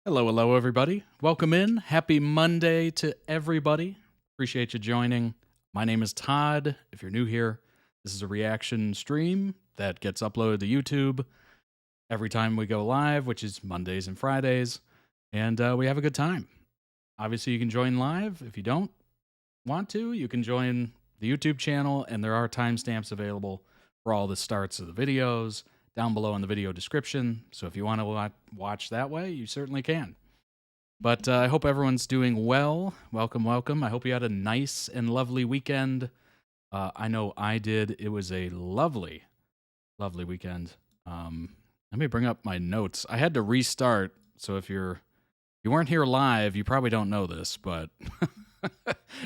Hello, hello, everybody. Welcome in. Happy Monday to everybody. Appreciate you joining. My name is Todd. If you're new here, this is a reaction stream that gets uploaded to YouTube every time we go live, which is Mondays and Fridays, and we have a good time. Obviously, you can join live. If you don't want to, you can join the YouTube channel, and there are timestamps available for all the starts of the videos down below in the video description. So if you want to watch that way, you certainly can. But I hope everyone's doing well. Welcome, welcome. I hope you had a nice and lovely weekend. I know I did. It was a lovely, lovely weekend. Let me bring up my notes. I had to restart. So if you weren't here live, you probably don't know this, but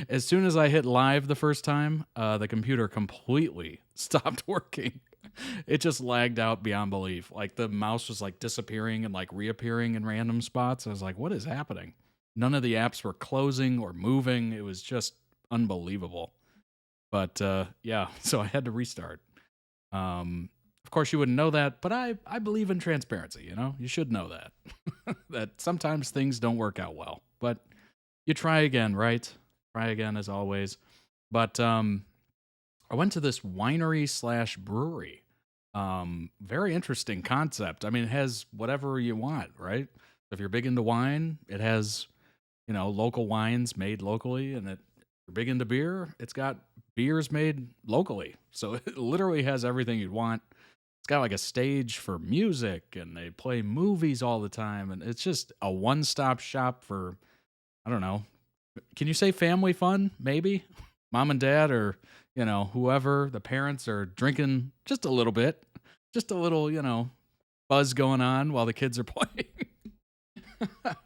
as soon as I hit live the first time, the computer completely stopped working. It just lagged out beyond belief. Like the mouse was like disappearing and like reappearing in random spots. I was like, what is happening? None of the apps were closing or moving. It was just unbelievable. But yeah, so I had to restart. Of course, you wouldn't know that, but I believe in transparency, you know? You should know that. That sometimes things don't work out well. But you try again, right? Try again as always. But I went to this winery / brewery. Very interesting concept. I mean, it has whatever you want, right? If you're big into wine, it has, local wines made locally, and if you're big into beer, it's got beers made locally. So it literally has everything you'd want. It's got like a stage for music, and they play movies all the time, and it's just a one-stop shop for, I don't know. Can you say family fun? Maybe mom and dad, or whoever, the parents are drinking just a little bit, just a little, buzz going on while the kids are playing.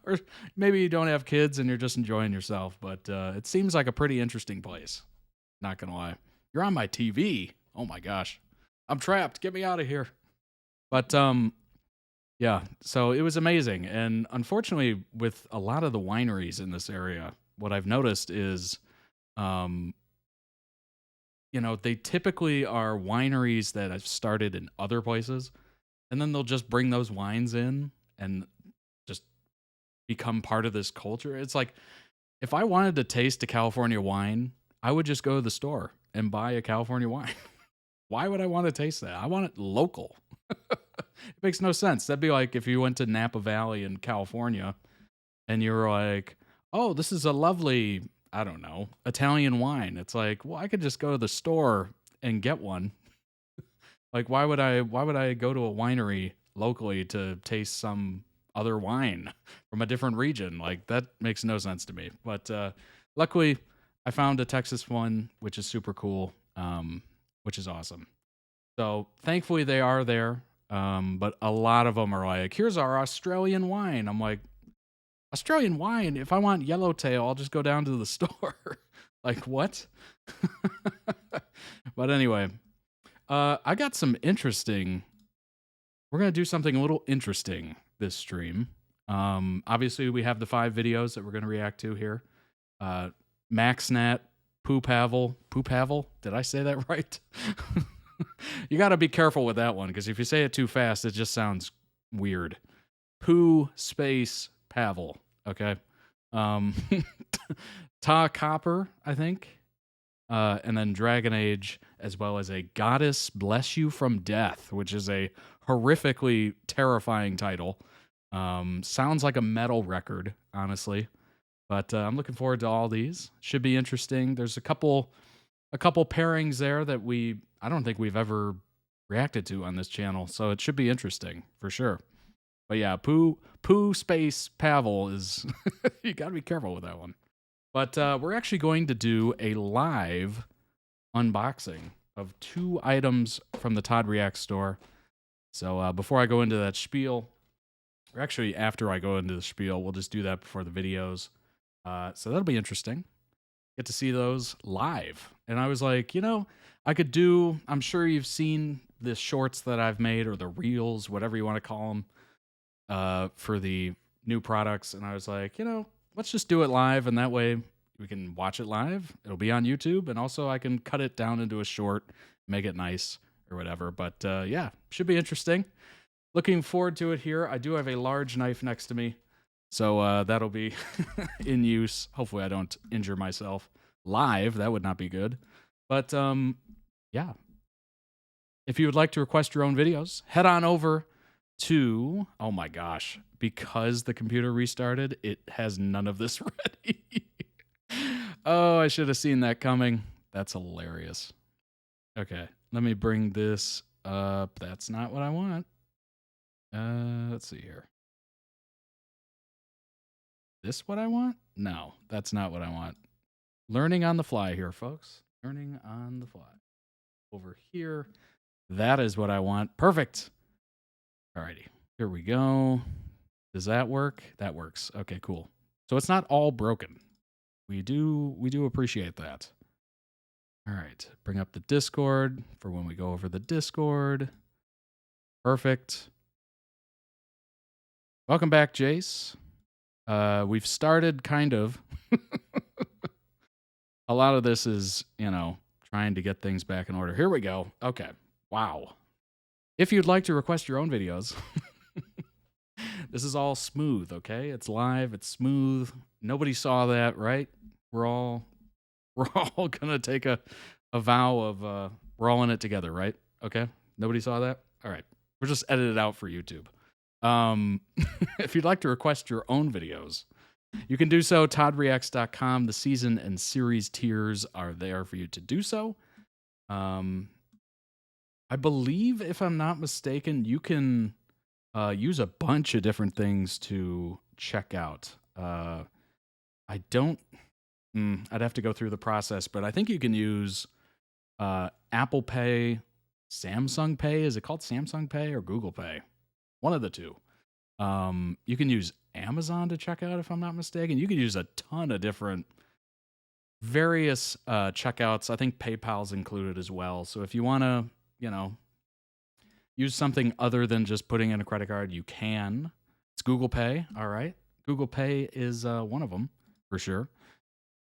Or maybe you don't have kids and you're just enjoying yourself, but it seems like a pretty interesting place. Not gonna lie. You're on my TV. Oh my gosh. I'm trapped. Get me out of here. But yeah, so it was amazing. And unfortunately, with a lot of the wineries in this area, what I've noticed is they typically are wineries that have started in other places, and then they'll just bring those wines in and just become part of this culture. It's like, if I wanted to taste a California wine, I would just go to the store and buy a California wine. Why would I want to taste that? I want it local. It makes no sense. That'd be like if you went to Napa Valley in California and you were like, oh, this is a lovely, I don't know, Italian wine. It's like, well, I could just go to the store and get one. Like, why would I go to a winery locally to taste some other wine from a different region? Like, that makes no sense to me. But luckily, I found a Texas one, which is super cool, which is awesome. So thankfully they are there. But a lot of them are like, here's our Australian wine. I'm like, Australian wine? If I want yellowtail, I'll just go down to the store. Like, what? But anyway, I got some interesting. We're going to do something a little interesting this stream. Obviously, we have the 5 videos that we're going to react to here. MaxNat, PoohPavel. Did I say that right? You got to be careful with that one, because if you say it too fast, it just sounds weird. Pooh space Pavel. Okay. TaCopper, I think. And then Dragon Age, as well as a Goddess Bless You from Death, which is a horrifically terrifying title. Sounds like a metal record, honestly. But I'm looking forward to all these. Should be interesting. There's a couple pairings there that I don't think we've ever reacted to on this channel, so it should be interesting for sure. But yeah, Pooh space Pavel is you got to be careful with that one. But we're actually going to do a live unboxing of 2 items from the Todd Reacts store. So before I go into that spiel, or actually after I go into the spiel, we'll just do that before the videos. So that'll be interesting. Get to see those live. And I was like, I'm sure you've seen the shorts that I've made, or the reels, whatever you want to call them, for the new products. And I was like, let's just do it live, and that way we can watch it live. It'll be on YouTube, and also I can cut it down into a short, make it nice or whatever. But yeah, should be interesting. Looking forward to it here. I do have a large knife next to me. So that'll be in use. Hopefully I don't injure myself live. That would not be good. But yeah. If you would like to request your own videos, head on over to, oh my gosh, because the computer restarted, it has none of this ready. Oh, I should have seen that coming. That's hilarious. Okay, let me bring this up. That's not what I want. Let's see here. This what I want? No, that's not what I want. Learning on the fly here, folks. Learning on the fly. Over here. That is what I want. Perfect. Alrighty, here we go. Does that work? That works. Okay, cool. So it's not all broken. We do appreciate that. All right, bring up the Discord for when we go over the Discord. Perfect. Welcome back, Jace. We've started kind of. A lot of this is, trying to get things back in order. Here we go. Okay. Wow. If you'd like to request your own videos, this is all smooth, okay? It's live, it's smooth. Nobody saw that, right? We're all gonna take a vow of we're all in it together, right? Okay? Nobody saw that? All right. We'll just edit it out for YouTube. If you'd like to request your own videos, you can do so. ToddReacts.com. The season and series tiers are there for you to do so. I believe, if I'm not mistaken, you can use a bunch of different things to check out. I don't. I'd have to go through the process, but I think you can use Apple Pay, Samsung Pay. Is it called Samsung Pay or Google Pay? One of the two. You can use Amazon to check out, if I'm not mistaken. You can use a ton of different various checkouts. I think PayPal's included as well. So if you want to, use something other than just putting in a credit card, you can. It's Google Pay. All right. Google Pay is one of them for sure.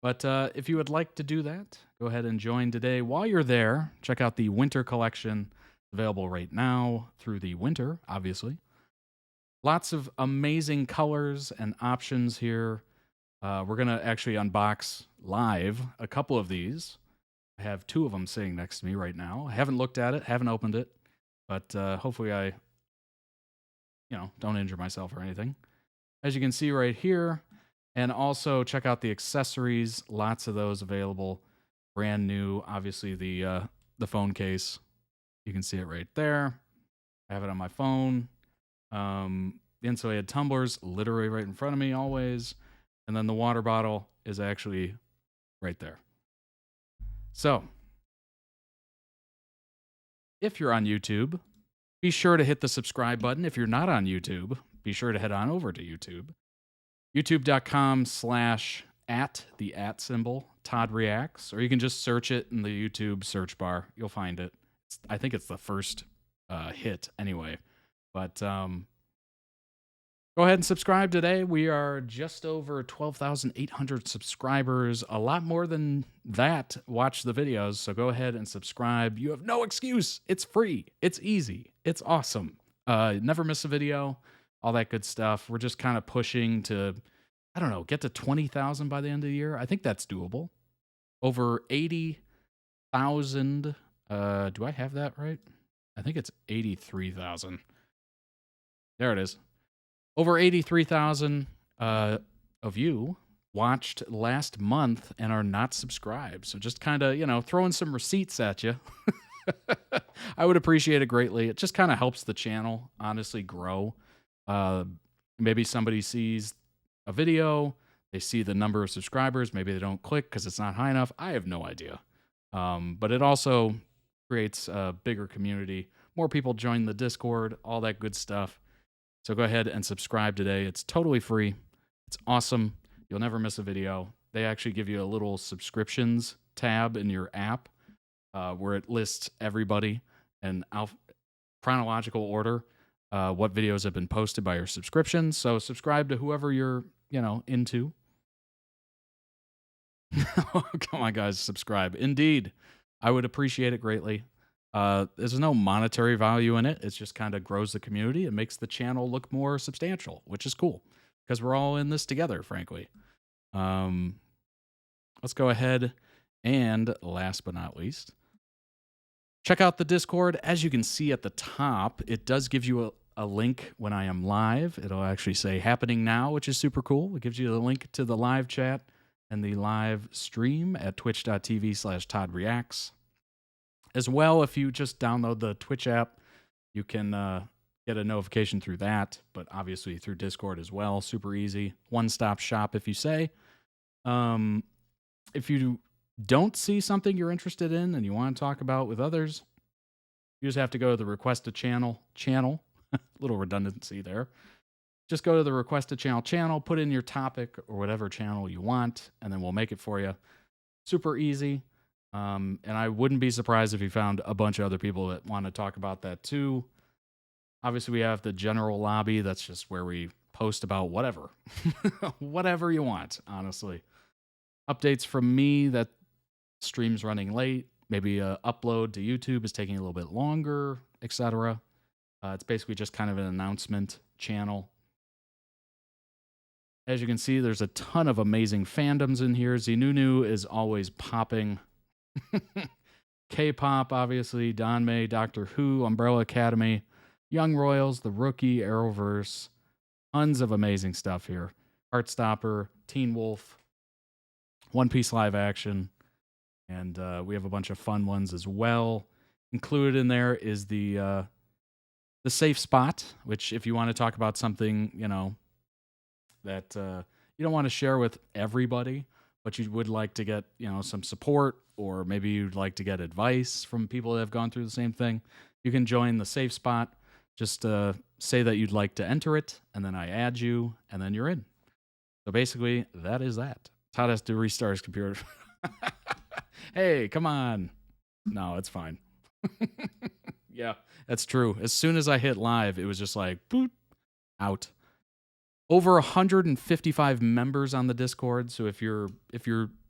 But if you would like to do that, go ahead and join today. While you're there, check out the winter collection available right now through the winter, obviously. Lots of amazing colors and options here. We're going to actually unbox live a couple of these. I have two of them sitting next to me right now. I haven't looked at it, haven't opened it, but hopefully I, don't injure myself or anything. As you can see right here, and also check out the accessories. Lots of those available. Brand new, obviously the phone case. You can see it right there. I have it on my phone. The insulated tumblers literally right in front of me always. And then the water bottle is actually right there. So, if you're on YouTube, be sure to hit the subscribe button. If you're not on YouTube, be sure to head on over to YouTube. YouTube.com/@, Todd Reacts, or you can just search it in the YouTube search bar. You'll find it. I think it's the first hit anyway. But go ahead and subscribe today. We are just over 12,800 subscribers. A lot more than that watch the videos, so go ahead and subscribe. You have no excuse. It's free. It's easy. It's awesome. Never miss a video. All that good stuff. We're just kind of pushing to, get to 20,000 by the end of the year. I think that's doable. Over 80,000. Do I have that right? I think it's 83,000. There it is. Over 83,000 of you watched last month and are not subscribed. So just kind of, throwing some receipts at you. I would appreciate it greatly. It just kind of helps the channel, honestly, grow. Maybe somebody sees a video, they see the number of subscribers, maybe they don't click because it's not high enough. I have no idea. But it also creates a bigger community. More people join the Discord, all that good stuff. So go ahead and subscribe today. It's totally free. It's awesome. You'll never miss a video. They actually give you a little subscriptions tab in your app where it lists everybody in chronological order, what videos have been posted by your subscriptions. So subscribe to whoever you're, into. Come on, guys, subscribe. Indeed. I would appreciate it greatly. There's no monetary value in it. It just kind of grows the community and makes the channel look more substantial, which is cool. because we're all in this together, frankly. Let's go ahead and, last but not least, check out the Discord. As you can see at the top, it does give you a link when I am live. It'll actually say happening now, which is super cool. It gives you the link to the live chat and the live stream at twitch.tv/ToddReacts. As well, if you just download the Twitch app, you can get a notification through that, but obviously through Discord as well. Super easy. One-stop shop, if you say. If you don't see something you're interested in and you want to talk about with others, you just have to go to the Request a Channel. Little redundancy there. Just go to the Request a Channel, put in your topic or whatever channel you want, and then we'll make it for you. Super easy. And I wouldn't be surprised if you found a bunch of other people that want to talk about that too. Obviously, we have the general lobby. That's just where we post about whatever. Whatever you want, honestly. Updates from me that stream's running late. Maybe a upload to YouTube is taking a little bit longer, etc. It's basically just kind of an announcement channel. As you can see, there's a ton of amazing fandoms in here. Zinunu is always popping. K-pop, obviously. Danmei, Doctor Who, Umbrella Academy, Young Royals, The Rookie, Arrowverse. Tons of amazing stuff here. Heartstopper, Teen Wolf, One Piece live action. And we have a bunch of fun ones as well. Included in there is the safe spot, which if you want to talk about something, that you don't want to share with everybody, but you would like to get, some support, or maybe you'd like to get advice from people that have gone through the same thing, you can join the safe spot. Just say that you'd like to enter it, and then I add you, and then you're in. So basically, that is that. Todd has to restart his computer. Hey, come on. No, it's fine. Yeah, that's true. As soon as I hit live, it was just like, boot, out. Over 155 members on the Discord. So if you're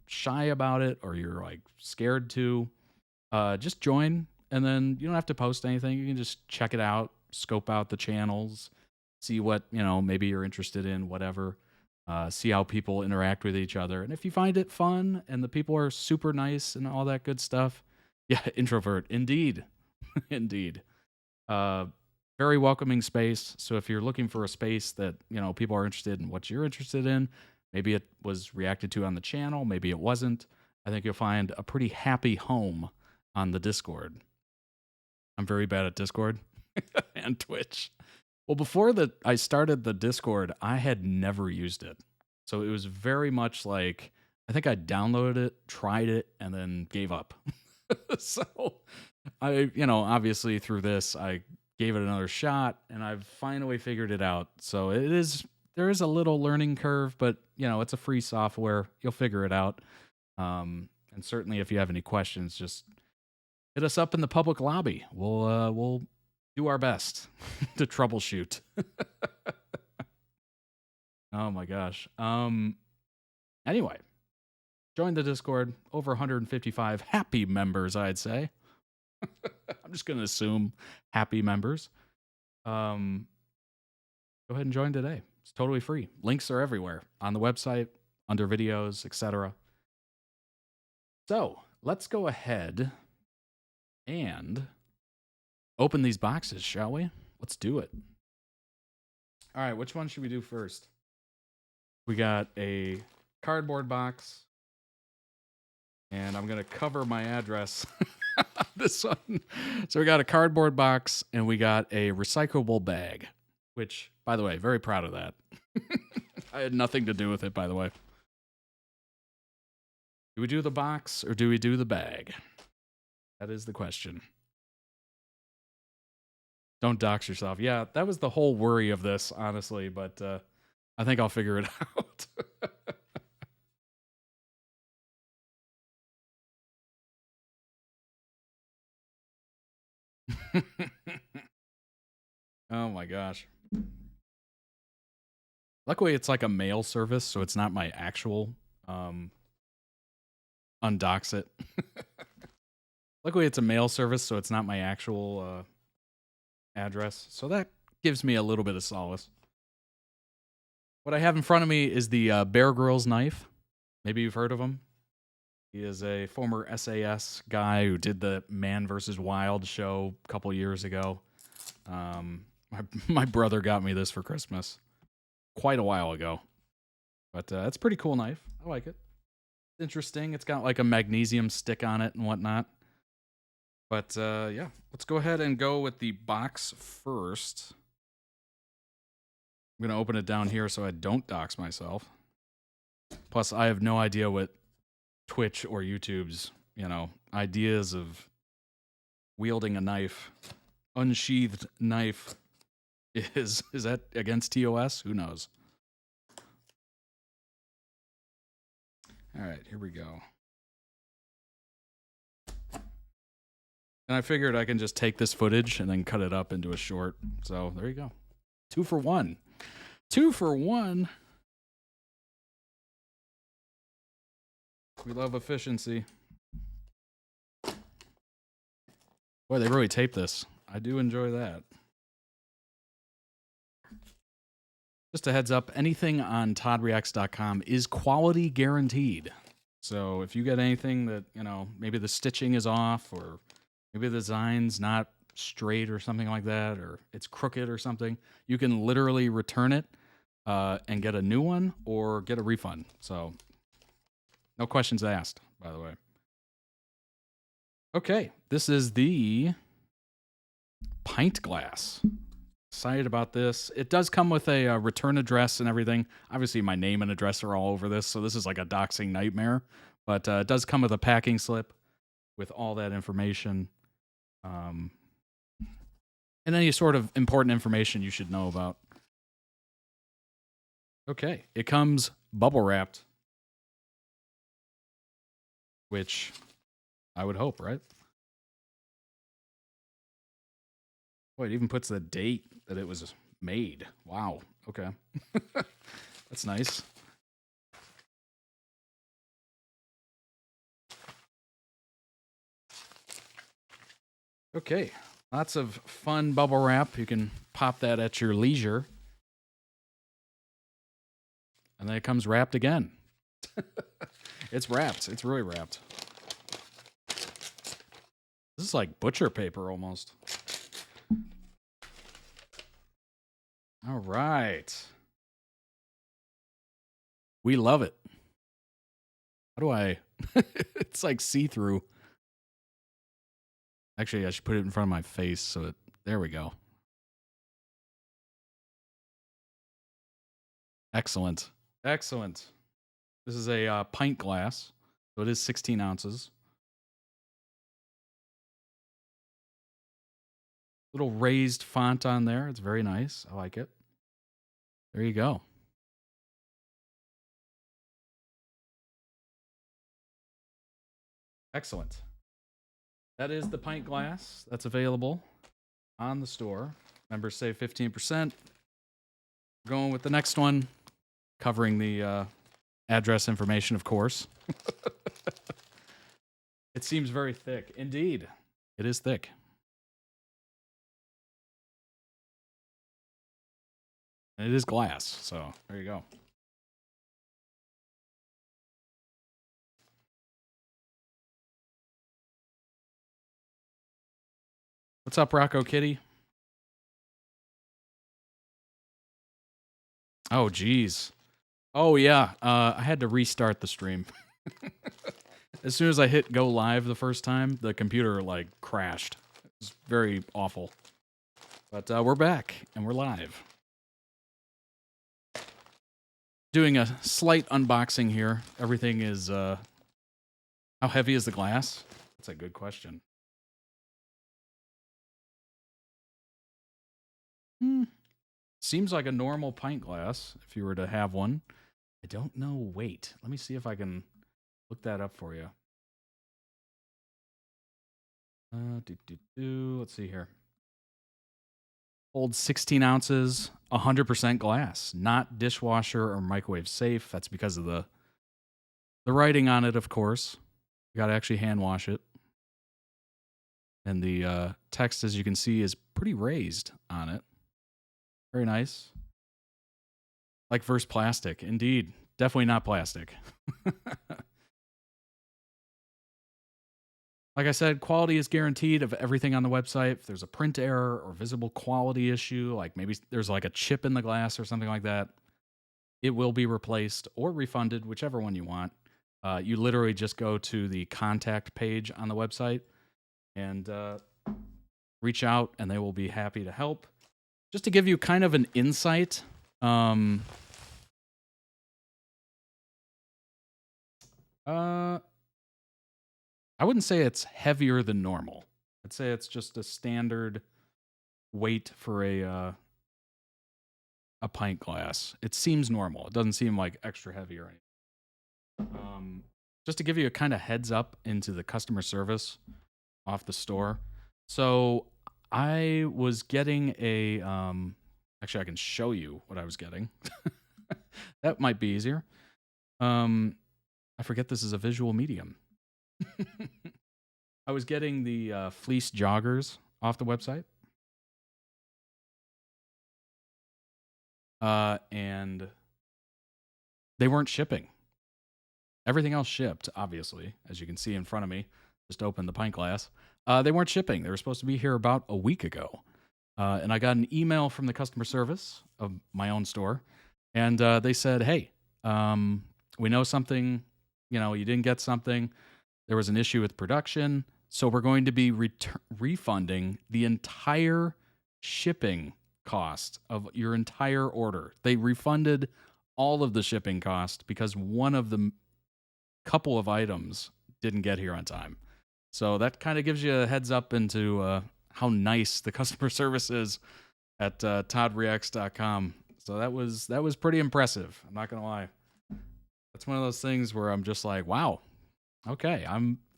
shy about it, or you're like scared to, just join, and then you don't have to post anything. You can just check it out, scope out the channels, see what, maybe you're interested in, whatever. See how people interact with each other. And if you find it fun and the people are super nice and all that good stuff, yeah, introvert, indeed. Indeed. Very welcoming space. So if you're looking for a space that, people are interested in what you're interested in, maybe it was reacted to on the channel, maybe it wasn't, I think you'll find a pretty happy home on the Discord. I'm very bad at Discord and Twitch. Well, before I started the Discord, I had never used it. So it was very much like, I think I downloaded it, tried it, and then gave up. So I, obviously through this, I gave it another shot, and I've finally figured it out. So there is a little learning curve, but it's a free software. You'll figure it out. And certainly if you have any questions, just hit us up in the public lobby. We'll do our best to troubleshoot. Oh my gosh. Anyway, join the Discord. Over 155 happy members, I'd say. I'm just going to assume happy members. Go ahead and join today. It's totally free. Links are everywhere on the website, under videos, etc. So let's go ahead and open these boxes, shall we? Let's do it. All right, which one should we do first? We got a cardboard box, and I'm going to cover my address on this one. So we got a cardboard box, and we got a recyclable bag, which, by the way, very proud of that. I had nothing to do with it, by the way. Do we do the box, or do we do the bag? That is the question. Don't dox yourself. Yeah, that was the whole worry of this, honestly, but I think I'll figure it out. Oh my gosh. Luckily, it's like a mail service, so it's not my actual undox it. Luckily, it's a mail service, so it's not my actual address. So that gives me a little bit of solace. What I have in front of me is the Bear Grylls knife. Maybe you've heard of him. He is a former SAS guy who did the Man vs. Wild show a couple years ago. My brother got me this for Christmas quite a while ago. But it's a pretty cool knife. I like it. Interesting. It's got like a magnesium stick on it and whatnot. But yeah, let's go ahead and go with the box first. I'm going to open it down here so I don't dox myself. Plus, I have no idea what Twitch or YouTube's, ideas of wielding a knife, unsheathed knife is. Is that against TOS? Who knows? All right, here we go. And I figured I can just take this footage and then cut it up into a short. So there you go. 2 for 1. 2 for 1. We love efficiency. Boy, they really taped this. I do enjoy that. Just a heads up, anything on toddreacts.com is quality guaranteed. So if you get anything that, maybe the stitching is off or maybe the design's not straight or something like that, or it's crooked or something, you can literally return it and get a new one or get a refund. So no questions asked, by the way. Okay, this is the pint glass. Excited about this. It does come with a return address and everything. Obviously, my name and address are all over this, so this is like a doxing nightmare. But it does come with a packing slip with all that information. And any sort of important information you should know about. Okay, it comes bubble wrapped. Which I would hope, right? Boy, it even puts the date that it was made. Wow. Okay. That's nice. Okay. Lots of fun bubble wrap. You can pop that at your leisure. And then it comes wrapped again. It's wrapped. It's really wrapped. This is like butcher paper almost. All right. We love it. How do I... It's like see-through. Actually, I should put it in front of my face so it... There we go. Excellent. Excellent. This is a pint glass, so it is 16 ounces. Little raised font on there. It's very nice. I like it. There you go. Excellent. That is the pint glass that's available on the store. Members save 15%. Going with the next one, covering the address information, of course. It seems very thick. Indeed, it is thick. And it is glass, so there you go. What's up, Rocco Kitty? Oh, geez. Oh, yeah. I had to restart the stream. As soon as I hit go live the first time, the computer, crashed. It was very awful. But we're back, and we're live. Doing a slight unboxing here. Everything is... How heavy is the glass? That's a good question. Seems like a normal pint glass, if you were to have one. I don't know weight. Let me see if I can look that up for you. Let's see here. Holds 16 ounces, 100% glass. Not dishwasher or microwave safe. That's because of the writing on it, of course. You got to actually hand wash it. And the text, as you can see, is pretty raised on it. Very nice. Like versus plastic. Indeed. Definitely not plastic. Like I said, quality is guaranteed of everything on the website. If there's a print error or visible quality issue, like maybe there's like a chip in the glass or something like that, it will be replaced or refunded, whichever one you want. You literally just go to the contact page on the website and reach out, and they will be happy to help. Just to give you kind of an insight, I wouldn't say it's heavier than normal. I'd say it's just a standard weight for a pint glass. It seems normal. It doesn't seem like extra heavy or anything. Just to give you a kind of heads up into the customer service off the store. So I was getting a actually I can show you what I was getting. That might be easier. I forget this is a visual medium. I was getting the fleece joggers off the website. And they weren't shipping. Everything else shipped, obviously, as you can see in front of me. Just opened the pint glass. They weren't shipping. They were supposed to be here about a week ago. And I got an email from the customer service of my own store. And they said, hey, we know something, you didn't get something. There was an issue with production. So we're going to be refunding the entire shipping cost of your entire order. They refunded all of the shipping cost because one of the couple of items didn't get here on time. So that kind of gives you a heads up into how nice the customer service is at toddreacts.com. So that was pretty impressive. I'm not going to lie. That's one of those things where I'm just like, wow, okay,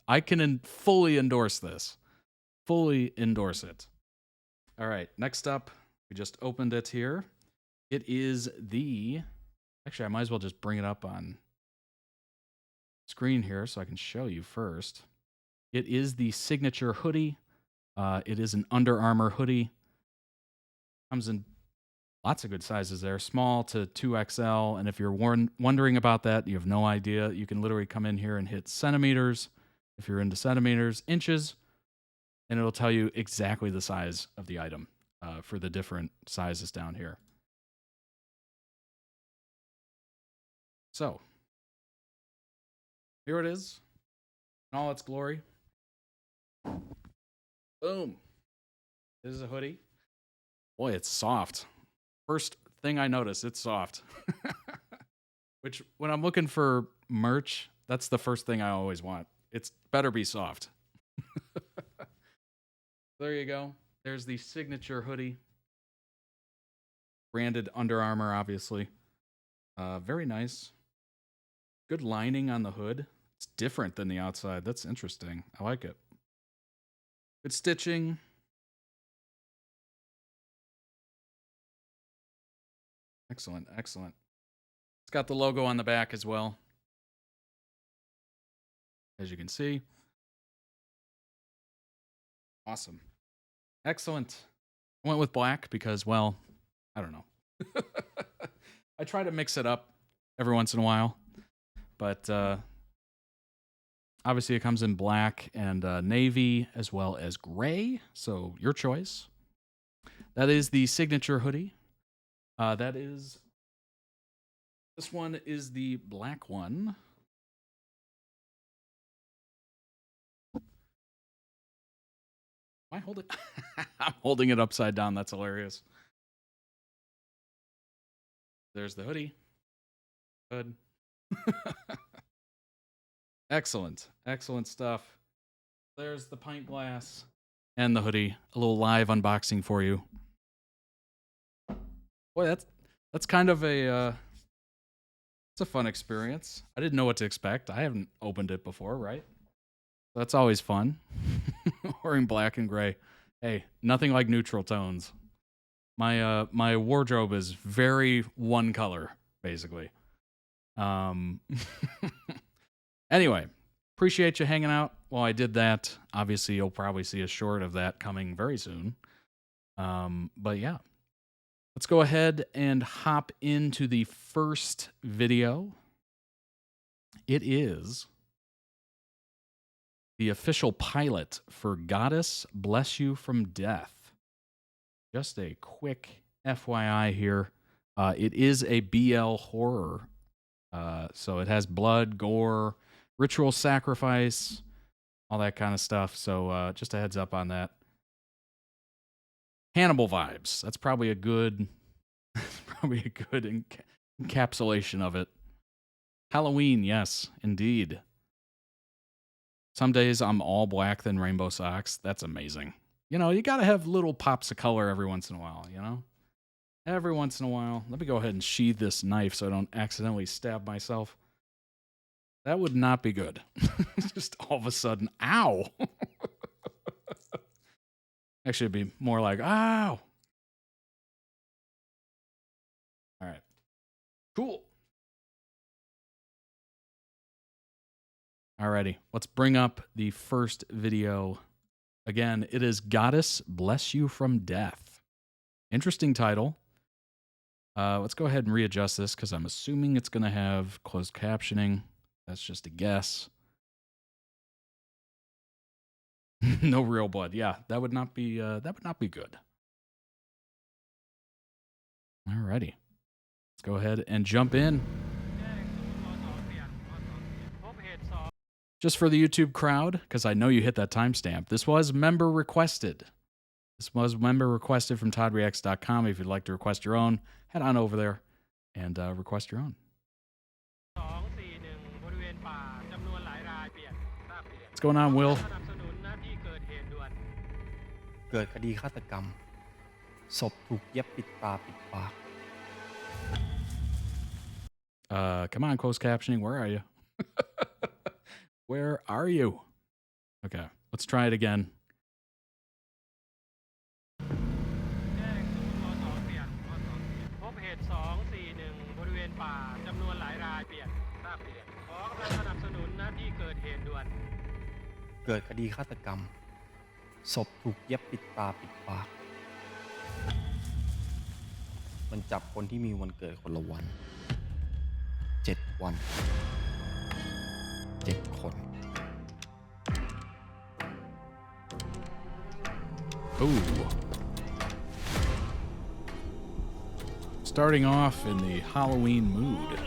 I can fully endorse this. Fully endorse it. All right, next up, we just opened it here. It is actually, I might as well just bring it up on screen here so I can show you first. It is the signature hoodie. It is an Under Armour hoodie. Comes in lots of good sizes there, small to 2XL. And if you're wondering about that, you have no idea, you can literally come in here and hit centimeters. If you're into centimeters, inches, and it'll tell you exactly the size of the item for the different sizes down here. So, here it is in all its glory. Boom. This is a hoodie. Boy, it's soft. First thing I notice, it's soft. Which, when I'm looking for merch, that's the first thing I always want. It's better be soft. There you go. There's the signature hoodie. Branded Under Armour, obviously. Very nice. Good lining on the hood. It's different than the outside. That's interesting. I like it. Good stitching. Excellent, excellent. It's got the logo on the back as well, as you can see. Awesome. Excellent. I went with black because, well, I don't know. I try to mix it up every once in a while, but obviously it comes in black and navy as well as gray, so your choice. That is the signature hoodie. This one is the black one. Am I holding? I'm holding it upside down. That's hilarious. There's the hoodie. Good. Excellent. Excellent stuff. There's the pint glass and the hoodie. A little live unboxing for you. Boy, that's kind of it's a fun experience. I didn't know what to expect. I haven't opened it before, right? That's always fun. Wearing black and gray. Hey, nothing like neutral tones. My wardrobe is very one color, basically. Anyway, appreciate you hanging out while I did that. Obviously, you'll probably see a short of that coming very soon. But yeah. Let's go ahead and hop into the first video. It is the official pilot for Goddess Bless You from Death. Just a quick FYI here. It is a BL horror. So it has blood, gore, ritual sacrifice, all that kind of stuff. So just a heads up on that. Hannibal vibes. That's probably a good, encapsulation of it. Halloween, yes, indeed. Some days I'm all black than rainbow socks. That's amazing. You know, you got to have little pops of color every once in a while, you know? Every once in a while. Let me go ahead and sheathe this knife so I don't accidentally stab myself. That would not be good. Just all of a sudden, ow! Actually, it'd be more like, ow! All right. Cool. Alrighty, let's bring up the first video. Again, it is Goddess Bless You from Death. Interesting title. Let's go ahead and readjust this because I'm assuming it's going to have closed captioning. That's just a guess. No real blood. Yeah, that would not be good. Alrighty, let's go ahead and jump in. Just for the YouTube crowd, because I know you hit that timestamp, this was member requested. This was member requested from ToddReacts.com. If you'd like to request your own, head on over there and request your own. What's going on, Will? เกิดคดีฆาตกรรมศพถูกเย็บปิดตาปิดปาก Come on, closed captioning. Where are you? Where are you? Okay, let's try it again.เกิดคดีฆาตกรรมศพถูกเย็บปิดตาปิดปากมันจับคนที่มีวันเกิดคนละวัน7 วัน 7 คน Ooh. Starting off in the Halloween mood.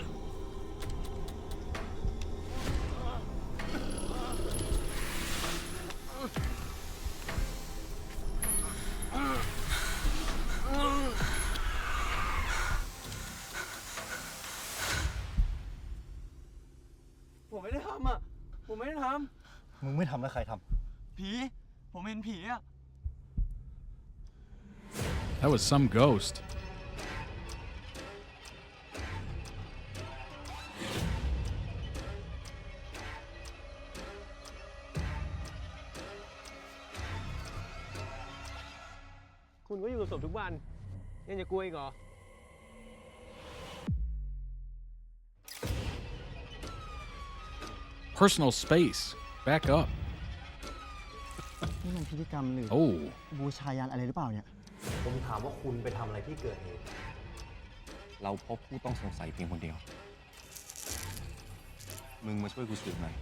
That was some ghost. Personal space. Back up. นี่มันพิธีกรรมหรือ Oh. บูชายันอะไรหรือเปล่าเนี่ย ผมถามว่าคุณไปทำอะไรที่เกิดเหตุ เราพบผู้ต้องสงสัยเพียงคนเดียวมึงมาช่วยกูสืบหน่อย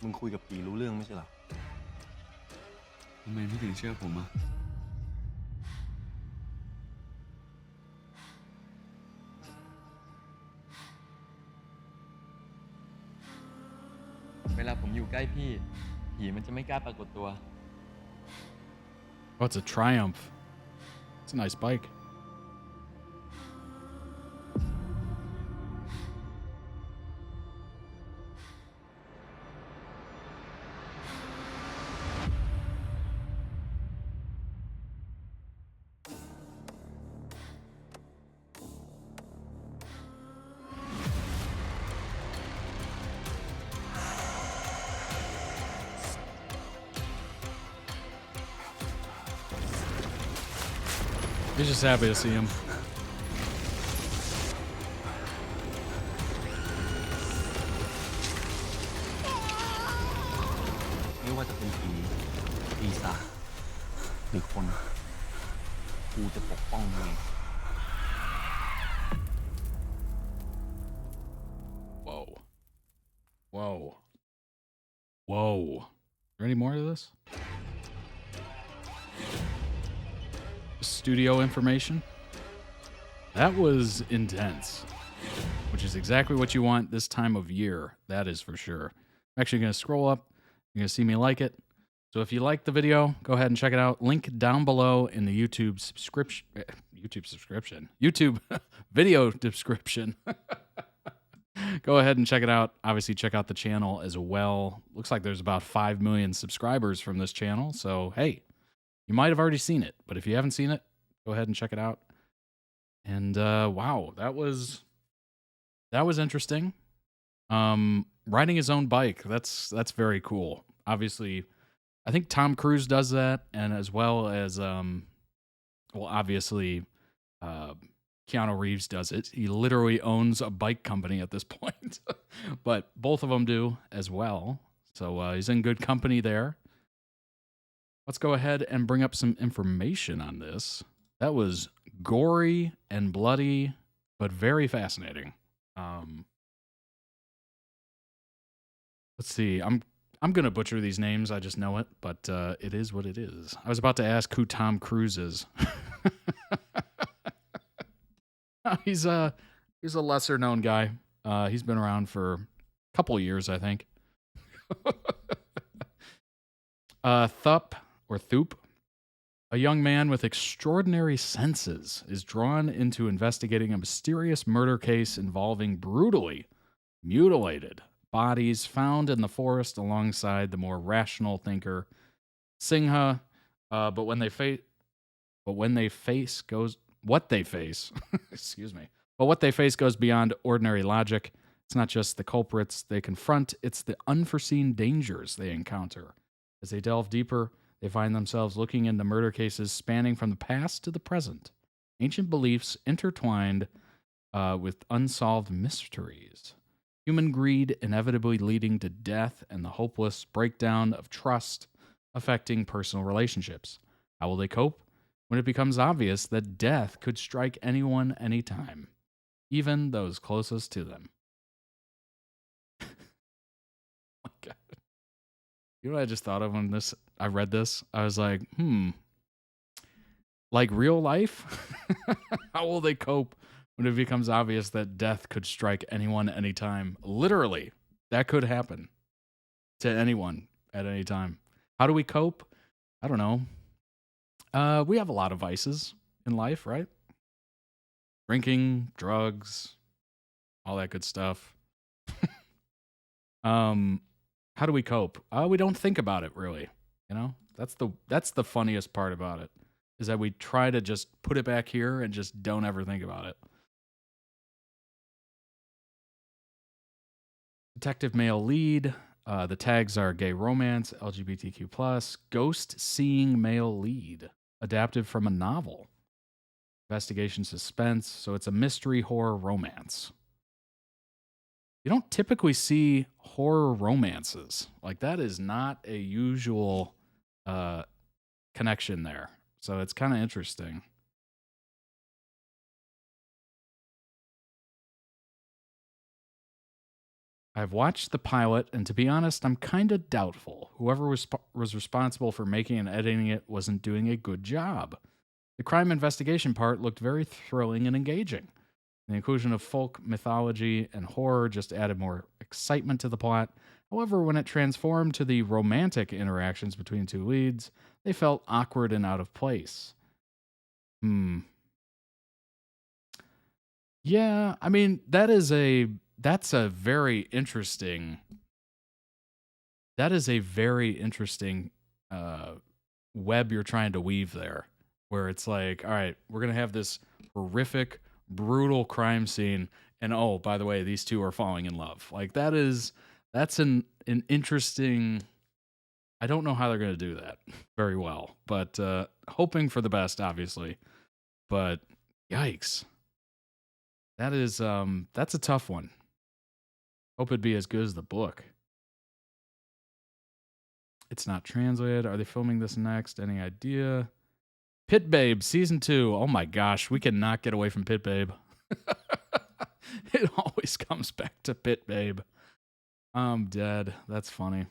มึงคุยกับผีรู้เรื่องไม่ใช่หรอทำไมพี่ถึงเชื่อผมอ่ะเวลาผมอยู่ใกล้พี่ผีมันจะไม่กล้าปรากฏตัว Oh, it's a Triumph. It's a nice bike. He's just happy to see him. ไม่ว่าจะเป็นผีปีศาจหรือคน ทุกคนล้วนมีวันเกิดที่ไม่เหมือนกัน ผมถามว่าคุณไปทำอะไรที่เกิดเหตุ เราพบผู้ต้องสงสัยเพียงคนเดียว เกิด กูจะปกป้องมึง Whoa. Whoa. Whoa. Is there any more to this? Studio information? That was intense, which is exactly what you want this time of year. That is for sure. I'm actually going to scroll up. You're going to see me like it. So if you like the video, go ahead and check it out. Link down below in the YouTube video description. Go ahead and check it out. Obviously, check out the channel as well. Looks like there's about 5 million subscribers from this channel. So, hey, you might have already seen it. But if you haven't seen it, go ahead and check it out. And, wow, that was interesting. Riding his own bike, that's very cool. Obviously, I think Tom Cruise does that, and as well as, obviously, Keanu Reeves does it. He literally owns a bike company at this point, but both of them do as well. So he's in good company there. Let's go ahead and bring up some information on this. That was gory and bloody, but very fascinating. Let's see. I'm gonna butcher these names. I just know it, but it is what it is. I was about to ask who Tom Cruise is. He's a lesser known guy. He's been around for a couple years, I think. Thoop, a young man with extraordinary senses, is drawn into investigating a mysterious murder case involving brutally mutilated bodies found in the forest alongside the more rational thinker Singha. But what they face goes beyond ordinary logic. It's not just the culprits they confront, it's the unforeseen dangers they encounter. As they delve deeper, they find themselves looking into murder cases spanning from the past to the present, ancient beliefs intertwined with unsolved mysteries, human greed inevitably leading to death, and the hopeless breakdown of trust affecting personal relationships. How will they cope when it becomes obvious that death could strike anyone anytime, even those closest to them? Oh my God. You know what I just thought of when I read this? I was like, like real life? How will they cope when it becomes obvious that death could strike anyone anytime? Literally, that could happen to anyone at any time. How do we cope? I don't know. We have a lot of vices in life, right? Drinking, drugs, all that good stuff. How do we cope? We don't think about it, really. You know, that's the funniest part about it, is that we try to just put it back here and just don't ever think about it. Detective male lead. The tags are gay romance, LGBTQ+, ghost seeing male lead, adapted from a novel. Investigation suspense, so it's a mystery horror romance. You don't typically see horror romances. Like, that is not a usual connection there. So it's kind of interesting. I've watched the pilot, and to be honest, I'm kind of doubtful. Whoever was responsible for making and editing it wasn't doing a good job. The crime investigation part looked very thrilling and engaging. The inclusion of folk mythology and horror just added more excitement to the plot. However, when it transformed to the romantic interactions between two leads, they felt awkward and out of place. Yeah, I mean, that's a very interesting web you're trying to weave there, where it's like, all right, we're going to have this horrific, brutal crime scene, and oh, by the way, these two are falling in love. Like, that's an interesting, I don't know how they're going to do that very well, but hoping for the best, obviously. But yikes. That's a tough one. Hope it'd be as good as the book. It's not translated. Are they filming this next? Any idea? Pit Babe season 2. Oh my gosh, we cannot get away from Pit Babe. It always comes back to Pit Babe. I'm dead. That's funny.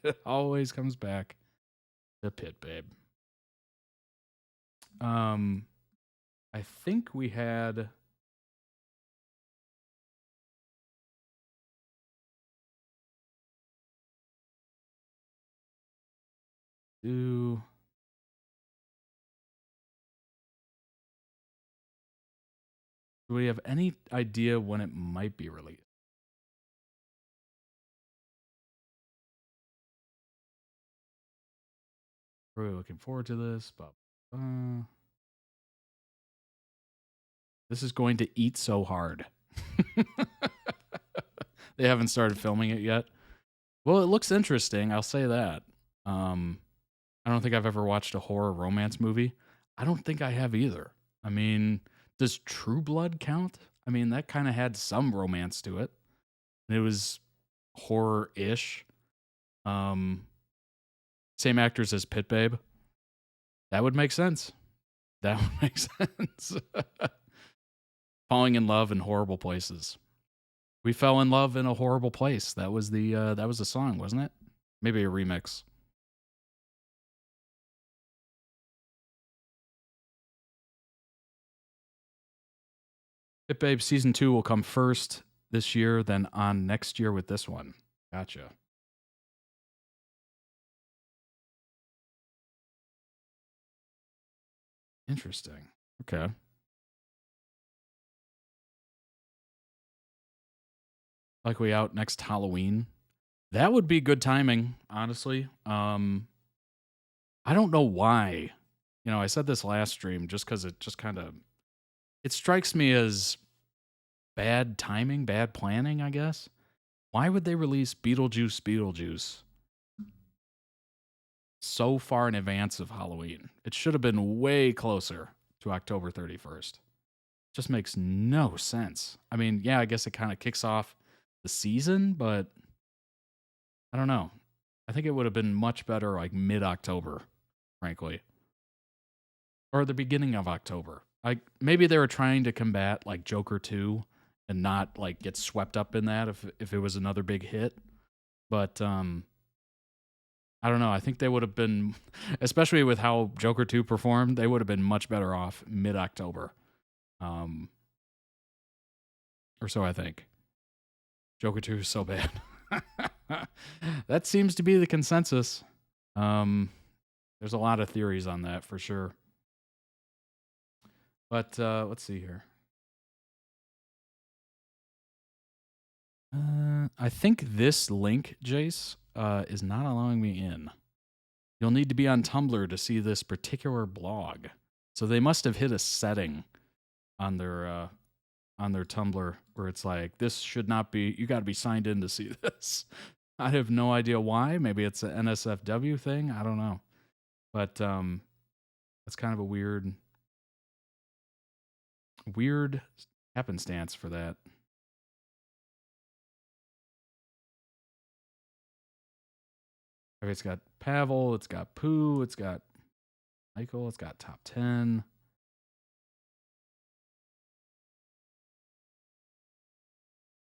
It always comes back to Pit Babe. I think we had do we have any idea when it might be released? Really looking forward to this, but this is going to eat so hard. They haven't started filming it yet. Well, it looks interesting. I'll say that. I don't think I've ever watched a horror romance movie. I don't think I have either. I mean, does True Blood count? I mean, that kind of had some romance to it. It was horror-ish. Same actors as Pit Babe. That would make sense. That would make sense. Falling in love in horrible places. We fell in love in a horrible place. That was the song, wasn't it? Maybe a remix. Pit Babe season 2 will come first this year, then on next year with this one. Gotcha. Interesting. Okay. Likely out next Halloween. That would be good timing, honestly. I don't know why. You know, I said this last stream just because it just kind of it strikes me as bad timing, bad planning, I guess. Why would they release Beetlejuice so far in advance of Halloween? It should have been way closer to October 31st. Just makes no sense. I mean, yeah, I guess it kind of kicks off the season, but I don't know. I think it would have been much better like mid-October, frankly. Or the beginning of October. Like maybe they were trying to combat like Joker 2 and not like get swept up in that if it was another big hit. But I don't know. I think they would have been, especially with how Joker 2 performed, they would have been much better off mid-October. Or so I think. Joker 2 is so bad. That seems to be the consensus. There's a lot of theories on that for sure. But let's see here. I think this link, Jace, is not allowing me in. You'll need to be on Tumblr to see this particular blog. So they must have hit a setting on their Tumblr where it's like, this should not be, you got to be signed in to see this. I have no idea why. Maybe it's an NSFW thing. I don't know. But that's kind of a weird happenstance for that. Okay, it's got Pavel, it's got Pooh, it's got Michael, it's got top 10.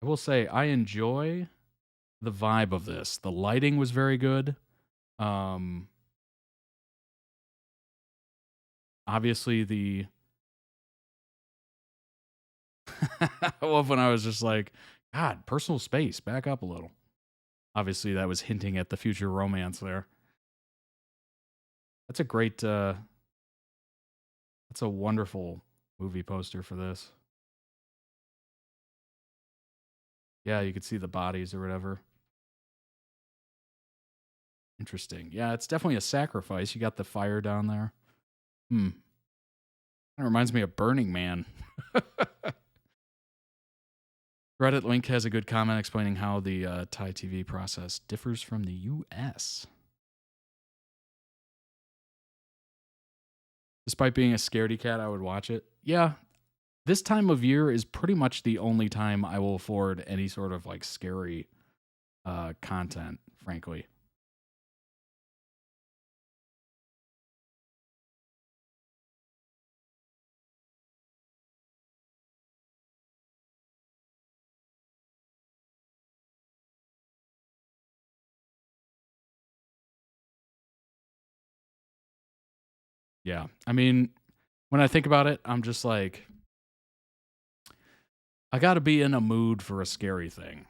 I will say I enjoy the vibe of this. The lighting was very good. Obviously I love when I was just like, God, personal space, back up a little. Obviously, that was hinting at the future romance there. That's a great, that's a wonderful movie poster for this. Yeah, you could see the bodies or whatever. Interesting. Yeah, it's definitely a sacrifice. You got the fire down there. That reminds me of Burning Man. Reddit link has a good comment explaining how the Thai TV process differs from the US. Despite being a scaredy cat, I would watch it. Yeah, this time of year is pretty much the only time I will afford any sort of like scary content, frankly. Yeah. I mean, when I think about it, I'm just like, I got to be in a mood for a scary thing.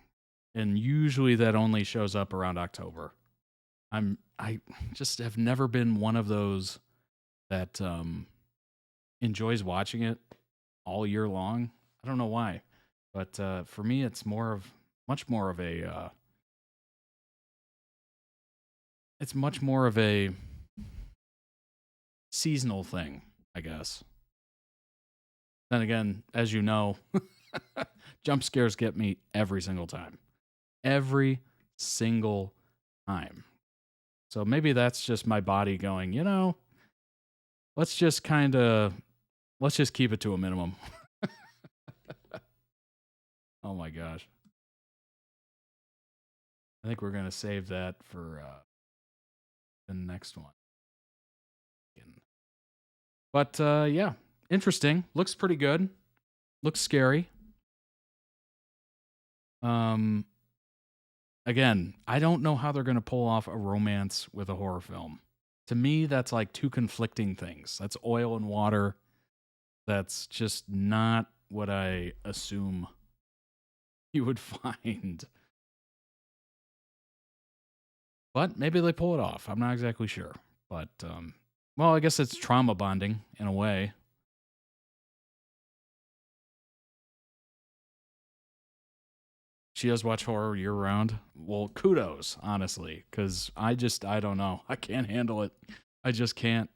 And usually that only shows up around October. I just have never been one of those that enjoys watching it all year long. I don't know why. But for me it's much more of a it's much more of a seasonal thing, I guess. Then again, as you know, jump scares get me every single time. Every single time. So maybe that's just my body going, let's just keep it to a minimum. Oh my gosh. I think we're going to save that for the next one. But yeah, interesting. Looks pretty good. Looks scary. Again, I don't know how they're going to pull off a romance with a horror film. To me, that's like two conflicting things. That's oil and water. That's just not what I assume you would find. But maybe they pull it off. I'm not exactly sure. But, well, I guess it's trauma bonding in a way. She does watch horror year round. Well, kudos, honestly, because I don't know. I can't handle it. I just can't.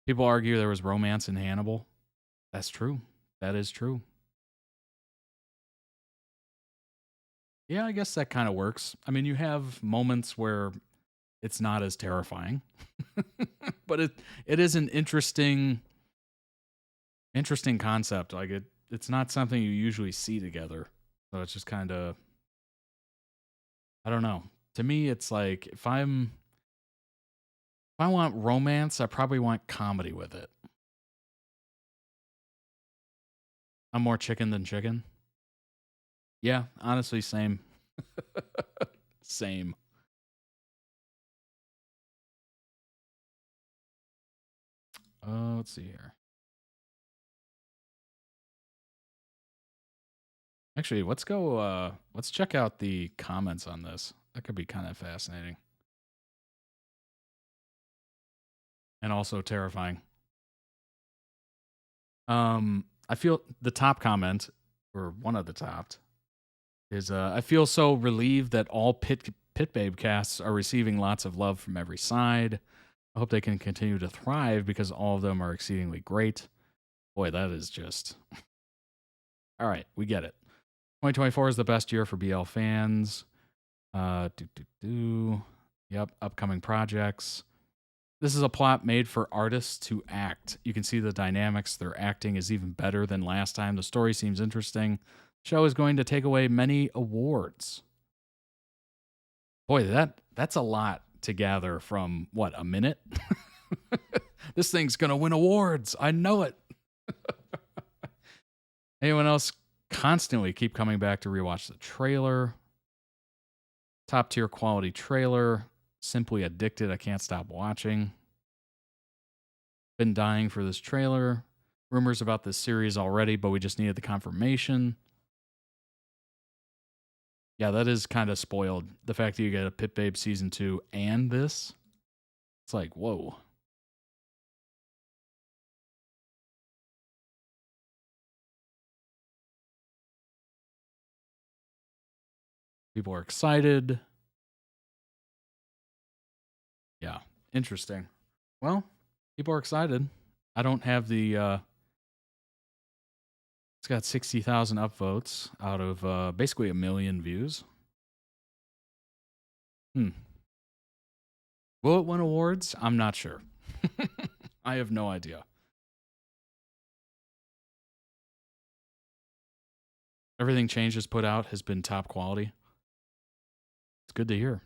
People argue there was romance in Hannibal. That's true. That is true. Yeah, I guess that kind of works. I mean, you have moments where it's not as terrifying, but it is an interesting concept. Like it's not something you usually see together. So it's just kind of, I don't know. To me, it's like if I want romance, I probably want comedy with it. I'm more chicken than chicken. Yeah, honestly, same. Same. Let's see here. Actually, let's go, let's check out the comments on this. That could be kind of fascinating. And also terrifying. I feel the top comment, or one of the top, is I feel so relieved that all Pit Babe casts are receiving lots of love from every side. I hope they can continue to thrive because all of them are exceedingly great. Boy, that is just... All right, we get it. 2024 is the best year for BL fans. Yep, upcoming projects. This is a plot made for artists to act. You can see the dynamics. Their acting is even better than last time. The story seems interesting. The show is going to take away many awards. Boy, that's a lot to gather from, what, a minute? This thing's going to win awards. I know it. Anyone else constantly keep coming back to rewatch the trailer? Top tier quality trailer. Simply addicted. I can't stop watching. Been dying for this trailer. Rumors about this series already, but we just needed the confirmation. Yeah, that is kind of spoiled. The fact that you get a Pit Babe season 2 and this. It's like, whoa. People are excited. Yeah, interesting. Well, people are excited. I don't have the... It's got 60,000 upvotes out of basically 1 million views. Will it win awards? I'm not sure. I have no idea. Everything Changes put out has been top quality. It's good to hear.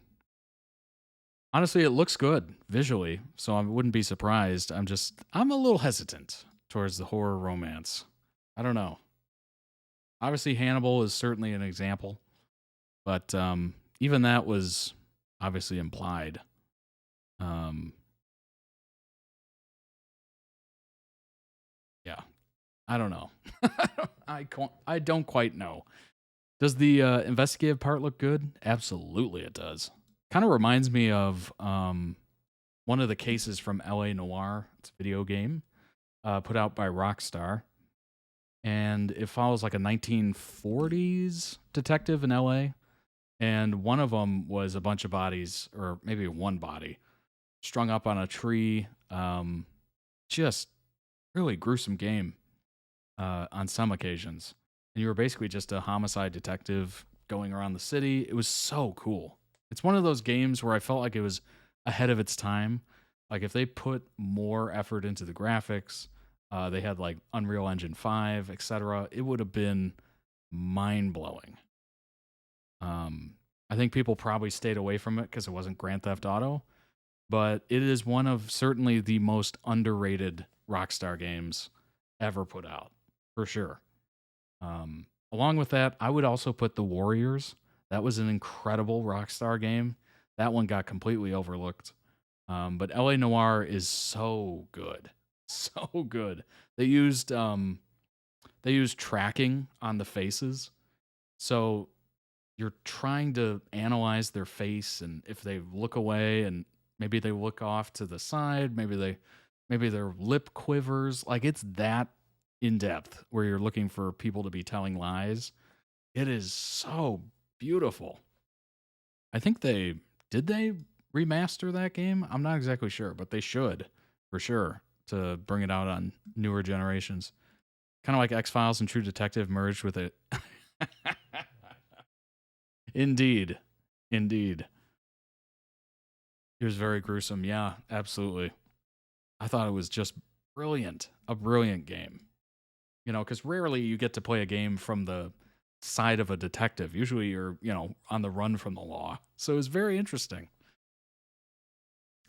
Honestly, it looks good visually, so I wouldn't be surprised. I'm a little hesitant towards the horror romance. I don't know. Obviously, Hannibal is certainly an example, but even that was obviously implied. I don't know. I don't quite know. Does the investigative part look good? Absolutely it does. Kind of reminds me of one of the cases from L.A. Noire. It's a video game put out by Rockstar. And it follows like a 1940s detective in L.A. And one of them was a bunch of bodies, or maybe one body, strung up on a tree. Just really gruesome game on some occasions. And you were basically just a homicide detective going around the city. It was so cool. It's one of those games where I felt like it was ahead of its time. Like if they put more effort into the graphics, they had like Unreal Engine 5, etc., it would have been mind-blowing. I think people probably stayed away from it because it wasn't Grand Theft Auto, but it is one of certainly the most underrated Rockstar games ever put out, for sure. Along with that, I would also put The Warriors. That was an incredible Rockstar game. That one got completely overlooked. But L.A. Noire is so good. So good. They used tracking on the faces. So you're trying to analyze their face, and if they look away and maybe they look off to the side, maybe their lip quivers. Like it's that in depth where you're looking for people to be telling lies. It is so beautiful. I think they remaster that game? I'm not exactly sure, but they should for sure to bring it out on newer generations. Kind of like X-Files and True Detective merged with it. Indeed. It was very gruesome. Yeah, absolutely. I thought it was just brilliant. A brilliant game. You know, because rarely you get to play a game from the side of a detective. Usually you're, on the run from the law. So it was very interesting.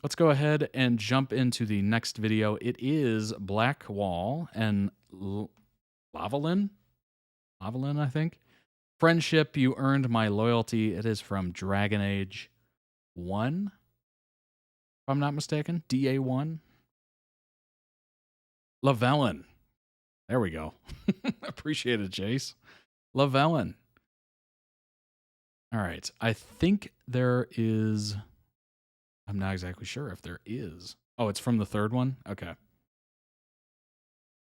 Let's go ahead and jump into the next video. It is Blackwall and Lavalin, I think. Friendship, you earned my loyalty. It is from Dragon Age 1, if I'm not mistaken. DA1. Lavalin. There we go. Appreciate it, Jace. Lavalin. All right. I think there is... I'm not exactly sure if there is. Oh, it's from the third one? Okay.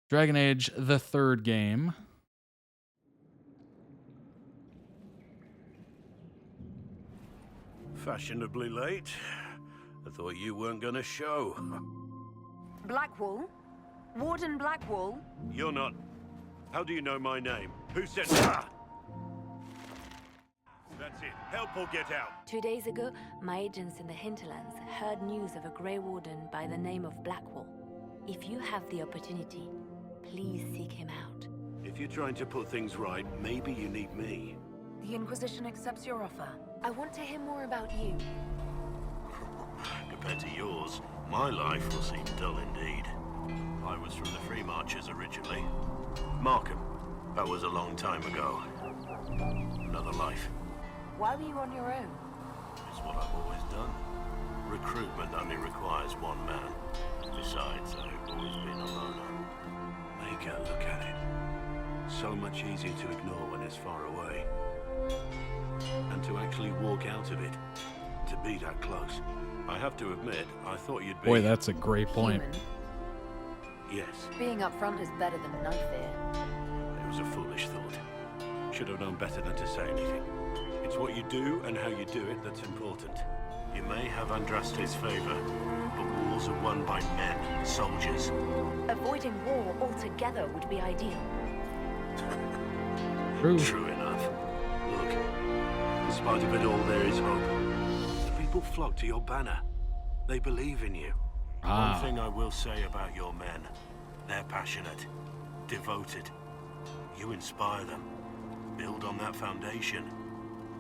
Dragon Age, the third game. Fashionably late. I thought you weren't gonna show. Blackwall? Warden Blackwall? You're not... How do you know my name? Who said... Ah! That's it. Help or get out. 2 days ago, my agents in the hinterlands heard news of a Grey Warden by the name of Blackwall. If you have the opportunity, please seek him out. If you're trying to put things right, maybe you need me. The Inquisition accepts your offer. I want to hear more about you. Compared to yours, my life will seem dull indeed. I was from the Free Marchers originally. Markham. That was a long time ago. Another life. Why were you on your own? It's what I've always done. Recruitment only requires one man. Besides, I've always been a loner. Make a look at it. So much easier to ignore when it's far away. And to actually walk out of it. To be that close. I have to admit, I thought you'd be... Boy, that's a great point. Human. Yes. Being up front is better than knife fear. It was a foolish thought. Should have known better than to say anything. It's what you do and how you do it that's important. You may have Andraste's favor, but wars are won by men, soldiers. Avoiding war altogether would be ideal. True enough. Look, in spite of it all, there is hope. The people flock to your banner. They believe in you. One thing I will say about your men, they're passionate, devoted. You inspire them. Build on that foundation,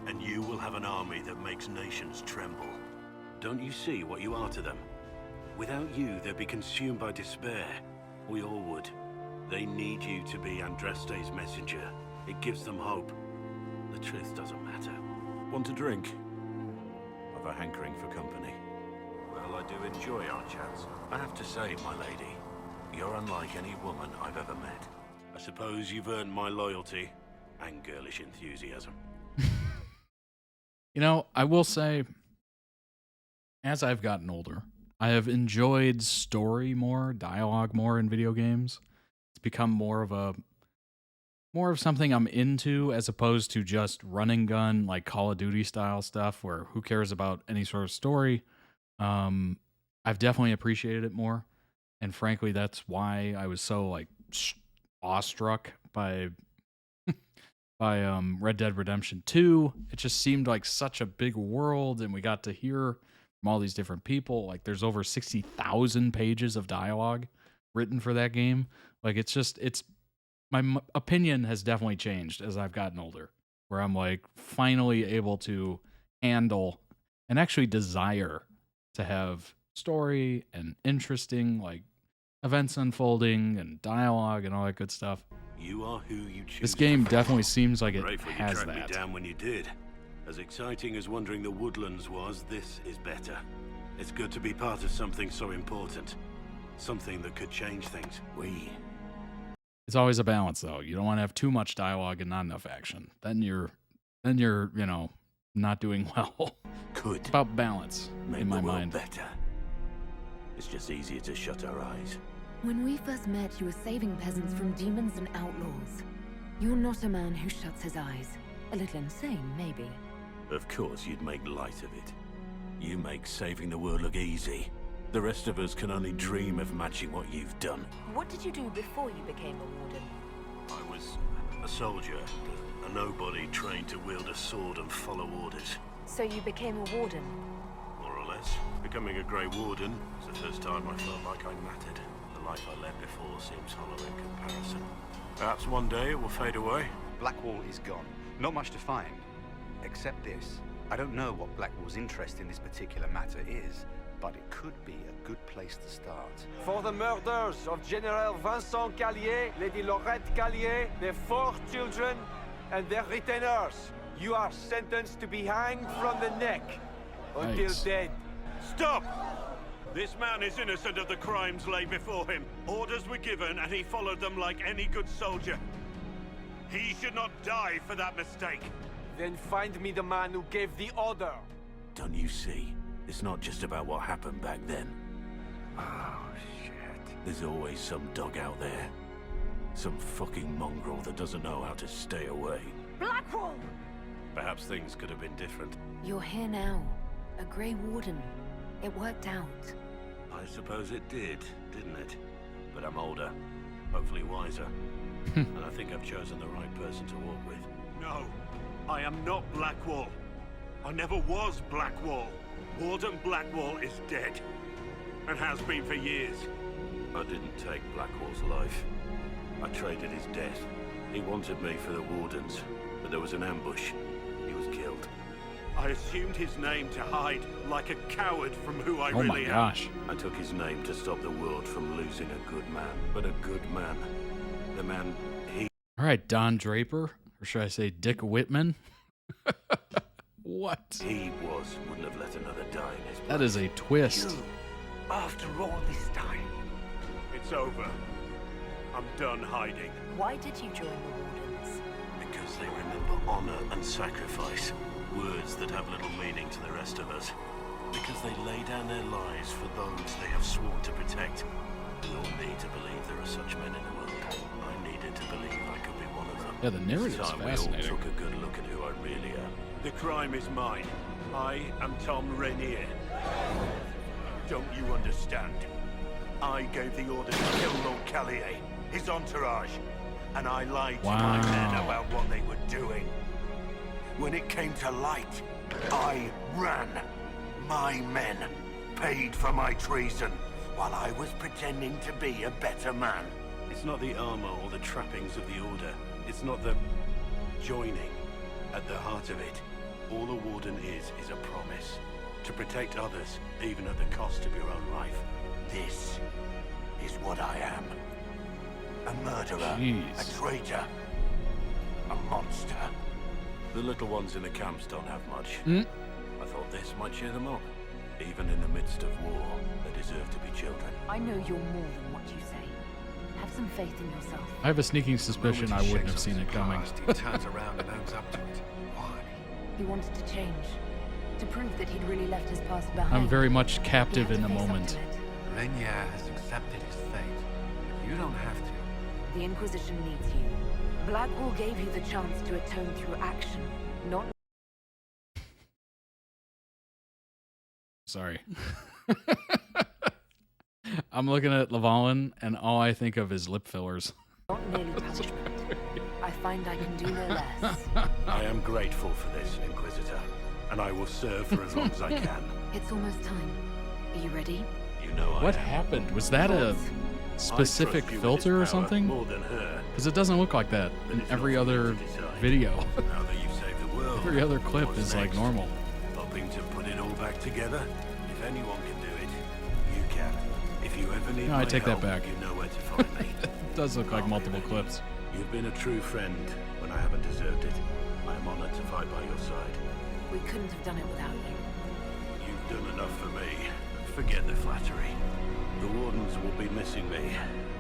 and you will have an army that makes nations tremble. Don't you see what you are to them? Without you, they'd be consumed by despair. We all would. They need you to be Andraste's messenger. It gives them hope. The truth doesn't matter. Want a drink? I've a hankering for company. Well, I do enjoy our chats. I have to say, my lady, you're unlike any woman I've ever met. I suppose you've earned my loyalty and girlish enthusiasm. You know, I will say, as I've gotten older, I have enjoyed story more, dialogue more in video games. It's become more of something I'm into as opposed to just run and gun, like Call of Duty style stuff where who cares about any sort of story. I've definitely appreciated it more. And frankly, that's why I was so like awestruck by Red Dead Redemption 2. It just seemed like such a big world, and we got to hear from all these different people. Like there's over 60,000 pages of dialogue written for that game. Like it's my opinion has definitely changed as I've gotten older, where I'm like finally able to handle and actually desire to have story and interesting like events unfolding and dialogue and all that good stuff. You are who you choose. This game definitely seems like it Grateful has you tracked that. me down when you did. As exciting as wandering the woodlands was, this is better. It's good to be part of something so important. Something that could change things. It's always a balance though. You don't want to have too much dialogue and not enough action. Then you're, you know, not doing well. Could It's about balance make in my the world mind. better. It's just easier to shut our eyes. When we first met, you were saving peasants from demons and outlaws. You're not a man who shuts his eyes. A little insane, maybe. Of course you'd make light of it. You make saving the world look easy. The rest of us can only dream of matching what you've done. What did you do before you became a warden? I was a soldier, a nobody trained to wield a sword and follow orders. So you became a warden? More or less. Becoming a Grey Warden was the first time I felt like I mattered. The life I led before seems hollow in comparison. Perhaps one day it will fade away. Blackwall is gone. Not much to find. Except this. I don't know what Blackwall's interest in this particular matter is, but it could be a good place to start. For the murders of General Vincent Callier, Lady Laurette Callier, their 4 children, and their retainers, you are sentenced to be hanged from the neck until Nice. dead. Stop! This man is innocent of the crimes laid before him. Orders were given and he followed them like any good soldier. He should not die for that mistake. Then find me the man who gave the order. Don't you see? It's not just about what happened back then. Oh, shit. There's always some dog out there. Some fucking mongrel that doesn't know how to stay away. Blackwall! Perhaps things could have been different. You're here now. A Grey Warden. It worked out. I suppose it did, didn't it? But I'm older, hopefully wiser. And I think I've chosen the right person to walk with. No, I am not Blackwall. I never was Blackwall. Warden Blackwall is dead. And has been for years. I didn't take Blackwall's life. I traded his death. He wanted me for the Wardens, but there was an ambush. He was killed. I assumed his name to hide like a coward from who I Oh my really am. gosh. I took his name to stop the world from losing a good man. But a good man. The man he... All right, Don Draper, or should I say Dick Whitman? What? He wouldn't have let another die in his place. That is a twist. After all this time. It's over. I'm done hiding. Why did you join the Wardens? Because they remember honor and sacrifice. Words that have little meaning to the rest of us. Because they lay down their lives for those they have sworn to protect. We all need to believe there are such men in the world. I needed to believe I could be one of them. Yeah, the narrative's It's time we all fascinating. took a good look at who I really am. The crime is mine. I am Tom Rainier. Don't you understand? I gave the order to kill Lord Callier, his entourage, and I lied to my men Wow. about what they were doing. When it came to light, I ran. My men paid for my treason while I was pretending to be a better man. It's not the armor or the trappings of the order. It's not the joining at the heart of it. All a warden is a promise. To protect others, even at the cost of your own life. This is what I am. A murderer, Jeez. a traitor, a monster. The little ones in the camps don't have much. I thought this might cheer them up. Even in the midst of war, they deserve to be children. I know you're more than what you say. Have Have some faith in yourself. I have a sneaking suspicion I wouldn't have seen it coming. He turns around and owns up to it. Why? He wanted to change. To prove that he'd really left his past behind. I'm very much He captive had in to the face up moment. to it. Renya has accepted his fate. But you don't have to. The Inquisition needs you. Blackwall gave you the chance to atone through action, not... Sorry. I'm looking at Lavalin, and all I think of is lip fillers. not merely punishment. I find I can do no less. I am grateful for this, Inquisitor, and I will serve for as long as I can. It's almost time. Are you ready? You know I What am. happened? Was that a specific I trust you with filter or this power something? More than her. Because it doesn't look like that But in it's every not for other you to decide. video. Now that you've saved the world, Every other clip what's is like next? normal. Hoping to put it all back together? If anyone can do it, you can. If you ever need No, I my take that help, back. you know where to find me. It does look like multiple clips. You've been a true friend when I haven't deserved it. I am honored to fight by your side. We couldn't have done it without you. You've done enough for me. Forget the flattery. The Wardens will be missing me,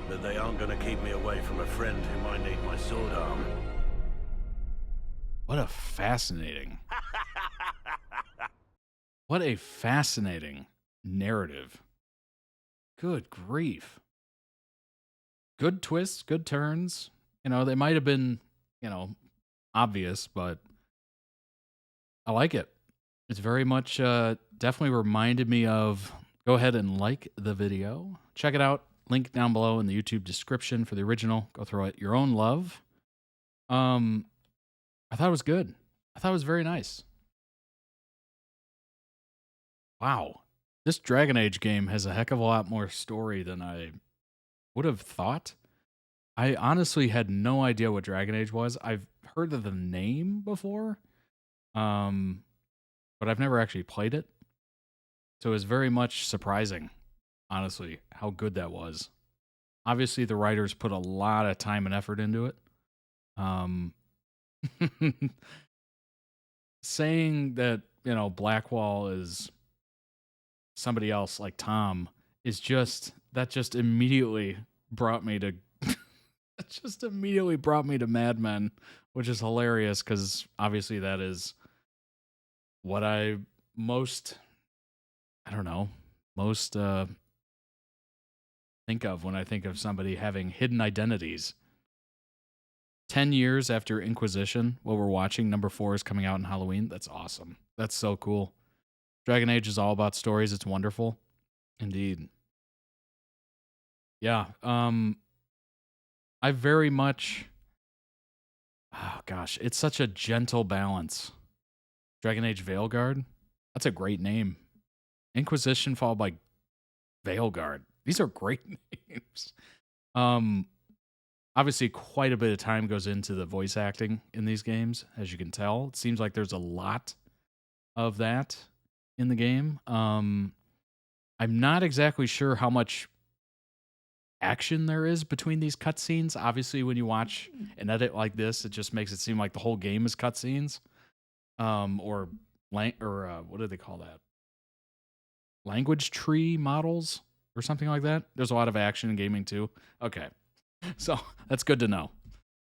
but they aren't going to keep me away from a friend who might need my sword arm. What a fascinating. What a fascinating narrative. Good grief. Good twists, good turns. You know, they might have been, obvious, but I like it. It's very much definitely reminded me of. Go ahead and like the video. Check it out. Link down below in the YouTube description for the original. Go through it your own love. I thought it was good. I thought it was very nice. Wow. This Dragon Age game has a heck of a lot more story than I would have thought. I honestly had no idea what Dragon Age was. I've heard of the name before, but I've never actually played it. So it was very much surprising, honestly, how good that was. Obviously, the writers put a lot of time and effort into it. Saying that, Blackwall is somebody else like Tom is just immediately brought me to Mad Men, which is hilarious because obviously that is what I most think of when I think of somebody having hidden identities. 10 years after Inquisition, what we're watching, number 4 is coming out in Halloween. That's awesome. That's so cool. Dragon Age is all about stories. It's wonderful. Indeed. Yeah. I very much... Oh, gosh. It's such a gentle balance. Dragon Age Veilguard. That's a great name. Inquisition followed by Veilguard. These are great names. Obviously, quite a bit of time goes into the voice acting in these games, as you can tell. It seems like there's a lot of that in the game. I'm not exactly sure how much action there is between these cutscenes. Obviously, when you watch an edit like this, it just makes it seem like the whole game is cutscenes. Or what do they call that? Language tree models or something like that. There's a lot of action in gaming too. Okay. So that's good to know.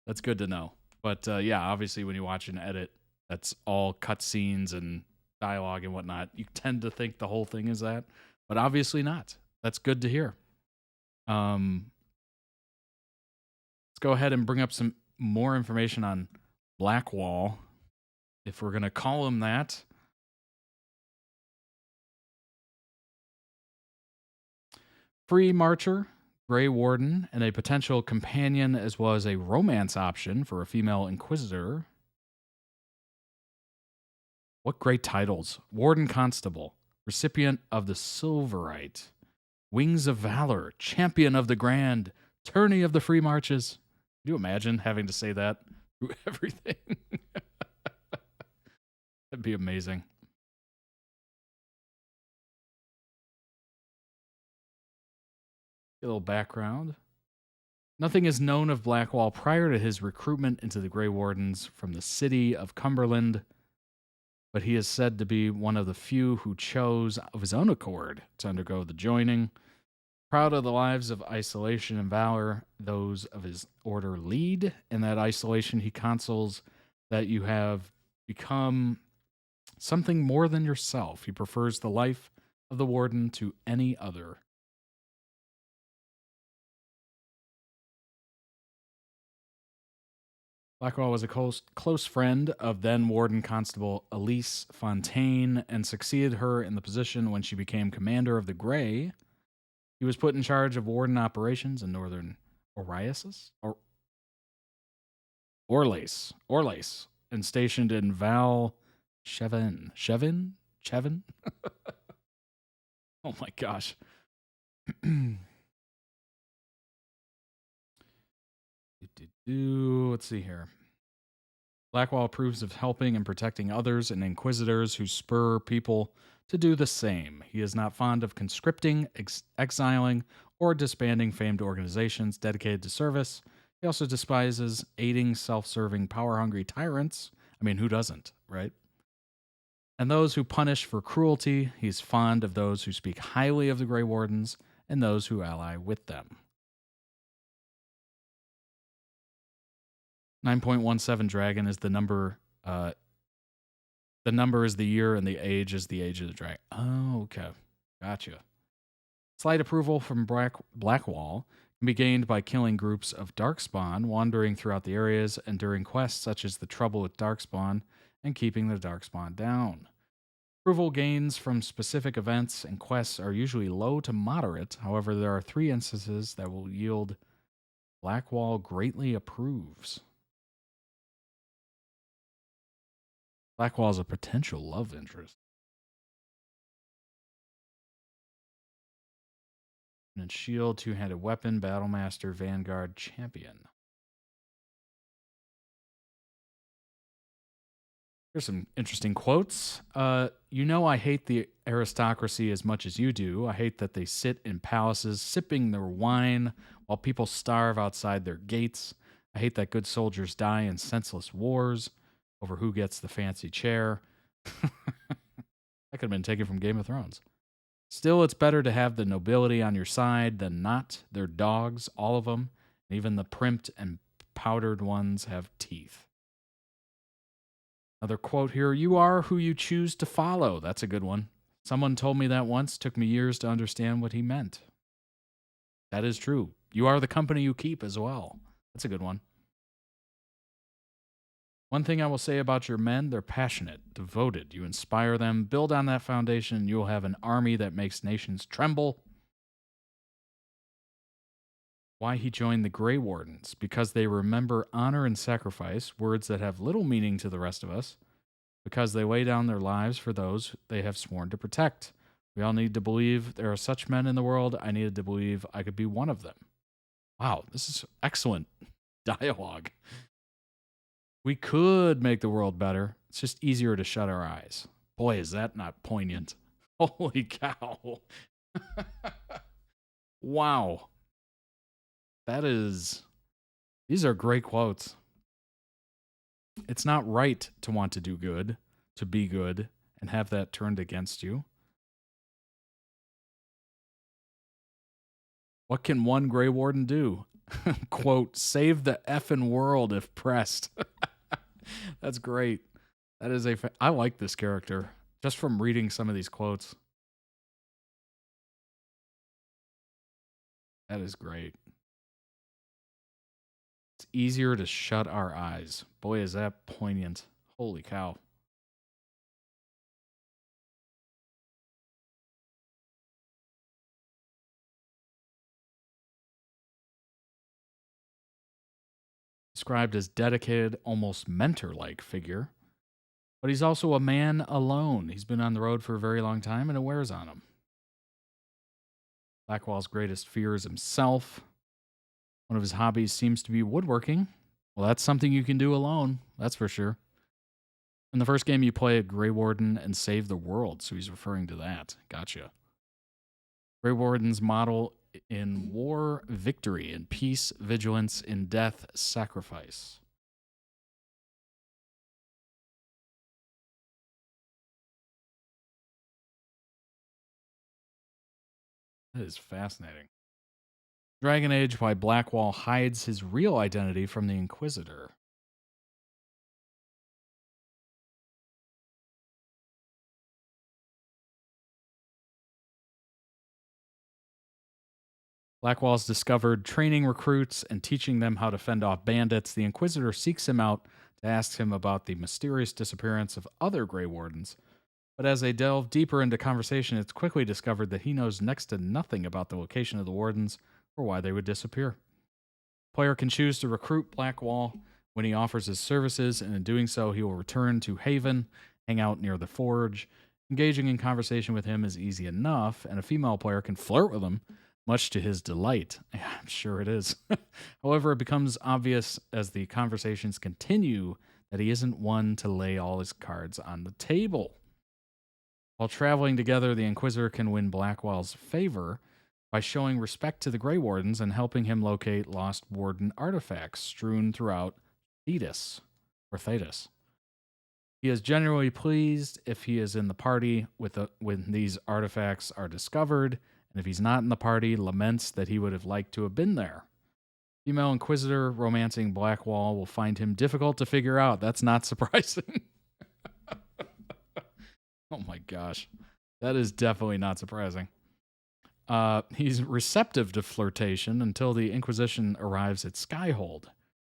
That's good to know. But yeah, obviously when you watch an edit, that's all cutscenes and dialogue and whatnot. You tend to think the whole thing is that, but obviously not. That's good to hear. Let's go ahead and bring up some more information on Blackwall, if we're going to call him that. Free Marcher, Grey Warden, and a potential companion as well as a romance option for a female Inquisitor. What great titles. Warden Constable, Recipient of the Silverite, Wings of Valor, Champion of the Grand, Tourney of the Free Marches. Can you imagine having to say that through everything? That'd be amazing. A little background. Nothing is known of Blackwall prior to his recruitment into the Grey Wardens from the city of Cumberland, but he is said to be one of the few who chose of his own accord to undergo the joining. Proud of the lives of isolation and valor those of his order lead. In that isolation, he counsels that you have become something more than yourself. He prefers the life of the warden to any other. Blackwall was a close friend of then Warden Constable Elise Fontaine and succeeded her in the position when she became commander of the Grey. He was put in charge of warden operations in northern Orlace, and stationed in Val Chevin? Oh my gosh. Let's see here. Blackwall approves of helping and protecting others and inquisitors who spur people to do the same. He is not fond of conscripting, exiling, or disbanding famed organizations dedicated to service. He also despises aiding self-serving, power-hungry tyrants. I mean, who doesn't, right? And those who punish for cruelty. He's fond of those who speak highly of the Grey Wardens and those who ally with them. 9.17 dragon is the number. The number is the year, and the age is the age of the dragon. Oh, okay. Gotcha. Slight approval from Blackwall can be gained by killing groups of Darkspawn, wandering throughout the areas, and during quests such as the Trouble with Darkspawn, and keeping the Darkspawn down. Approval gains from specific events and quests are usually low to moderate. However, there are 3 instances that will yield Blackwall greatly approves. Blackwall is a potential love interest. And shield, 2-handed weapon, Battlemaster, Vanguard, Champion. Here's some interesting quotes. You know I hate the aristocracy as much as you do. I hate that they sit in palaces sipping their wine while people starve outside their gates. I hate that good soldiers die in senseless wars over who gets the fancy chair. That could have been taken from Game of Thrones. Still, it's better to have the nobility on your side than not. They're dogs, all of them. Even the primped and powdered ones have teeth. Another quote here, you are who you choose to follow. That's a good one. Someone told me that once. Took me years to understand what he meant. That is true. You are the company you keep as well. That's a good one. One thing I will say about your men, they're passionate, devoted. You inspire them. Build on that foundation, and you'll have an army that makes nations tremble. Why he joined the Grey Wardens? Because they remember honor and sacrifice, words that have little meaning to the rest of us. Because they lay down their lives for those they have sworn to protect. We all need to believe there are such men in the world. I needed to believe I could be one of them. Wow, this is excellent dialogue. We could make the world better. It's just easier to shut our eyes. Boy, is that not poignant. Holy cow. Wow. These are great quotes. It's not right to want to do good, to be good, and have that turned against you. What can one Grey Warden do? Quote, save the effing world if pressed. That's great. That is I like this character just from reading some of these quotes. That is great. It's easier to shut our eyes. Boy, is that poignant. Holy cow. Described as dedicated, almost mentor-like figure. But he's also a man alone. He's been on the road for a very long time, and it wears on him. Blackwall's greatest fear is himself. One of his hobbies seems to be woodworking. Well, that's something you can do alone, that's for sure. In the first game, you play a Grey Warden and save the world, so he's referring to that. Gotcha. Grey Warden's model in war, victory. In peace, vigilance. In death, sacrifice. That is fascinating. Dragon Age, why Blackwall hides his real identity from the Inquisitor. Blackwall's discovered training recruits and teaching them how to fend off bandits. The Inquisitor seeks him out to ask him about the mysterious disappearance of other Grey Wardens. But as they delve deeper into conversation, it's quickly discovered that he knows next to nothing about the location of the Wardens or why they would disappear. Player can choose to recruit Blackwall when he offers his services, and in doing so, he will return to Haven, hang out near the Forge. Engaging in conversation with him is easy enough, and a female player can flirt with him, much to his delight. Yeah, I'm sure it is. However, it becomes obvious as the conversations continue that he isn't one to lay all his cards on the table. While traveling together, the Inquisitor can win Blackwall's favor by showing respect to the Grey Wardens and helping him locate lost Warden artifacts strewn throughout Thetis. He is generally pleased if he is in the party when these artifacts are discovered, and if he's not in the party, laments that he would have liked to have been there. Female Inquisitor romancing Blackwall will find him difficult to figure out. That's not surprising. Oh my gosh. That is definitely not surprising. He's receptive to flirtation until the Inquisition arrives at Skyhold,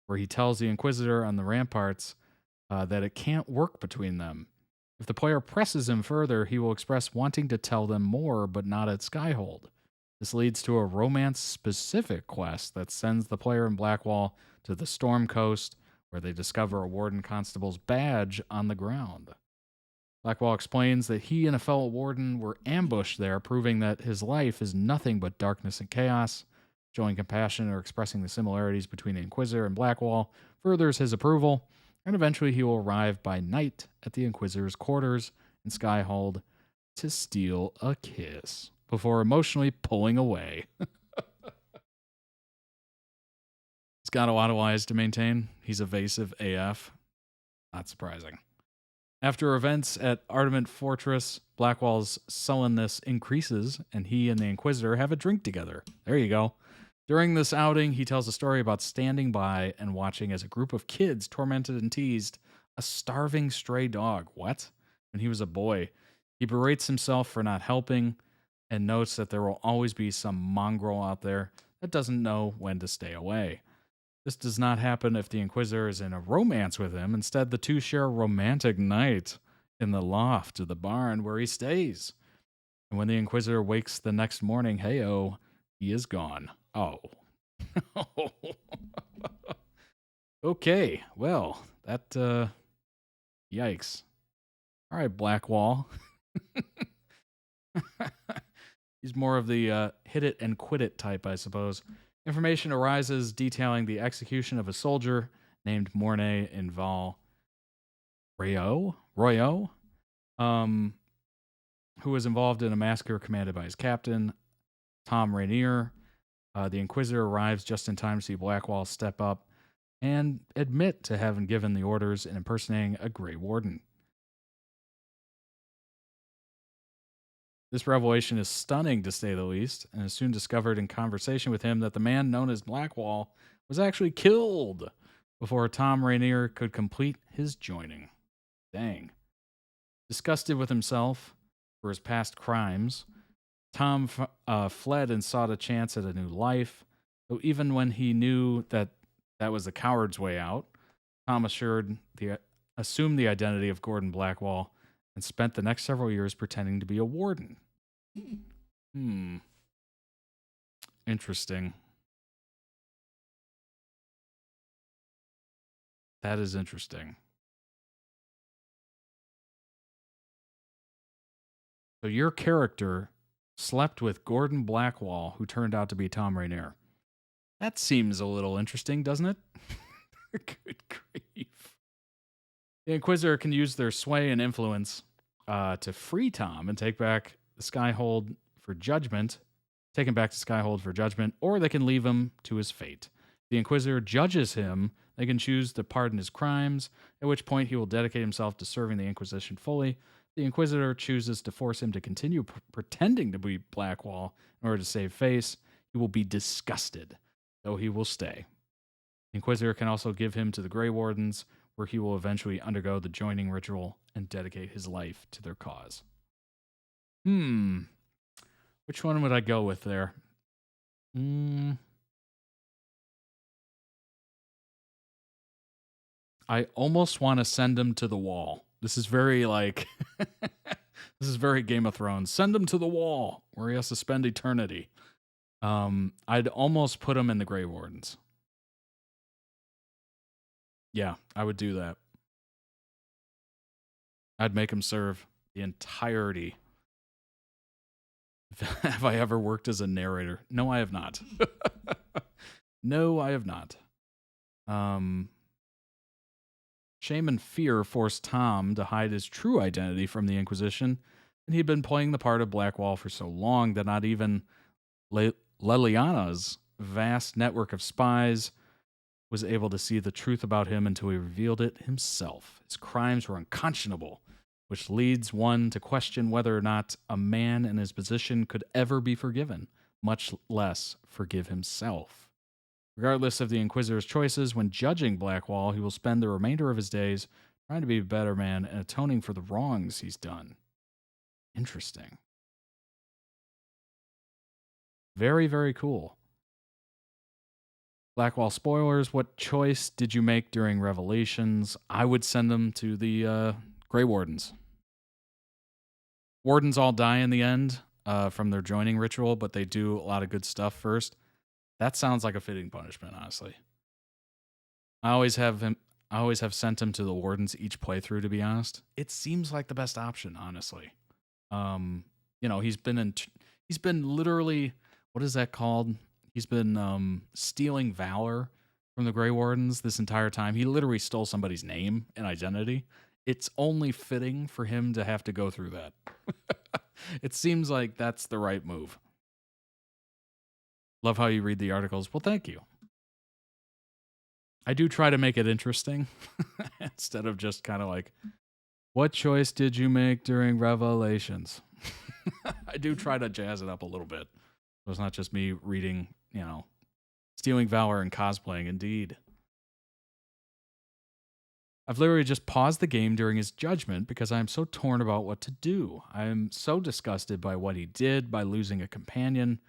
where he tells the Inquisitor on the ramparts that it can't work between them. If the player presses him further, he will express wanting to tell them more, but not at Skyhold. This leads to a romance-specific quest that sends the player and Blackwall to the Storm Coast, where they discover a Warden Constable's badge on the ground. Blackwall explains that he and a fellow Warden were ambushed there, proving that his life is nothing but darkness and chaos. Showing compassion or expressing the similarities between the Inquisitor and Blackwall furthers his approval, and eventually he will arrive by night at the Inquisitor's quarters in Skyhold to steal a kiss before emotionally pulling away. He's got a lot of lies to maintain. He's evasive AF. Not surprising. After events at Ardiment Fortress, Blackwall's sullenness increases, and he and the Inquisitor have a drink together. There you go. During this outing, he tells a story about standing by and watching as a group of kids tormented and teased a starving stray dog. What? When he was a boy. He berates himself for not helping and notes that there will always be some mongrel out there that doesn't know when to stay away. This does not happen if the Inquisitor is in a romance with him. Instead, the two share a romantic night in the loft of the barn where he stays. And when the Inquisitor wakes the next morning, hey-oh, he is gone. Oh. Okay, well, that, yikes. All right, Blackwall. He's more of the hit it and quit it type, I suppose. Information arises detailing the execution of a soldier named Mornay in Val Royo, who was involved in a massacre commanded by his captain, Tom Rainier. The Inquisitor arrives just in time to see Blackwall step up and admit to having given the orders in impersonating a Grey Warden. This revelation is stunning, to say the least, and is soon discovered in conversation with him that the man known as Blackwall was actually killed before Tom Rainier could complete his joining. Dang. Disgusted with himself for his past crimes, Tom fled and sought a chance at a new life, though even when he knew that that was the coward's way out, Tom assumed the identity of Gordon Blackwall and spent the next several years pretending to be a warden. Interesting. That is interesting. So your character slept with Gordon Blackwall, who turned out to be Tom Rainier. That seems a little interesting, doesn't it? Good grief. The Inquisitor can use their sway and influence to free Tom and take him back to Skyhold for judgment, or they can leave him to his fate. The Inquisitor judges him. They can choose to pardon his crimes, at which point he will dedicate himself to serving the Inquisition fully. The Inquisitor chooses to force him to continue pretending to be Blackwall in order to save face. he will be disgusted, though he will stay. The Inquisitor can also give him to the Grey Wardens, where he will eventually undergo the joining ritual and dedicate his life to their cause. Which one would I go with there? I almost want to send him to the wall. This is very like, this is very Game of Thrones. Send him to the wall where he has to spend eternity. I'd almost put him in the Grey Wardens. Yeah, I would do that. I'd make him serve the entirety. Have I ever worked as a narrator? No, I have not. No, I have not. Shame and fear forced Tom to hide his true identity from the Inquisition, and he'd been playing the part of Blackwall for so long that not even Leliana's vast network of spies was able to see the truth about him until he revealed it himself. His crimes were unconscionable, which leads one to question whether or not a man in his position could ever be forgiven, much less forgive himself. Regardless of the Inquisitor's choices, when judging Blackwall, he will spend the remainder of his days trying to be a better man and atoning for the wrongs he's done. Interesting. Very, very cool. Blackwall spoilers. What choice did you make during Revelations? I would send them to the Grey Wardens. Wardens all die in the end from their joining ritual, but they do a lot of good stuff first. That sounds like a fitting punishment, honestly. I always have sent him to the Wardens each playthrough, to be honest. It seems like the best option, honestly. He's been literally, what is that called? He's been stealing valor from the Grey Wardens this entire time. He literally stole somebody's name and identity. It's only fitting for him to have to go through that. It seems like that's the right move. Love how you read the articles. Well, thank you. I do try to make it interesting instead of just kind of like, what choice did you make during Revelations? I do try to jazz it up a little bit. So it's not just me reading, stealing valor and cosplaying. Indeed. I've literally just paused the game during his judgment because I am so torn about what to do. I am so disgusted by what he did by losing a companion.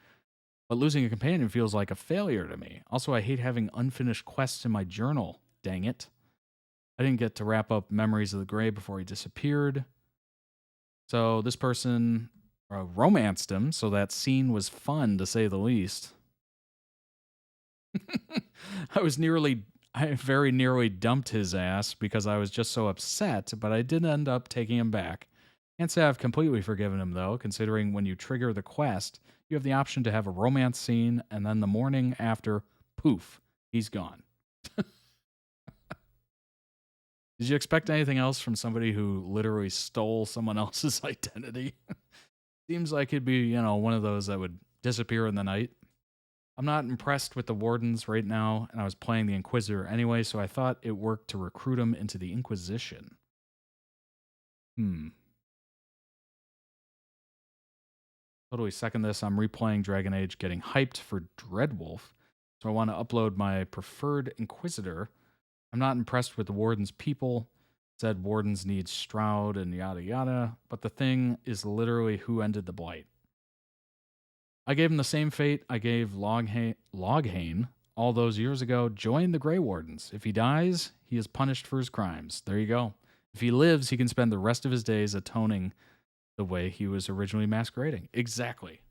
But losing a companion feels like a failure to me. Also, I hate having unfinished quests in my journal. Dang it. I didn't get to wrap up Memories of the Grey before he disappeared. So this person romanced him, so that scene was fun, to say the least. I very nearly dumped his ass because I was just so upset, but I did end up taking him back. Can't say I've completely forgiven him, though, considering when you trigger the quest, you have the option to have a romance scene, and then the morning after, poof, he's gone. Did you expect anything else from somebody who literally stole someone else's identity? Seems like it'd be, one of those that would disappear in the night. I'm not impressed with the Wardens right now, and I was playing the Inquisitor anyway, so I thought it worked to recruit him into the Inquisition. Totally second this. I'm replaying Dragon Age, getting hyped for Dreadwolf, so I want to upload my preferred Inquisitor. I'm not impressed with the Warden's people. Said Wardens need Stroud and yada yada, but the thing is literally who ended the Blight. I gave him the same fate I gave Loghane all those years ago. Join the Grey Wardens. If he dies, he is punished for his crimes. There you go. If he lives, he can spend the rest of his days atoning the way he was originally masquerading. Exactly.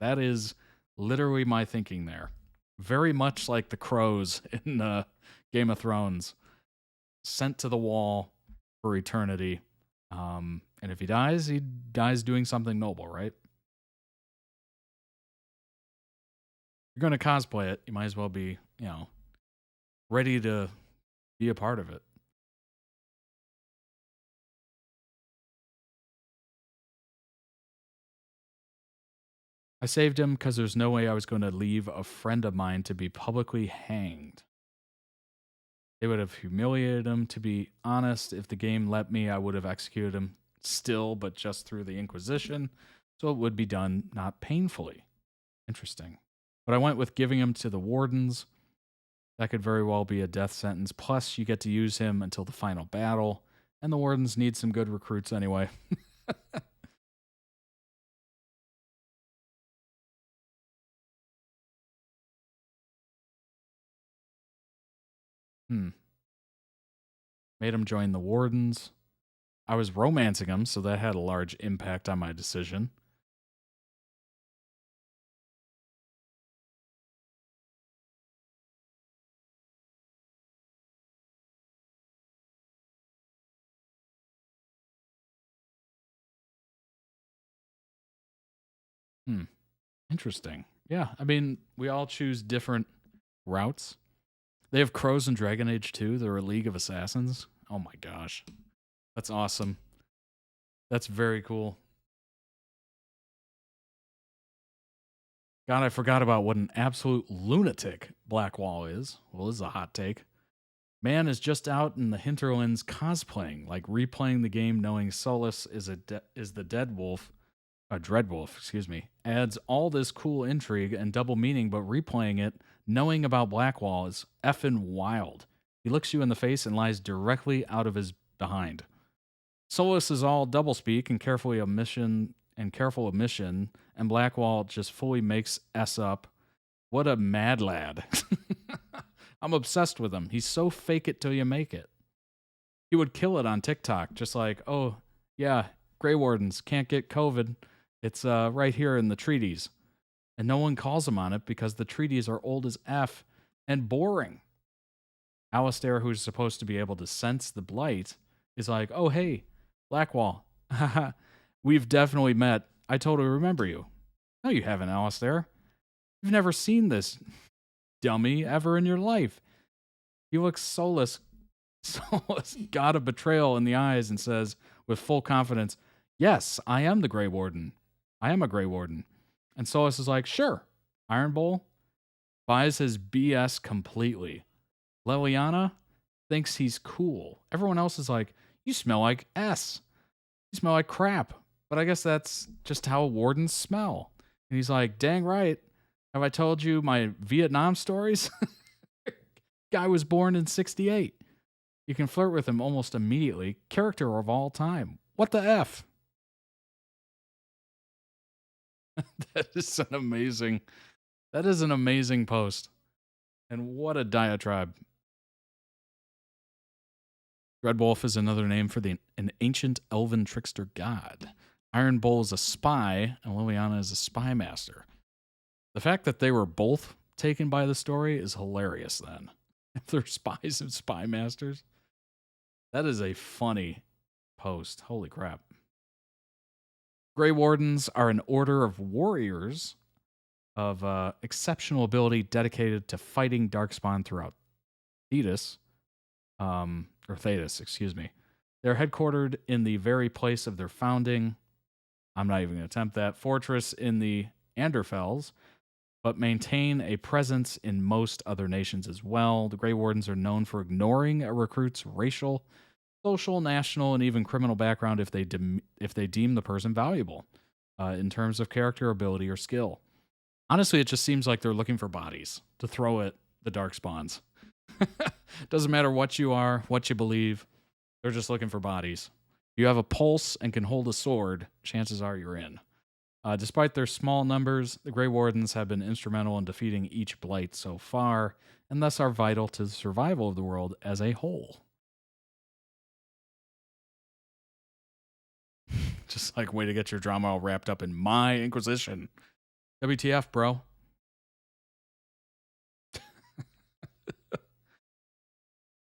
That is literally my thinking there. Very much like the crows in Game of Thrones. Sent to the wall for eternity. And if he dies doing something noble, right? If you're going to cosplay it, you might as well be, ready to be a part of it. I saved him because there's no way I was going to leave a friend of mine to be publicly hanged. They would have humiliated him. To be honest, if the game let me, I would have executed him still, but just through the Inquisition, so it would be done not painfully. Interesting. But I went with giving him to the wardens. That could very well be a death sentence. Plus, you get to use him until the final battle. And the wardens need some good recruits anyway. Made him join the wardens. I was romancing him, so that had a large impact on my decision. Interesting. Yeah, I mean, we all choose different routes. They have crows in Dragon Age 2. They're a League of Assassins. Oh my gosh. That's awesome. That's very cool. God, I forgot about what an absolute lunatic Blackwall is. Well, this is a hot take. Man is just out in the hinterlands cosplaying, like replaying the game knowing Solis is the dead wolf. Dreadwolf, excuse me, adds all this cool intrigue and double meaning, but replaying it, knowing about Blackwall is effing wild. He looks you in the face and lies directly out of his behind. Solis is all doublespeak and careful omission, and Blackwall just fully makes S up. What a mad lad. I'm obsessed with him. He's so fake it till you make it. He would kill it on TikTok, just like, oh, yeah, Grey Wardens can't get COVID. It's right here in the treaties. And no one calls him on it because the treaties are old as F and boring. Alistair, who's supposed to be able to sense the blight, is like, oh, hey, Blackwall. We've definitely met. I totally remember you. No, you haven't, Alistair. You've never seen this dummy ever in your life. He looks Solis God of betrayal in the eyes and says with full confidence, yes, I am the Grey Warden. I am a Grey Warden. And Solis is like, sure. Iron Bowl buys his BS completely. Leliana thinks he's cool. Everyone else is like, you smell like S. You smell like crap. But I guess that's just how wardens smell. And he's like, dang right. Have I told you my Vietnam stories? Guy was born in 1968. You can flirt with him almost immediately. Character of all time. What the F? That is an amazing post. And what a diatribe. Dreadwolf is another name for an ancient elven trickster god. Iron Bull is a spy, and Liliana is a spy master. The fact that they were both taken by the story is hilarious then. If they're spies and spy masters. That is a funny post. Holy crap. Grey Wardens are an order of warriors of exceptional ability dedicated to fighting Darkspawn throughout Thetis. Excuse me. They're headquartered in the very place of their founding. I'm not even going to attempt that. Fortress in the Anderfels, but maintain a presence in most other nations as well. The Grey Wardens are known for ignoring a recruit's racial, social, national, and even criminal background if they deem the person valuable in terms of character, ability, or skill. Honestly, it just seems like they're looking for bodies to throw at the Darkspawns. Doesn't matter what you are, what you believe. They're just looking for bodies. If you have a pulse and can hold a sword, chances are you're in. Despite their small numbers, the Grey Wardens have been instrumental in defeating each blight so far, and thus are vital to the survival of the world as a whole. Just like, way to get your drama all wrapped up in my Inquisition. WTF, bro?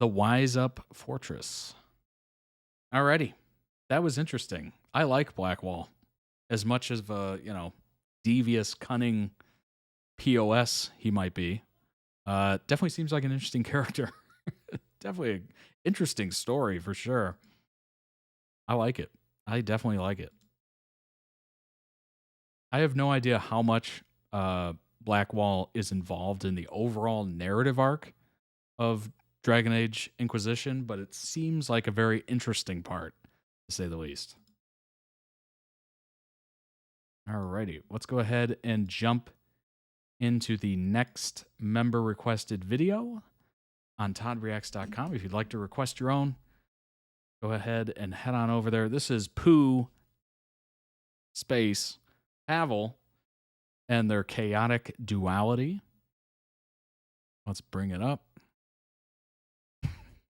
The Wise Up Fortress. Alrighty. That was interesting. I like Blackwall. As much as a, devious, cunning POS he might be. Definitely seems like an interesting character. Definitely an interesting story for sure. I like it. I definitely like it. I have no idea how much Blackwall is involved in the overall narrative arc of Dragon Age Inquisition, but it seems like a very interesting part, to say the least. Alrighty, let's go ahead and jump into the next member requested video on toddreacts.com. If you'd like to request your own, go ahead and head on over there. This is PooPavel and their chaotic duality. Let's bring it up.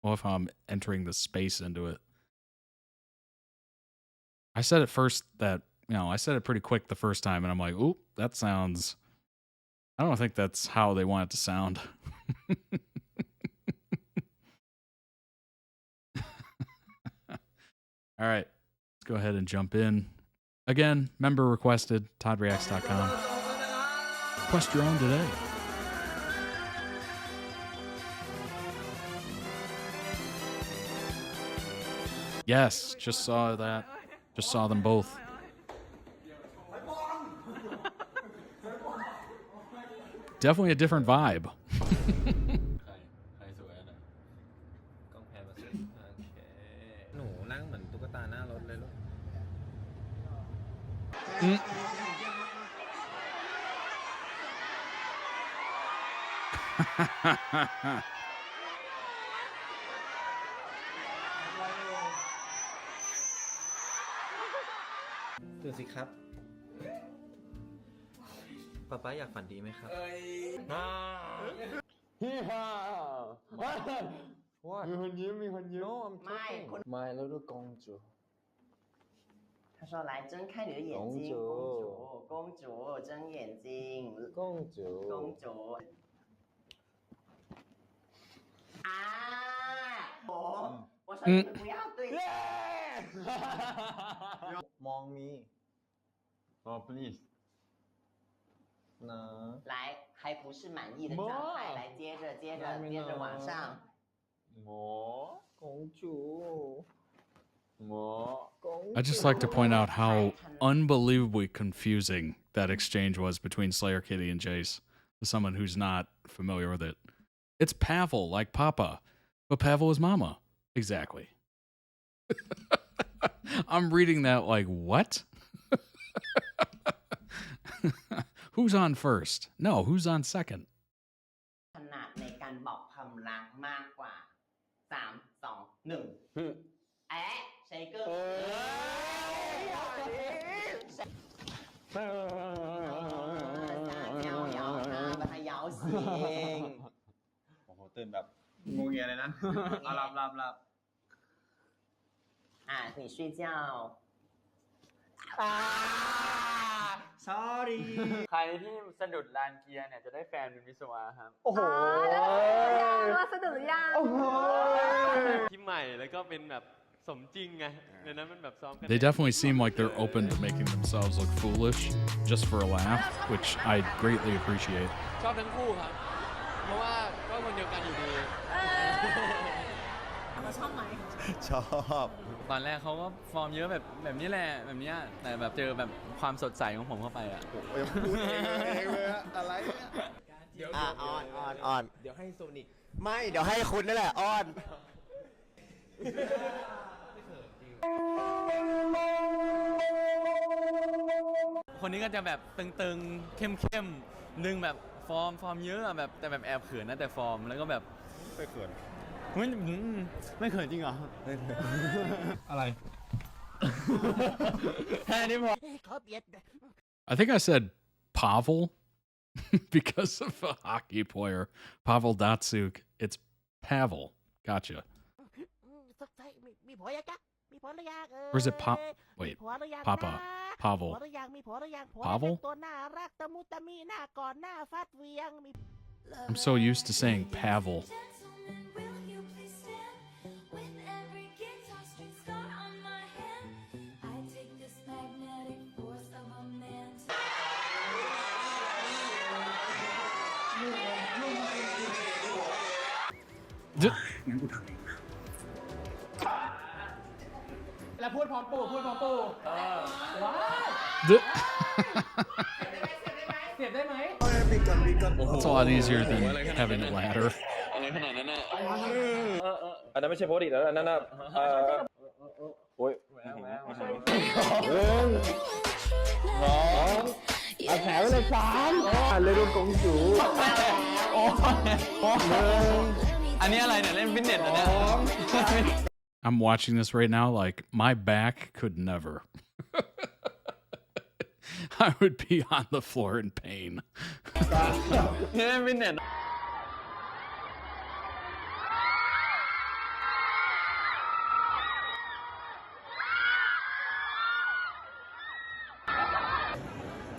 Well, if I'm entering the space into it. I said at first that, I said it pretty quick the first time, and I'm like, oop, that sounds... I don't think that's how they want it to sound. All right, let's go ahead and jump in. Again, member requested, toddreacts.com. Request your own today. Yes, just saw that. Just saw them both. Definitely a different vibe.ตื่นสิครับป๊าอยากฝันดีไหมครับฮีฮ่ามีคนยิ้มNo I'm talking My little 公主他说来睁开你的眼睛公主睁眼睛公主啊我说你不要对มองมีplease 来还不是满意的状态来接着往上公主 I just like to point out how unbelievably confusing that exchange was between Slayer Kitty and Jace. To someone who's not familiar with it. It's Pavel, like Papa. But Pavel is Mama. Exactly. I'm reading that like, what? Who's on first? No, who's on second? ขนาดในการบอกความรักมากกว่า3 2 1谁更把他摇醒โอ้โหตื่นแบบงงเงียเลยนะหลับ你睡觉sorry ใครที่สะดุดลานเกียร์เนี่ยจะได้แฟนเป็นวิศวะครับโอ้โหสะดุดยัง ที่ใหม่แล้วก็เป็นแบบสมจริงไงในนั้นมันแบบซ้อมกัน They definitely seem like they're open to making themselves look foolish just for a laugh, which I greatly appreciate. ชอบทั้งคู่ครับเพราะว่าก็คนเดียวกันอยู่ดีชอบไหมชอบตอนแรกเขาก็ฟอร์มเยอะแบบนี้แหละแบบนี้แต่แบบเจอแบบความสดใสของผมเข้าไปอ่ะพูดเองเลยอะไรเดี๋ยวอ้อนเดี๋ยวให้โซนิกไม่เดี๋ยวให้คุณนั่นแหละอ้อนคนนี้ก็จะแบบตึงๆเข้มๆนึงแบบฟอร์มเยอะแบบแต่แบบแอบเขินนะแต่ฟอร์มแล้วก็แบบไม่เขินไม่เขินจริงเหรออะไร แค่นี้พอ I think I said Pavel because of a hockey player. Pavel Datsuk. It's Pavel. Gotcha. Or is it Wait. Papa. Pavel. Pavel? I'm so used to saying Pavel.แล้วพูดพร้อมปู่ว้าวเสียบได้ไหม It's a lot easier than having a ladder. อะไรขนาดนั้นน่ะอันนั้นไม่ใช่โพสต์อีกแล้วอันนั้นโอ้ย เอาแผลไว้เลย3เลยโดนกงจู โอ้อันนี้อะไรเนี่ยเล่นฟิตเนสอันเนี้ย I'm watching this right now, like, my back could never. I would be on the floor in pain. นี่เล่นฟิตเนส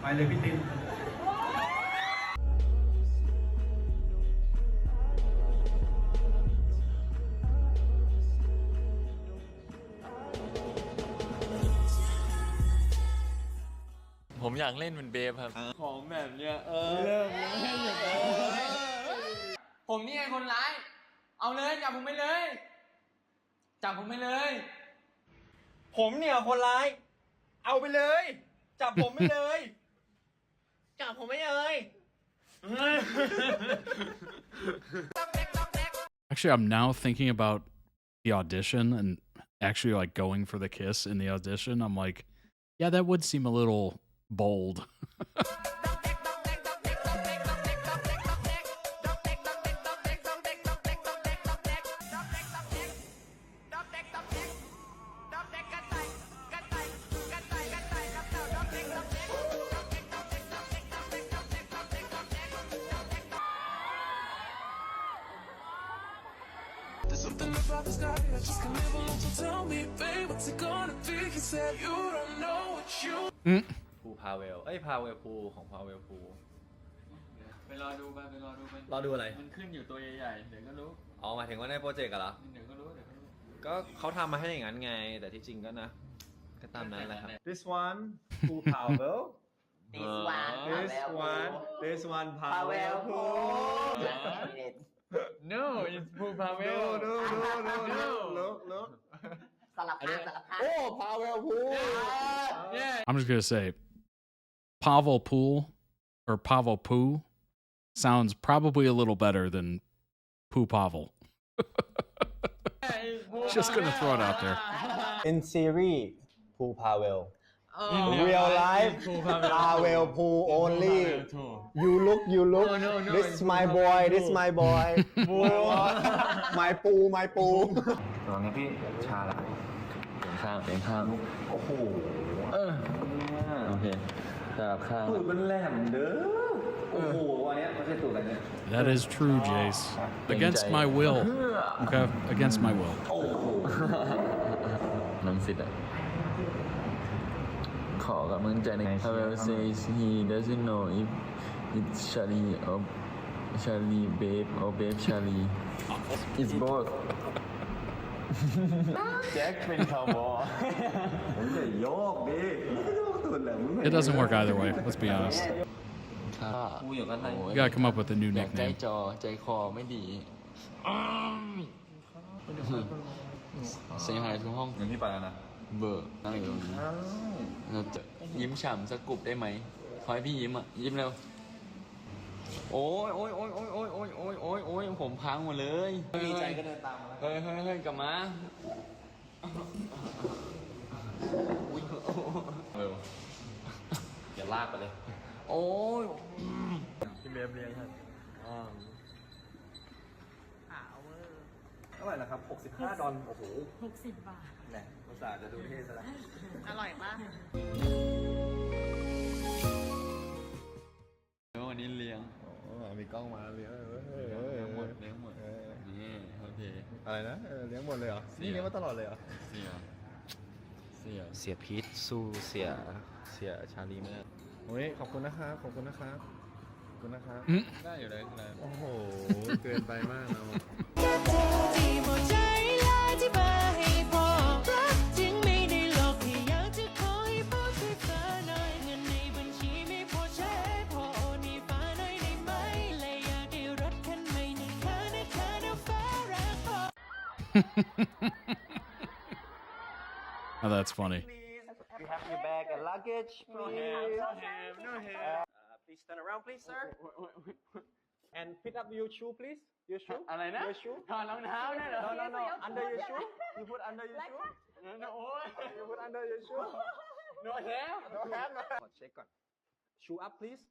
ไปเลยพี่ติน ผมอยากเล่นเป็นเบฟครับของแบบเนี้ยผมนี่ไงคนร้ายเอาเลยจับผมไปเลยจับผมไปเลยผมเนี่ยคนร้ายเอาไปเลยจับผมไปเลยจับผมไปเลย Actually, I'm now thinking about the audition and actually like going for the kiss in the audition. I'm like, yeah, that would seem a little bold. Something about this guy I just can't live alone, so tell me, babe, what's it gonna be? He said you don't know what you ภูพาเวลพาเวลภูของพาเวลภู ไปรอดูไปรอดูอะไรมันขึ้นอยู่ตัวใหญ่ๆเดี๋ยวก็รู้ อ๋อหมายถึงว่าในโปรเจกต์เหรอ เดี๋ยวก็รู้ก็เขาทำมาให้อย่างนั้นไงแต่ที่จริงก็นะก็ตามนั้นแหละครับ This one PoohPavel This one Pavel No it's PoohPavel No look สลับภาพ โอ้พาเวลพู I'm just gonna say, Pavel Pool or Pavel Poo sounds probably a little better than PoohPavel. Just gonna throw it out there. In series PoohPavel Real life Pavel Poo only You look This my boy My Poo ตอนนี้พี่ชาละเปลี่ยนข้างโอ้โหโอเคจับข้างตูดมันแหลมเด้อโอ้โหอันนี้ไม่ใช่ตูดอะไรเนี่ย That is true, Jace. Against my will. Okay, against my will. โอ้โหน้ำสิทธิ์ขอกำลังใจใน Pavel says he doesn't know if it's Shyy or Shyy babe or babe Shyy it's both แจ็คเป็นคาวบอยผมจะโยกดิโยกตุ่นแหละ It doesn't work either way, let's be honest. You gotta come up with a new ใจ nickname. จอใจคอไม่ดีเสียหายทุกห้อง งั้นพี่ไปแล้วนะ เบอร์นั่งอยู่ตรงนี้เราจะยิ้มฉ่ำสักกลุ่มได้ไหมขอให้พี่ยิ้มอ่ะยิ้มเร็วโอ้ยผมพังหมดเลยมีใจก็เดินตามมาเฮ้ยกลับมาอย่าลากไปเลยโอ้ย พี่เลี้ยงครับเท่าไหร่นะครับ$65โอ้โห60 บาทแหละภาษาจะดูเท่ซะแล้วอร่อยปะวันนี้เลี้ยงมีกล้องมาเลี้ยงหมดนี่โอเคอะไรนะเลี้ยงหมดเลยเหรอนี่เลี้ยงมาตลอดเลยเหรอเสียพีทสู้เสียชาลีมากโอ้ยขอบคุณนะครับได้อยู่เลยโอ้โหเกินไปมากนะOh, that's funny. You have your bag and luggage, please. No Please turn around, please, sir. And pick up your shoe, please. Your shoe. อะไรนะ Your shoe. ถอดรองเท้าได้เหรอ No. Under your shoe. You put under your shoe. No. You put under your shoe. No have. No have. ขอเช็คก่อน shoe up please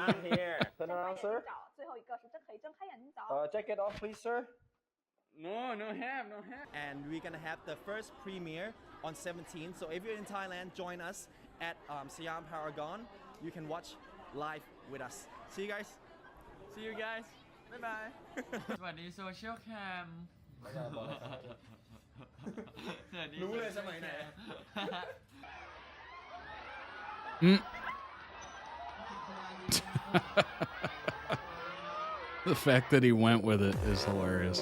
I'm here turn around sir 最后一个是睁可以睁开眼睛找。jacket off please sir no have and we're gonna have the first premiere on 17th so if you're in Thailand join us at Siam Paragon you can watch live with us see you guys bye bye สวัสดีโซเชียลแคมรู้เลยสมัยไหน The fact that he went with it is hilarious.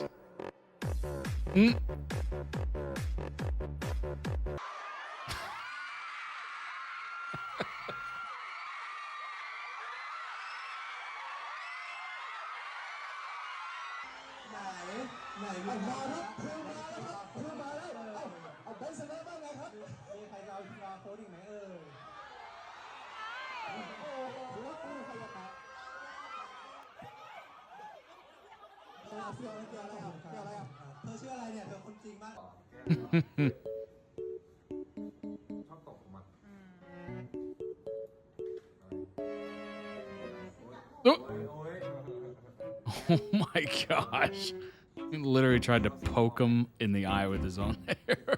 Oh my gosh. He literally tried to poke him in the eye with his own hair.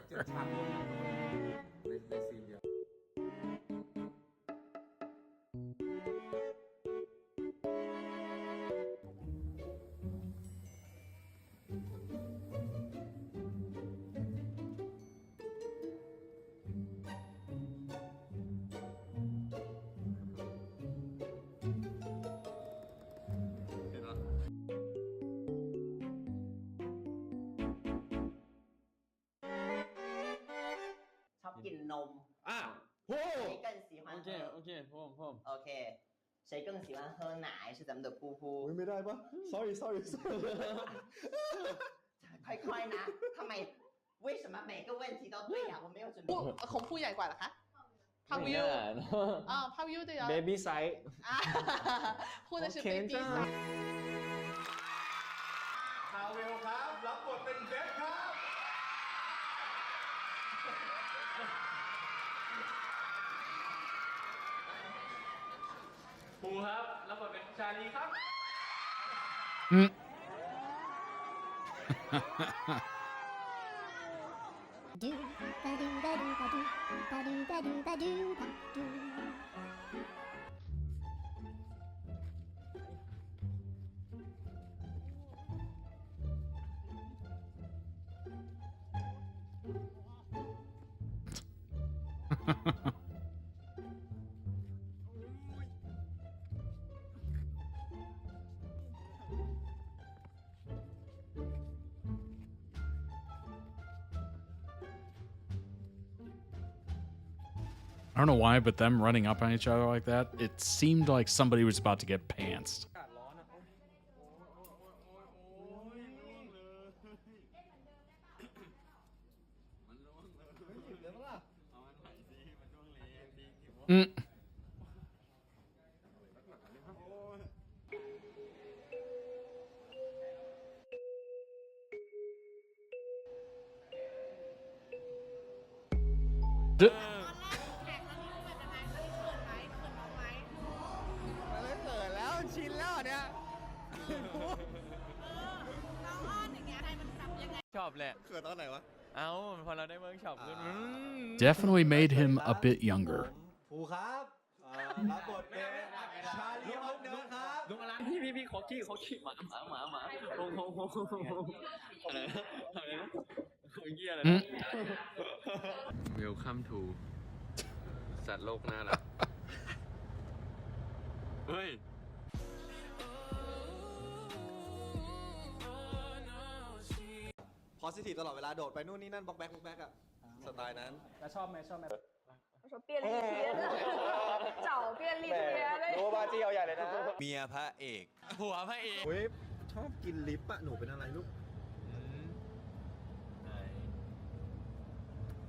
ชอบกินนม谁更喜欢喝OK谁更喜欢喝奶是咱们的噗噗ไม่ได้ปะ sorry ค่อยๆนะทำไม为什么每个问题都对呀我没有准备ของผู้ใหญ่กว่าเหรอคะพาวิวพาวิว对呀 baby size พูด的是 baby size พาเวลครับรับบทเป็นเบสครับปูครับรับบทเป็นชาลีครับ I don't know why, but them running up on each other like that, it seemed like somebody was about to get pantsed. Definitely made him a bit younger. ปูครับรับบทเป็นชาลีฮอตเนิร์ดครับลุงอลันพี่ขอขี้หมาอะไรนะเหี้ยอะไรนะ Welcome to สัตว์โลกน่ารักเฮ้ยpositive ตลอดเวลาโดดไปนู่นนี่นั่นบล็อกแบ็กอ่ะสไตล์นั้นแล้วชอบไหม我说便利贴的找便利贴เลย รู้ว่าจี้เอาใหญ่เลยนะ เมียพระเอก หัวพระเอก เฮ้ยชอบกินลิปอะหนูเป็นอะไรลูก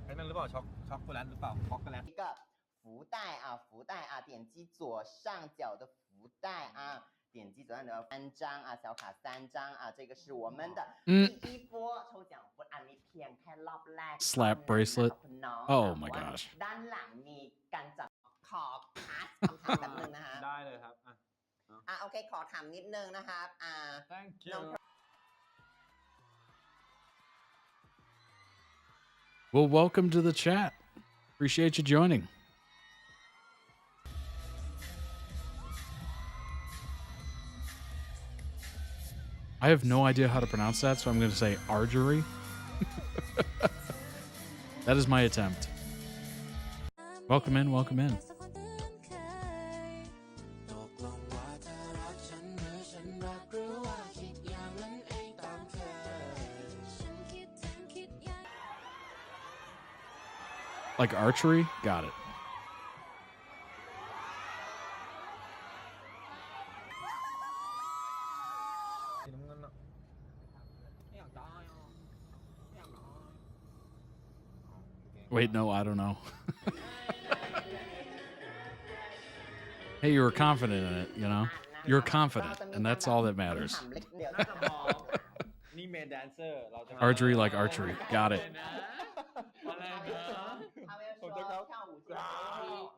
ไอ้นั่นหรือเปล่าช็อกโกแลตหรือเปล่าช็อกโกแลต一个福袋啊点击左上角的福袋啊点击左上角3张啊小卡3张啊这个是我们的第一波抽奖อันนี้เพียงแค่รอบแรก Slap bracelet. Oh my gosh. ด้านหลังมีการจับค ขอพาสคำถามแป๊บนึงนะฮะ ได้เลยครับโอเคขอถามนิดนึงนะครับThank you Well, welcome to the chat. Appreciate you joining. I have no idea how to pronounce that, so I'm going to say archery. That is my attempt. Welcome in, welcome in. Like archery? Got it. Wait, no, I don't know. Hey, you were confident in it, you know? You're confident, and that's all that matters. Archery like archery. Got it.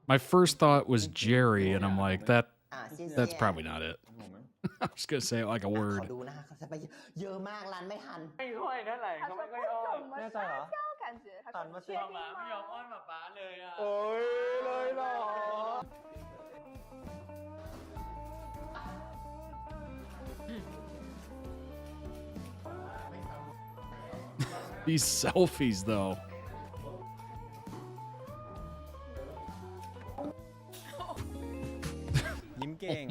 My first thought was Jerry, and I'm like, that's probably not it. I'm just going to say it like a word. เยอะมากรันไม่ทัน ไม่ค่อยเท่าไหร่เขาไม่ค่อยอ้อนแน่ใจเหรอ 感觉他 หัน 说 มา 确 เชื่อ 定 มาไม่ยอม 吗 อ้อนแบบป๊าเลยอ่ะโอ้ยเลยเหรอ These selfies, though. Oh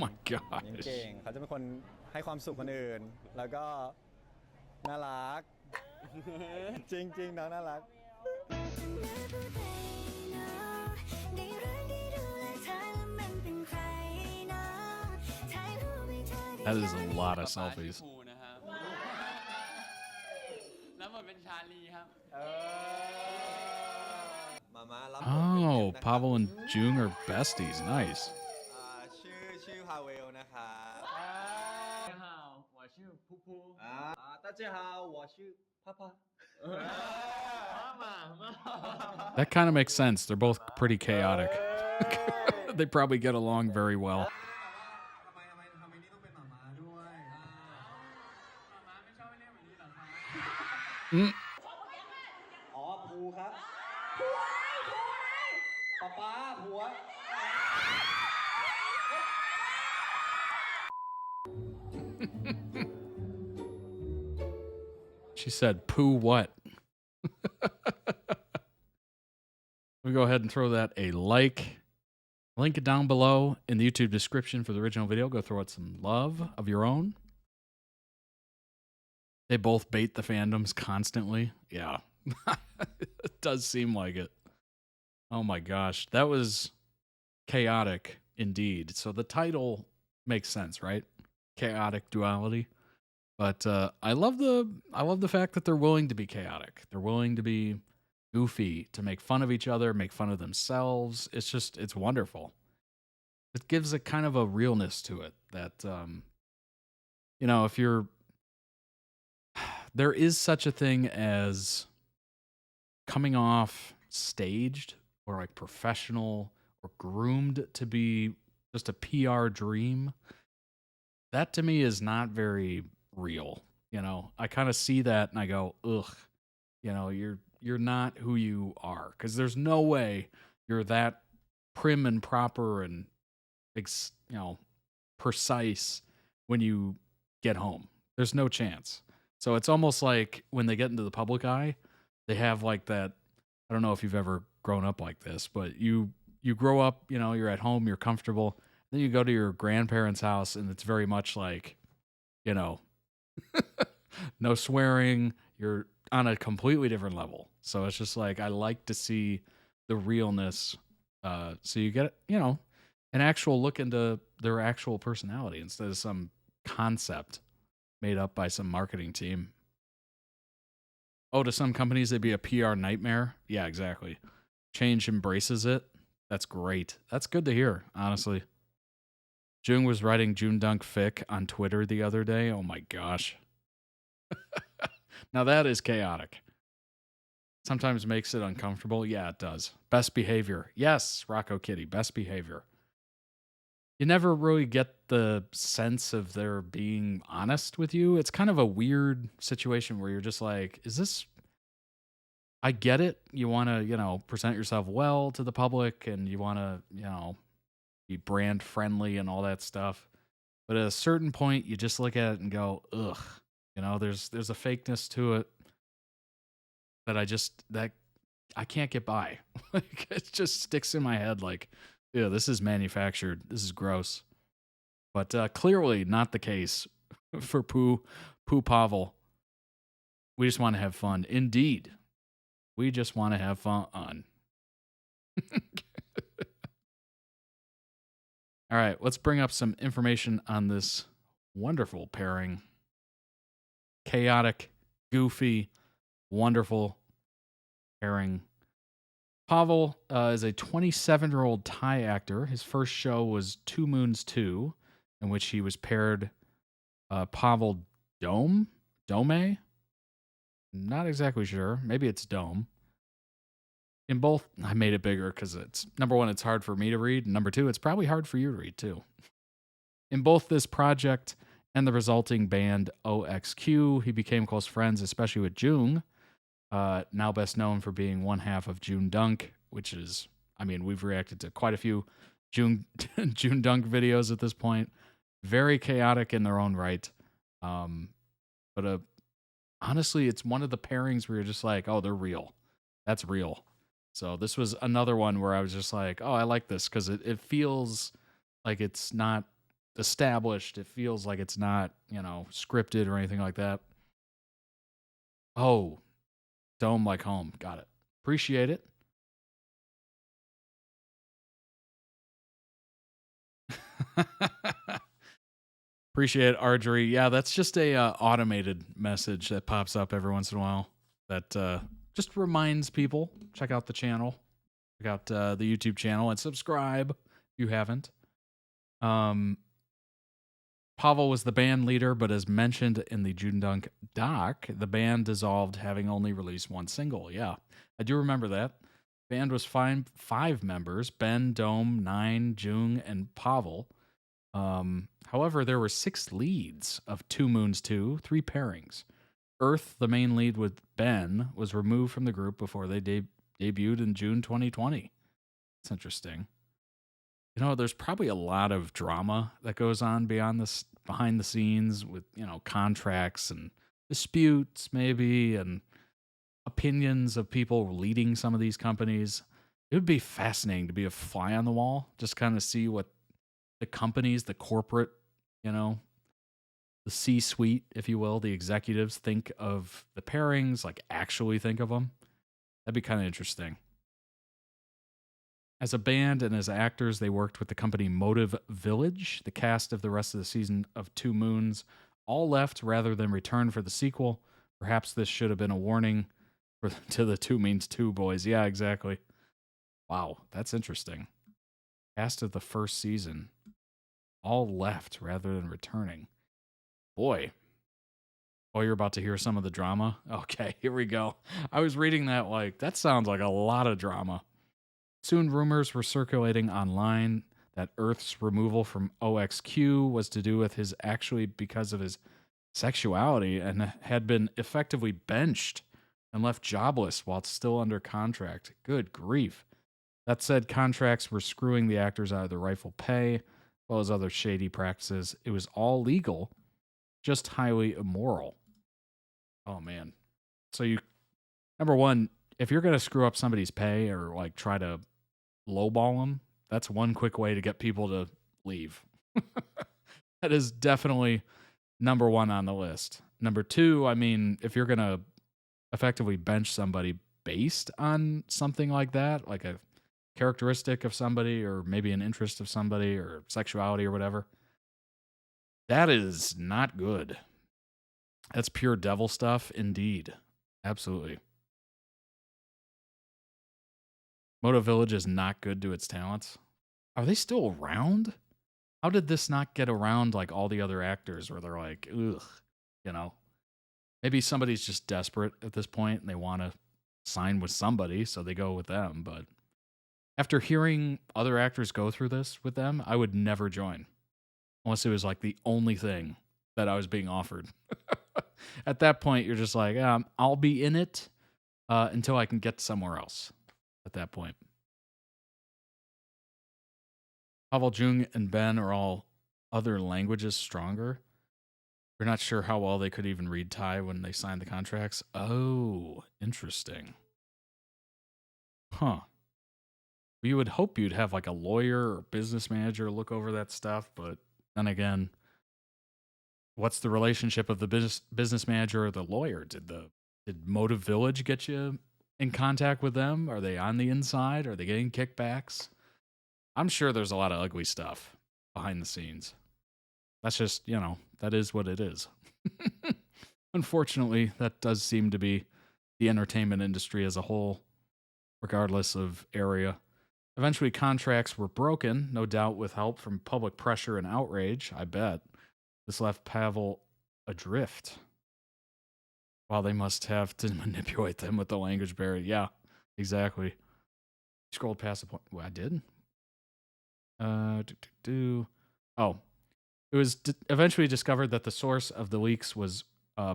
my gosh. ยิ้มเก่งเขาจะเป็นคนให้ความสุขคนอื่นแล้วก็น่ารัก จริงๆน้องน่ารัก That is a lot of selfies. แล้วหมดเป็นชาลีครับ Oh, Pavel and Jung are besties. Nice. ชื่อพาเวลนะครับ 我ชื่อพูพู大家好我是พาพา That kind of makes sense. They're both pretty chaotic. They probably get along very well. Mm. อ๋อภูครับป๊าป๊าผัว She said, poo what? We go ahead and throw that a like. Link it down below in the YouTube description for the original video. Go throw it some love of your own. They both bait the fandoms constantly. Yeah. It does seem like it. Oh my gosh. That was chaotic indeed. So the title makes sense, right? Chaotic duality. But I love the fact that they're willing to be chaotic. They're willing to be goofy, to make fun of each other, make fun of themselves. It's wonderful. It gives a kind of a realness to it that, you know, if you're, there is such a thing as coming off staged or like professional or groomed to be just a PR dream. That to me is not very real. You know, I kind of see that and I go, ugh, you know, you're not who you are, because there's no way you're that prim and proper and, you know, precise when you get home. There's no chance. So it's almost like when they get into the public eye, they have like that. I don't know if you've ever grown up like this, but you grow up, you know, you're at home, you're comfortable. Then you go to your grandparents' house and it's very much like, you know, no swearing. You're on a completely different level. So it's just like, I like to see the realness. So you get, you know, an actual look into their actual personality instead of some concept made up by some marketing team. Oh, to some companies, they'd be a PR nightmare. Yeah, exactly. Change embraces it. That's great. That's good to hear, honestly. Jung was writing June Dunk fic on Twitter the other day. Oh my gosh. Now that is chaotic. sometimes makes it uncomfortable. Yeah, it does. Best behavior. Yes, Rocco Kitty, best behavior. You never really get the sense of their being honest with you. It's kind of a weird situation where you're just like, is this... I get it. You want to, present yourself well to the public and you want to, be brand friendly and all that stuff. But at a certain point, you just look at it and go, ugh. There's a fakeness to it that I can't get by. Like, it just sticks in my head like, yeah, this is manufactured. This is gross. But clearly not the case for PoohPavel. We just want to have fun. Indeed. We just want to have fun. All right, let's bring up some information on this wonderful pairing. Chaotic, goofy, wonderful pairing. Pavel is a 27-year-old Thai actor. His first show was 2 Moons 2, in which he was paired Pavel Dome? Not exactly sure. Maybe it's Dome. In both, I made it bigger because it's, number one, it's hard for me to read. And number two, it's probably hard for you to read too. In both this project and the resulting band OXQ, he became close friends, especially with Jung, now best known for being one half of June Dunk, which is, we've reacted to quite a few June Dunk videos at this point. Very chaotic in their own right. But honestly, it's one of the pairings where you're just like, oh, they're real. That's real. So this was another one where I was just like, oh, I like this because it feels like it's not established. It feels like it's not, scripted or anything like that. Oh, Dome like home. Got it. Appreciate it. Appreciate it, Argery. Yeah, that's just a automated message that pops up every once in a while that just reminds people, check out the channel, check out the YouTube channel, and subscribe if you haven't. Pavel was the band leader, but as mentioned in the June Dunk doc, the band dissolved, having only released one single. Yeah, I do remember that. Band was 5 members, Ben, Dome, Nine, Jung, and Pavel. However, there were 6 leads of 2 Moons 2, 3 pairings. Earth, the main lead with Ben, was removed from the group before they debuted in June 2020. That's interesting. There's probably a lot of drama that goes on behind the scenes with, contracts and disputes maybe and opinions of people leading some of these companies. It would be fascinating to be a fly on the wall, just kind of see what the companies, the corporate, the C-suite, if you will, the executives think of the pairings, like actually think of them. That'd be kind of interesting. As a band and as actors, they worked with the company Motive Village. The cast of the rest of the season of 2 Moons all left rather than return for the sequel. Perhaps this should have been a warning to the 2 Moons 2 boys. Yeah, exactly. Wow, that's interesting. Cast of the first season all left rather than returning. Boy. Oh, you're about to hear some of the drama? Okay, here we go. I was reading that like, that sounds like a lot of drama. Soon rumors were circulating online that Earth's removal from OXQ was to do with because of his sexuality and had been effectively benched and left jobless while still under contract. Good grief. That said, contracts were screwing the actors out of their rightful pay, as well as other shady practices. It was all legal, just highly immoral. Oh, man. So number one, if you're going to screw up somebody's pay or like try to lowball them, that's one quick way to get people to leave. That is definitely number one on the list. Number two, if you're going to effectively bench somebody based on something like that, like a characteristic of somebody or maybe an interest of somebody or sexuality or whatever, that is not good. That's pure devil stuff indeed. Absolutely. Moto Village is not good to its talents. Are they still around? How did this not get around like all the other actors where they're like, ugh, Maybe somebody's just desperate at this point and they want to sign with somebody, so they go with them. But after hearing other actors go through this with them, I would never join unless it was like the only thing that I was being offered. At that point, you're just like, I'll be in it until I can get somewhere else at that point. Pavel, Jung, and Ben are all other languages stronger. We're not sure how well they could even read Thai when they signed the contracts. Oh, interesting. Huh. You would hope you'd have like a lawyer or business manager look over that stuff, but then again, what's the relationship of the business manager or the lawyer? Did Motive Village get you in contact with them? Are they on the inside? Are they getting kickbacks? I'm sure there's a lot of ugly stuff behind the scenes. That's just, that is what it is. Unfortunately, that does seem to be the entertainment industry as a whole, regardless of area. Eventually, contracts were broken, no doubt with help from public pressure and outrage, I bet. This left Pavel adrift. Well, they must have to manipulate them with the language barrier. Yeah, exactly. Scrolled past the point. Well, I did. Oh, it was eventually discovered that the source of the leaks was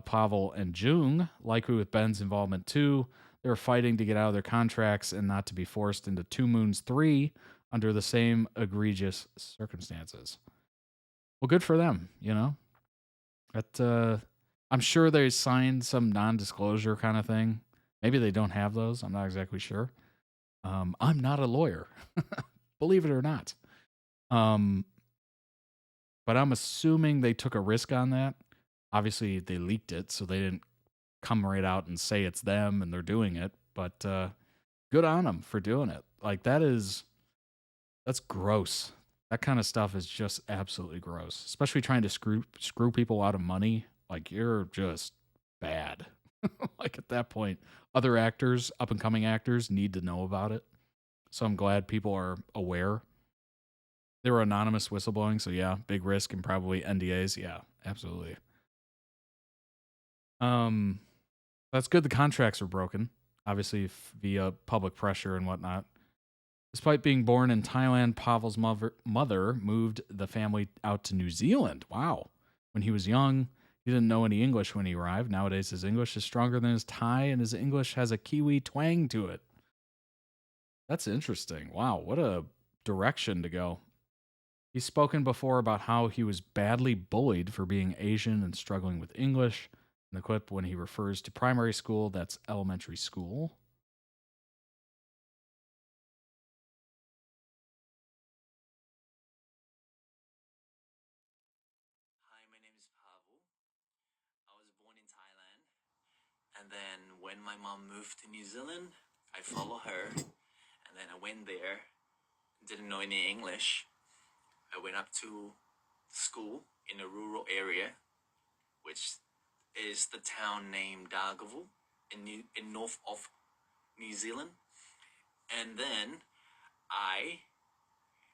Pavel and Jung, likely with Ben's involvement too. They were fighting to get out of their contracts and not to be forced into Two Moons 3 under the same egregious circumstances. Well, good for them, I'm sure they signed some non-disclosure kind of thing. Maybe they don't have those. I'm not exactly sure. I'm not a lawyer, believe it or not. But I'm assuming they took a risk on that. Obviously, they leaked it, so they didn't come right out and say it's them and they're doing it. But good on them for doing it. Like, that's gross. That kind of stuff is just absolutely gross. Especially trying to screw people out of money. Like, you're just bad. Like, at that point, other actors, up-and-coming actors, need to know about it. So I'm glad people are aware. They were anonymous whistleblowing, so yeah, big risk and probably NDAs. Yeah, absolutely. That's good the contracts were broken, obviously via public pressure and whatnot. Despite being born in Thailand, Pavel's mother moved the family out to New Zealand. Wow. When he was young, he didn't know any English when he arrived. Nowadays, his English is stronger than his Thai, and his English has a Kiwi twang to it. That's interesting. Wow, what a direction to go. He's spoken before about how he was badly bullied for being Asian and struggling with English. In the clip, when he refers to primary school, that's elementary school. Hi, my name is Pavel. I was born in Thailand. And then when my mom moved to New Zealand, I followed her. And then I went there. Didn't know any English. I went up to school in a rural area, which is the town named Dargaville in north of New Zealand. And then I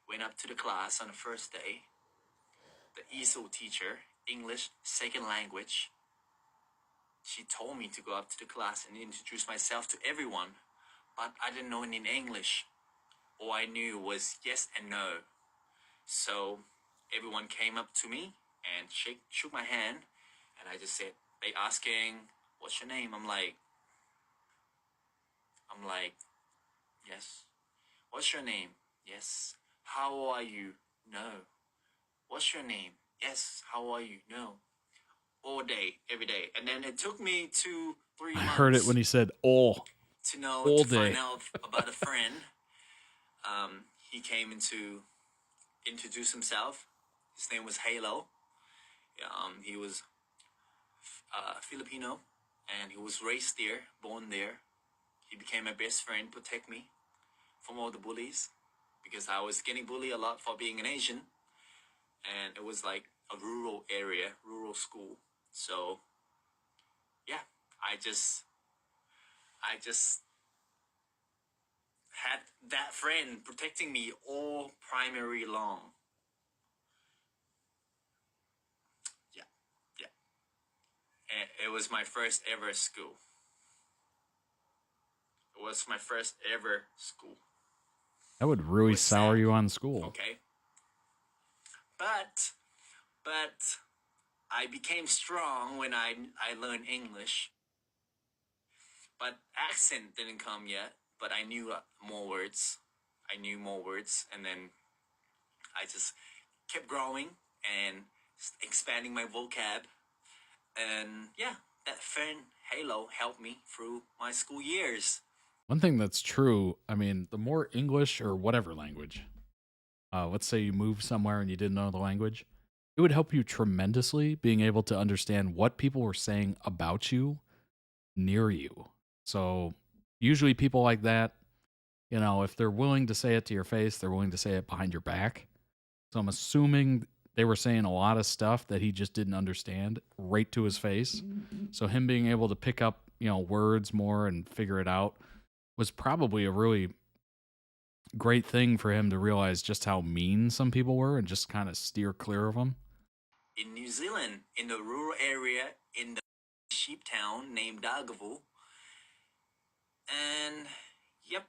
went up to the class on the first day. The ESOL teacher, English second language, she told me to go up to the class and introduce myself to everyone, but I didn't know any English. All I knew was yes and no. So everyone came up to me and shook my hand, and I just said, they asking, what's your name? I'm like, yes. What's your name? Yes. How are you? No. What's your name? Yes. How are you? No. All day, every day. And then it took me 2-3 months. I heard it when he said all. To know, all to day. find out about a friend. He came in to introduce himself. His name was Halo. He was Filipino, and he was raised there, born there. He became my best friend, protect me from all the bullies, because I was getting bullied a lot for being an Asian, and it was like a rural area, rural school. So, yeah, I just had that friend protecting me all primary long. And it was my first ever school. was my first ever school. That would really sour you on school. Okay. But I became strong when I learned English. But accent didn't come yet. But I knew more words. And then I just kept growing and expanding my vocab. And yeah, that Fern Halo helped me through my school years. One thing that's true, I mean, the more English or whatever language, let's say you moved somewhere and you didn't know the language, it would help you tremendously being able to understand what people were saying about you near you. So usually people like that, you know, if they're willing to say it to your face, they're willing to say it behind your back. So I'm assuming they were saying a lot of stuff that he just didn't understand right to his face. So him being able to pick up, you know, words more and figure it out was probably a really great thing for him to realize just how mean some people were and just kind of steer clear of them. In New Zealand, in the rural area, in the sheep town named Dargaville. And, yep,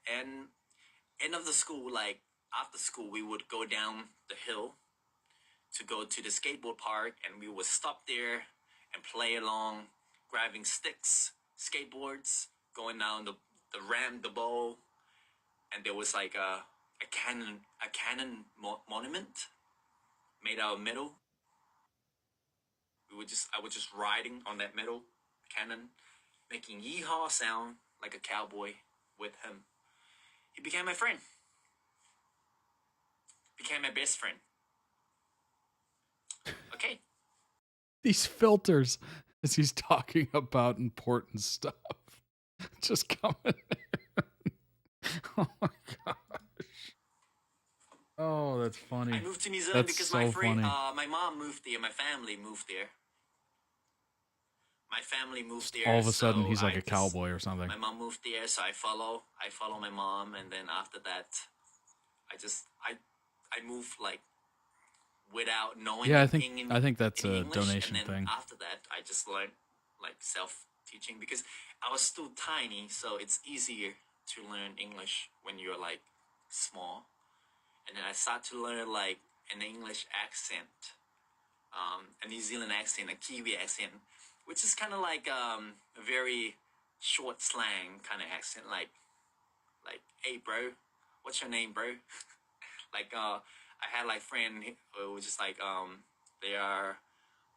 and end of the school, like, after school, we would go down the hill to go to the skateboard park, and we would stop there and play along, grabbing sticks, skateboards, going down the ramp, the bowl, and there was like a cannon monument made out of metal. I was just riding on that metal cannon, making yeehaw sound like a cowboy with him. He became my friend. Became my best friend. Okay. These filters as he's talking about important stuff. Just coming in. Oh my gosh. Oh, that's funny. I moved to New Zealand That's because so my friend, funny. my mom moved there, my family moved there. All of a sudden, he's like a cowboy or something. My mom moved there, so I follow my mom, and then after that, I moved like without knowing. Yeah, anything I think that's in a English, donation and then thing. After that, I just learned like self-teaching because I was still tiny, so it's easier to learn English when you're like small. And then I started to learn like an English accent, a New Zealand accent, a Kiwi accent, which is kind of like a very short slang kind of accent, like, hey bro, what's your name, bro? Like, I had like friend who was just like, they are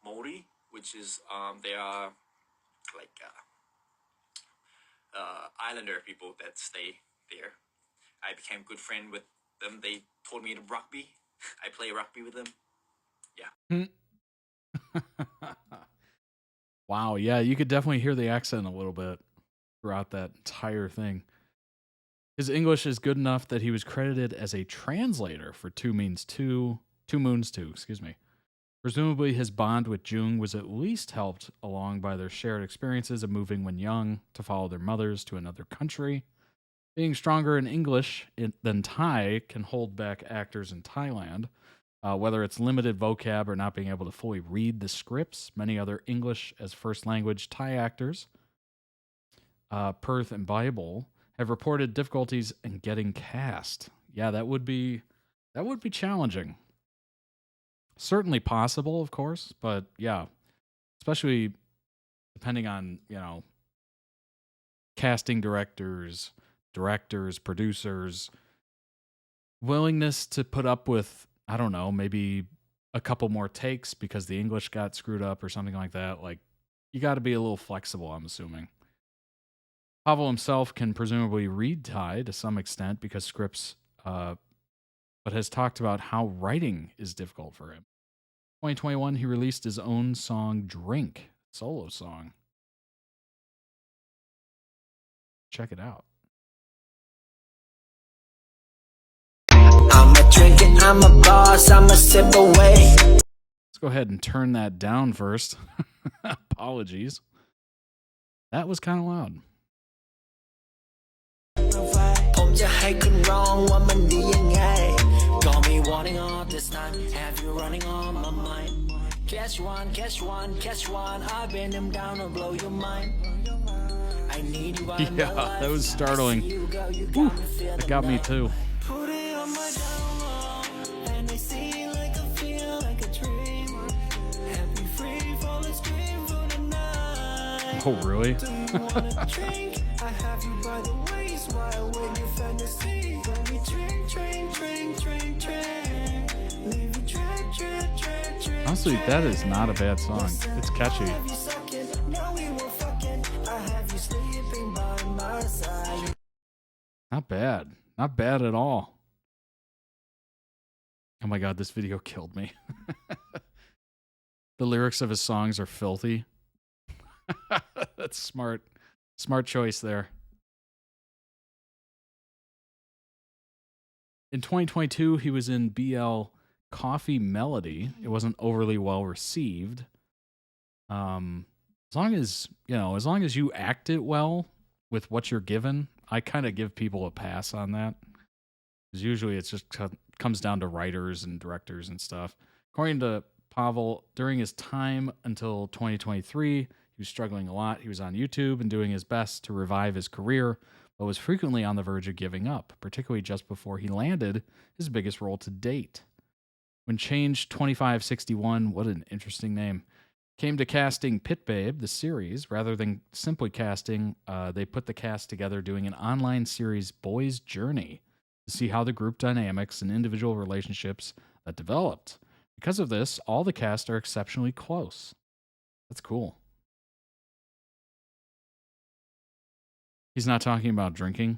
Maori, which is, they are like islander people that stay there. I became good friend with them. They taught me to rugby. I play rugby with them. Yeah. Wow, yeah, you could definitely hear the accent a little bit throughout that entire thing. His English is good enough that he was credited as a translator for Two Moons 2, excuse me. Presumably his bond with Jung was at least helped along by their shared experiences of moving when young to follow their mothers to another country. Being stronger in English than Thai can hold back actors in Thailand. Whether it's limited vocab or not being able to fully read the scripts, many other English as first language Thai actors, Perth and Bible, have reported difficulties in getting cast. Yeah, that would be challenging. Certainly possible, of course, but yeah, especially depending on, you know, casting directors, producers, willingness to put up with, I don't know, maybe a couple more takes because the English got screwed up or something like that. Like, you got to be a little flexible, I'm assuming. Pavel himself can presumably read Thai to some extent because scripts, but has talked about how writing is difficult for him. 2021, he released his own song, Drink, solo song. Check it out. I'm a drinking, I'm a boss, I'm a sip away. Let's go ahead and turn that down first. Apologies. That was kind of loud. ผมจะให้คุณร้องว่ามันดียังไง Got me wanting all this time Have you running on my mind Catch one I've been them down to blow your mind I I need you in my Yeah, life. that was I startling. see you, girl, you Whew, got me feeling that got me nice. too. Put it on my down low, and I see you like I feel like a dream. Happy free falling scream for the night. Oh, really? Do you wanna drink? I have you by the waist while with your fantasy. When we drink, drink, drink, drink, drink. Leave you drink, drink, drink, drink. Honestly, that is not a bad song. It's catchy. Have you sucking? No, we were fucking. I have you sleeping by my side. Not bad. Not bad at all. Oh my god, this video killed me. The lyrics of his songs are filthy. That's smart. Smart choice there. In 2022, he was in BL Coffee Melody. It wasn't overly well received. As long as you act it well with what you're given, I kind of give people a pass on that. Because usually it's just comes down to writers and directors and stuff. According to Pavel, during his time until 2023, he was struggling a lot. He was on YouTube and doing his best to revive his career, but was frequently on the verge of giving up, particularly just before he landed his biggest role to date. When Change 2561, what an interesting name, came to casting Pit Babe, the series, rather than simply casting, they put the cast together doing an online series, Boy's Journey, to see how the group dynamics and individual relationships that developed. Because of this, all the cast are exceptionally close. That's cool. He's not talking about drinking.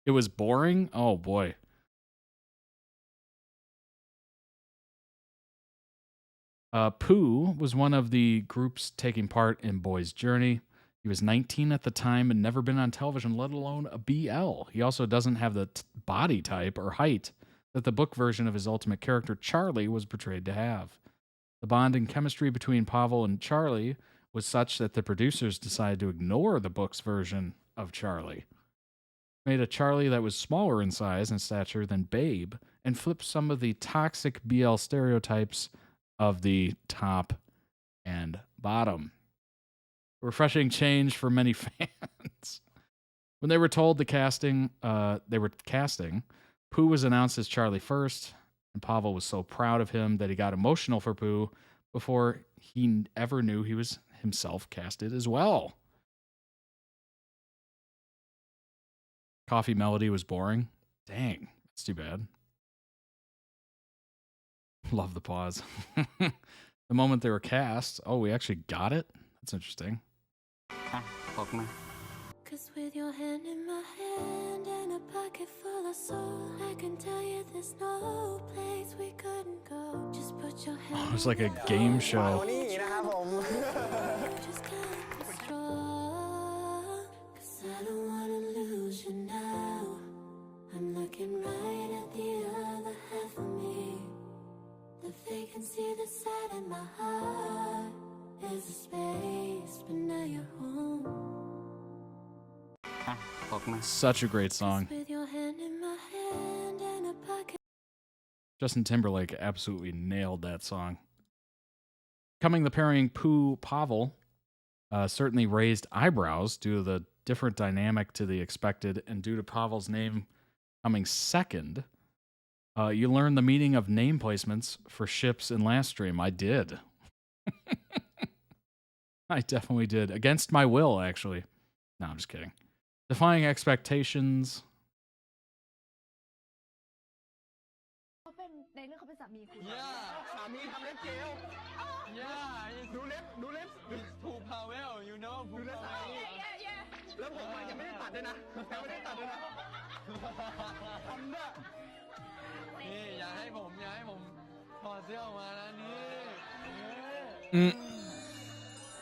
It was boring? Oh, boy. Pooh was one of the groups taking part in Boy's Journey. He was 19 at the time and never been on television, let alone a BL. He also doesn't have the body type or height that the book version of his ultimate character, Charlie, was portrayed to have. The bond and chemistry between Pavel and Charlie was such that the producers decided to ignore the book's version of Charlie. Made a Charlie that was smaller in size and stature than Babe, and flipped some of the toxic BL stereotypes of the top and bottom. Refreshing change for many fans. When they were told they were casting, Pooh was announced as Charlie first, and Pavel was so proud of him that he got emotional for Pooh before he ever knew he was himself casted as well. Coffee Melody was boring. Dang, that's too bad. Love the pause. The moment they were cast, oh, we actually got it? That's interesting. Cause with your hand in my hand and a pocket full of soul, I can tell you there's no place we couldn't go. Just put your hand. Oh, it was like a game show. Just gotta be strong, 'cause I don't wanna lose you now. I'm looking right at the other half of me. The vacancy that's sat in my heart is a space, but now you're home. Such a great song. With your hand in my hand and a pocket. Justin Timberlake absolutely nailed that song. Coming the pairing PoohPavel certainly raised eyebrows due to the different dynamic to the expected, and due to Pavel's name coming second. You learned the meaning of name placements for ships in last stream. I did. I definitely did. Against my will, actually. No, I'm just kidding. Defying expectations. เขาเป็นในเรื่องเขาเป็นสามีคุณ สามีทำเล็บเจล ดูเล็บPoohPavel you know PoohPavel แล้วผมยังไม่ได้ตัดด้วยนะยังไม่ได้ตัดด้วยนะทำด้วยนี่อย่าให้ผมถอดเสื้อออกมานะนี่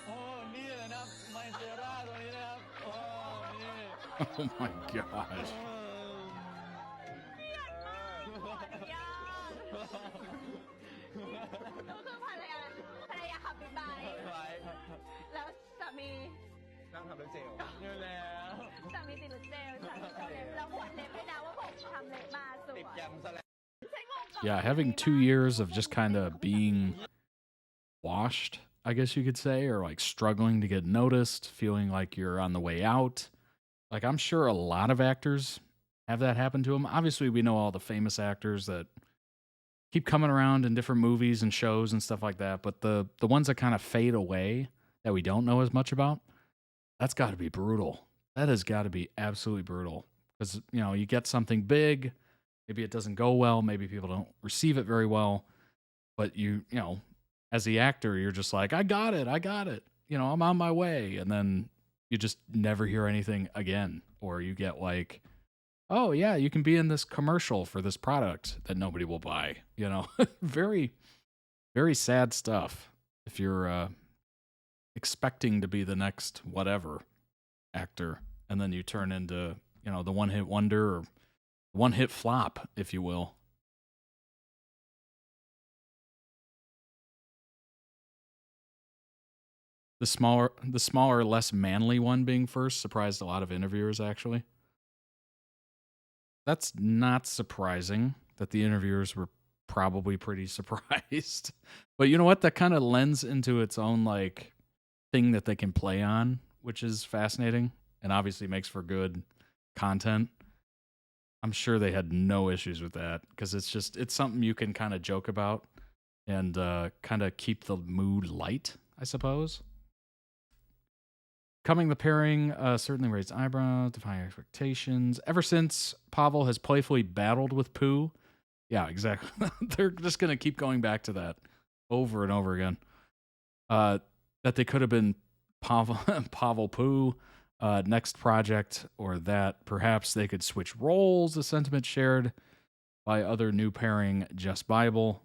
โอ้นี่เลยนะไมเซราตัวนี้นะครับโอ้นี่ Oh my gosh. ก็คือภรรยาขับบิ๊กไบค์แล้วสามี นั่งทำเล็บเจลนี่แล้ว สามีติดรถเจลสามีทำเล็บแล้วอวดเล็บให้นะว่าผมทำเล็บมาสวย ติดแยมซะแล้ว Yeah, having 2 years of just kind of being washed I guess you could say, or like struggling to get noticed, feeling like you're on the way out. Like, I'm sure a lot of actors have that happen to them. Obviously, we know all the famous actors that keep coming around in different movies and shows and stuff like that, but the ones that kind of fade away that we don't know as much about, that's got to be brutal. That has got to be absolutely brutal. Because, you know, you get something big, maybe it doesn't go well, maybe people don't receive it very well, but you know, as the actor, you're just like, I got it, you know, I'm on my way, and then you just never hear anything again, or you get like, oh yeah, you can be in this commercial for this product that nobody will buy, you know. Very, very sad stuff if you're expecting to be the next whatever actor, and then you turn into, you know, the one-hit wonder or one-hit flop, if you will. The smaller, less manly one being first surprised a lot of interviewers, actually. That's not surprising that the interviewers were probably pretty surprised. But you know what? That kind of lends into its own, like, thing that they can play on, which is fascinating and obviously makes for good content. I'm sure they had no issues with that because it's something you can kind of joke about and kind of keep the mood light, I suppose. Coming the pairing certainly raised eyebrows, defying expectations. Ever since Pavel has playfully battled with Pooh, yeah, exactly. They're just going to keep going back to that over and over again. That they could have been Pavel Pooh, next project, or that perhaps they could switch roles, the sentiment shared by other new pairing Just Bible.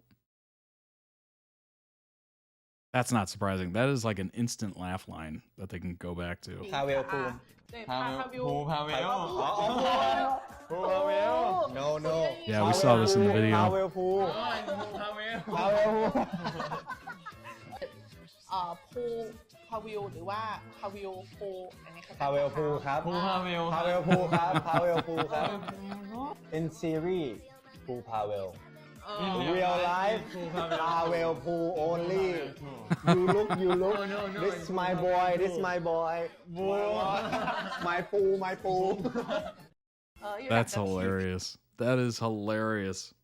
That's not surprising. That is like an instant laugh line that they can go back to. Pavel Pooh. No. Yeah, we saw this in the video. Pavel Pooh. พาวิลหรือว่าพาวิลโพอันนี้ครับ Pavel Pooh ครับ Pavel Pooh ครับ Pavel Pooh ครับ In series PoohPavel In real life Pavel Pooh only You look This is my boy My Pooh That's hilarious. That is hilarious.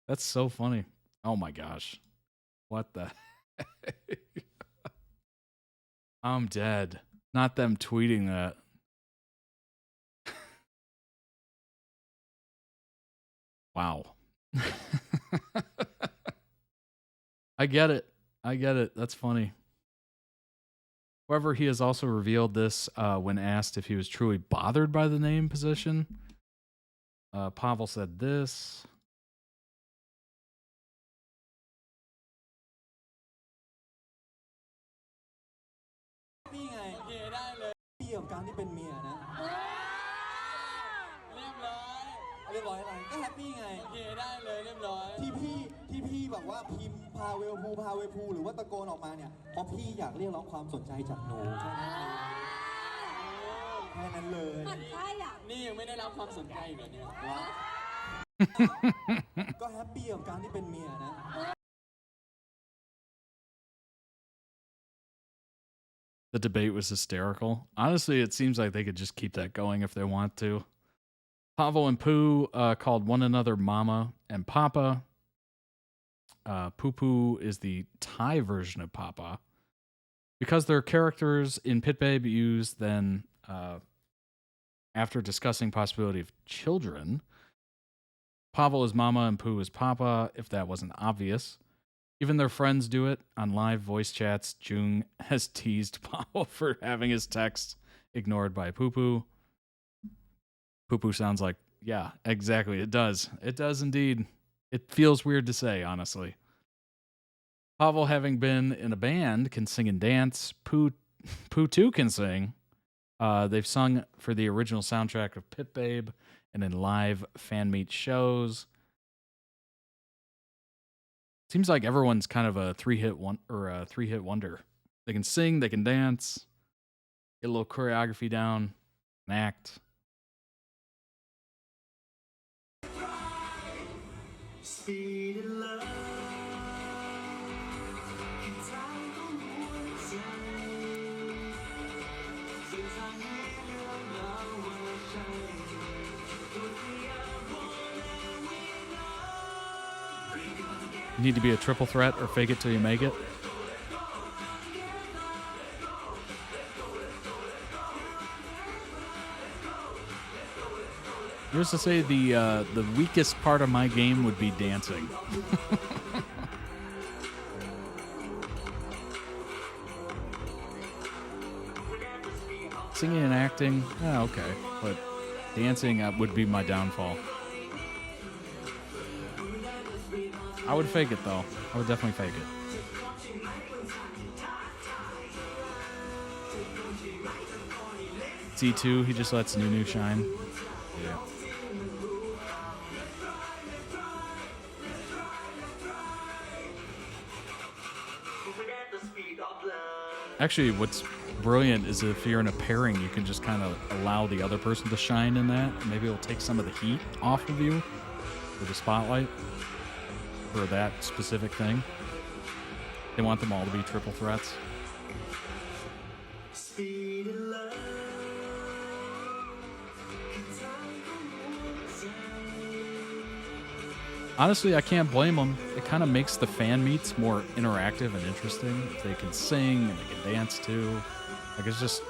That's so funny. Oh my gosh. What the heck? I'm dead. Not them tweeting that. Wow. I get it. That's funny. However, he has also revealed this when asked if he was truly bothered by the name position. Pavel said this. The debate was hysterical. Honestly, it seems like they could just keep that going if they want to. Pavel and Pooh called one another Mama and Papa. Poo is the Thai version of Papa. Because their characters in Pit Babe use then, after discussing possibility of children, Pavel is Mama and Pooh is Papa, if that wasn't obvious. Even their friends do it. On live voice chats, Jung has teased Pavel for having his text ignored by Poo. Poo sounds like, yeah, exactly. It does. It does indeed. It feels weird to say, honestly. Pavel, having been in a band, can sing and dance. Pooh too can sing. They've sung for the original soundtrack of Pit Babe and in live fan meet shows. Seems like everyone's kind of a three-hit wonder. They can sing, they can dance, get a little choreography down, and act. Speed of love. You need to be a triple threat or fake it till you make it. Here's to say the weakest part of my game would be dancing. Singing and acting, okay, but dancing would be my downfall. I would fake it though. I would definitely fake it. C2, he just lets Nunu shine. Yeah. Actually, what's brilliant is if you're in a pairing, you can just kind of allow the other person to shine in that. Maybe it'll take some of the heat off of you with the spotlight for that specific thing. They want them all to be triple threats. Honestly, I can't blame them. It kind of makes the fan meets more interactive and interesting. If they can sing and they can dance too. Like, it's just...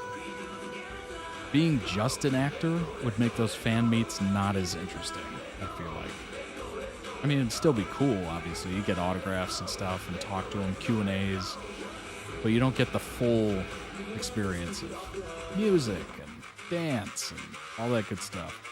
being just an actor would make those fan meets not as interesting, I feel like. I mean, it'd still be cool, obviously. You get autographs and stuff and talk to them, Q&As. But you don't get the full experience of music and dance and all that good stuff.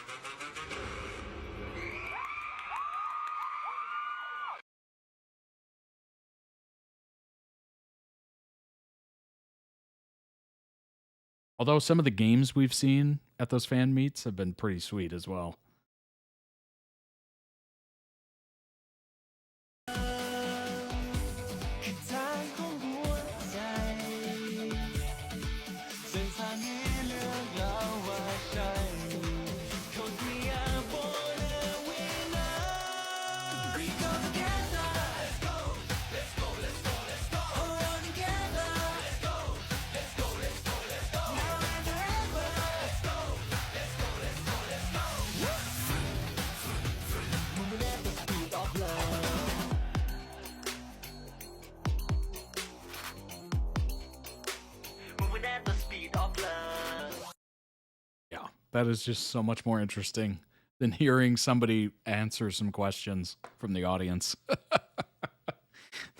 Although some of the games we've seen at those fan meets have been pretty sweet as well. That is just so much more interesting than hearing somebody answer some questions from the audience.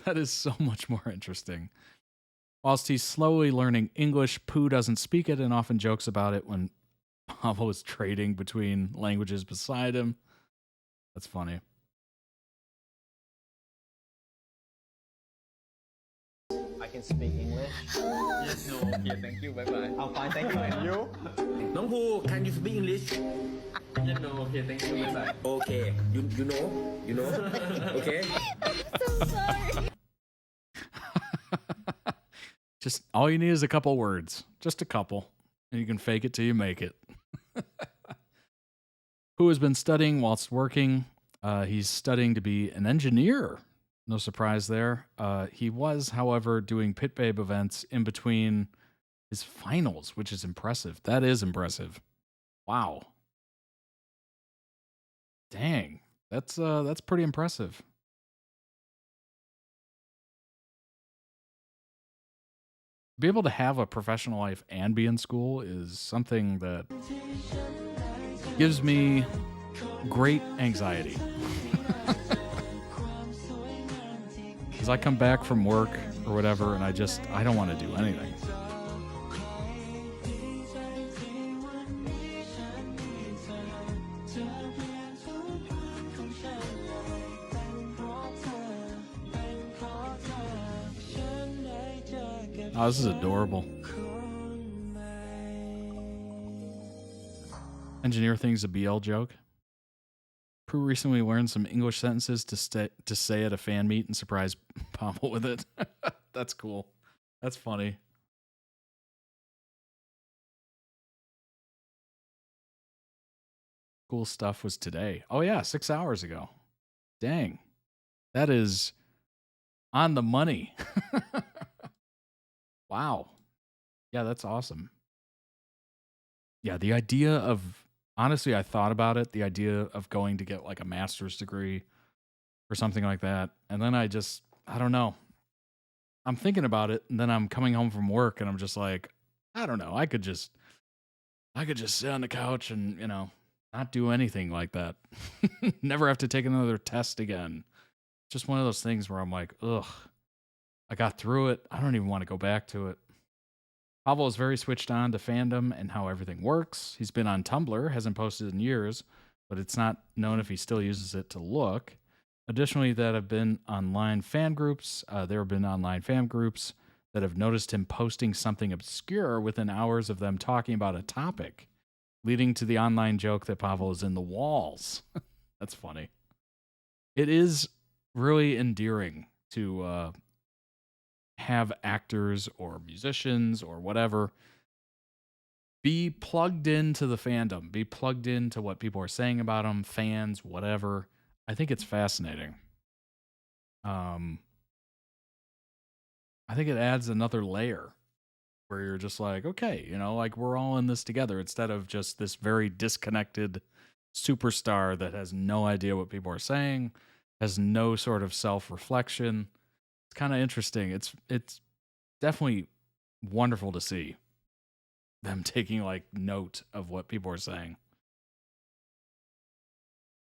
That is so much more interesting. Whilst he's slowly learning English, Pooh doesn't speak it and often jokes about it when Pavel is trading between languages beside him. That's funny. I can speak English. Yes, no, okay, thank you, bye-bye. I'm fine, thank you. And you? Nong Pooh, can you speak English? Yes, no, okay, thank you, bye-bye. Okay, you know, okay? So sorry. Just all you need is a couple words. Just a couple. And you can fake it till you make it. Who has been studying whilst working. He's studying to be an engineer. No surprise there. He was, however, doing Pit Babe events in between his finals, which is impressive. That is impressive. Wow. Dang. That's pretty impressive. To be able to have a professional life and be in school is something that gives me great anxiety. Because I come back from work or whatever and I don't want to do anything. Oh, this is adorable. Engineer thing's a BL joke. Pooh recently learned some English sentences to say at a fan meet and surprise Pavel with it. That's cool. That's funny. Cool stuff was today. Oh yeah, 6 hours ago. Dang. That is on the money. Wow. Yeah, that's awesome. Yeah, the idea of, honestly, I thought about it, the idea of going to get like a master's degree or something like that. And then I don't know. I'm thinking about it, and then I'm coming home from work, and I'm just like, I don't know. I could just sit on the couch and, not do anything like that. Never have to take another test again. Just one of those things where I'm like, ugh, I got through it. I don't even want to go back to it. Pavel is very switched on to fandom and how everything works. He's been on Tumblr, hasn't posted in years, but it's not known if he still uses it to look. Additionally, there have been online fan groups that have noticed him posting something obscure within hours of them talking about a topic, leading to the online joke that Pavel is in the walls. That's funny. It is really endearing to have actors or musicians or whatever be plugged into the fandom, be plugged into what people are saying about them, fans, whatever. I think it's fascinating. I think it adds another layer where you're just like, okay, like we're all in this together instead of just this very disconnected superstar that has no idea what people are saying, has no sort of self-reflection. It's kind of interesting. It's definitely wonderful to see them taking like note of what people are saying.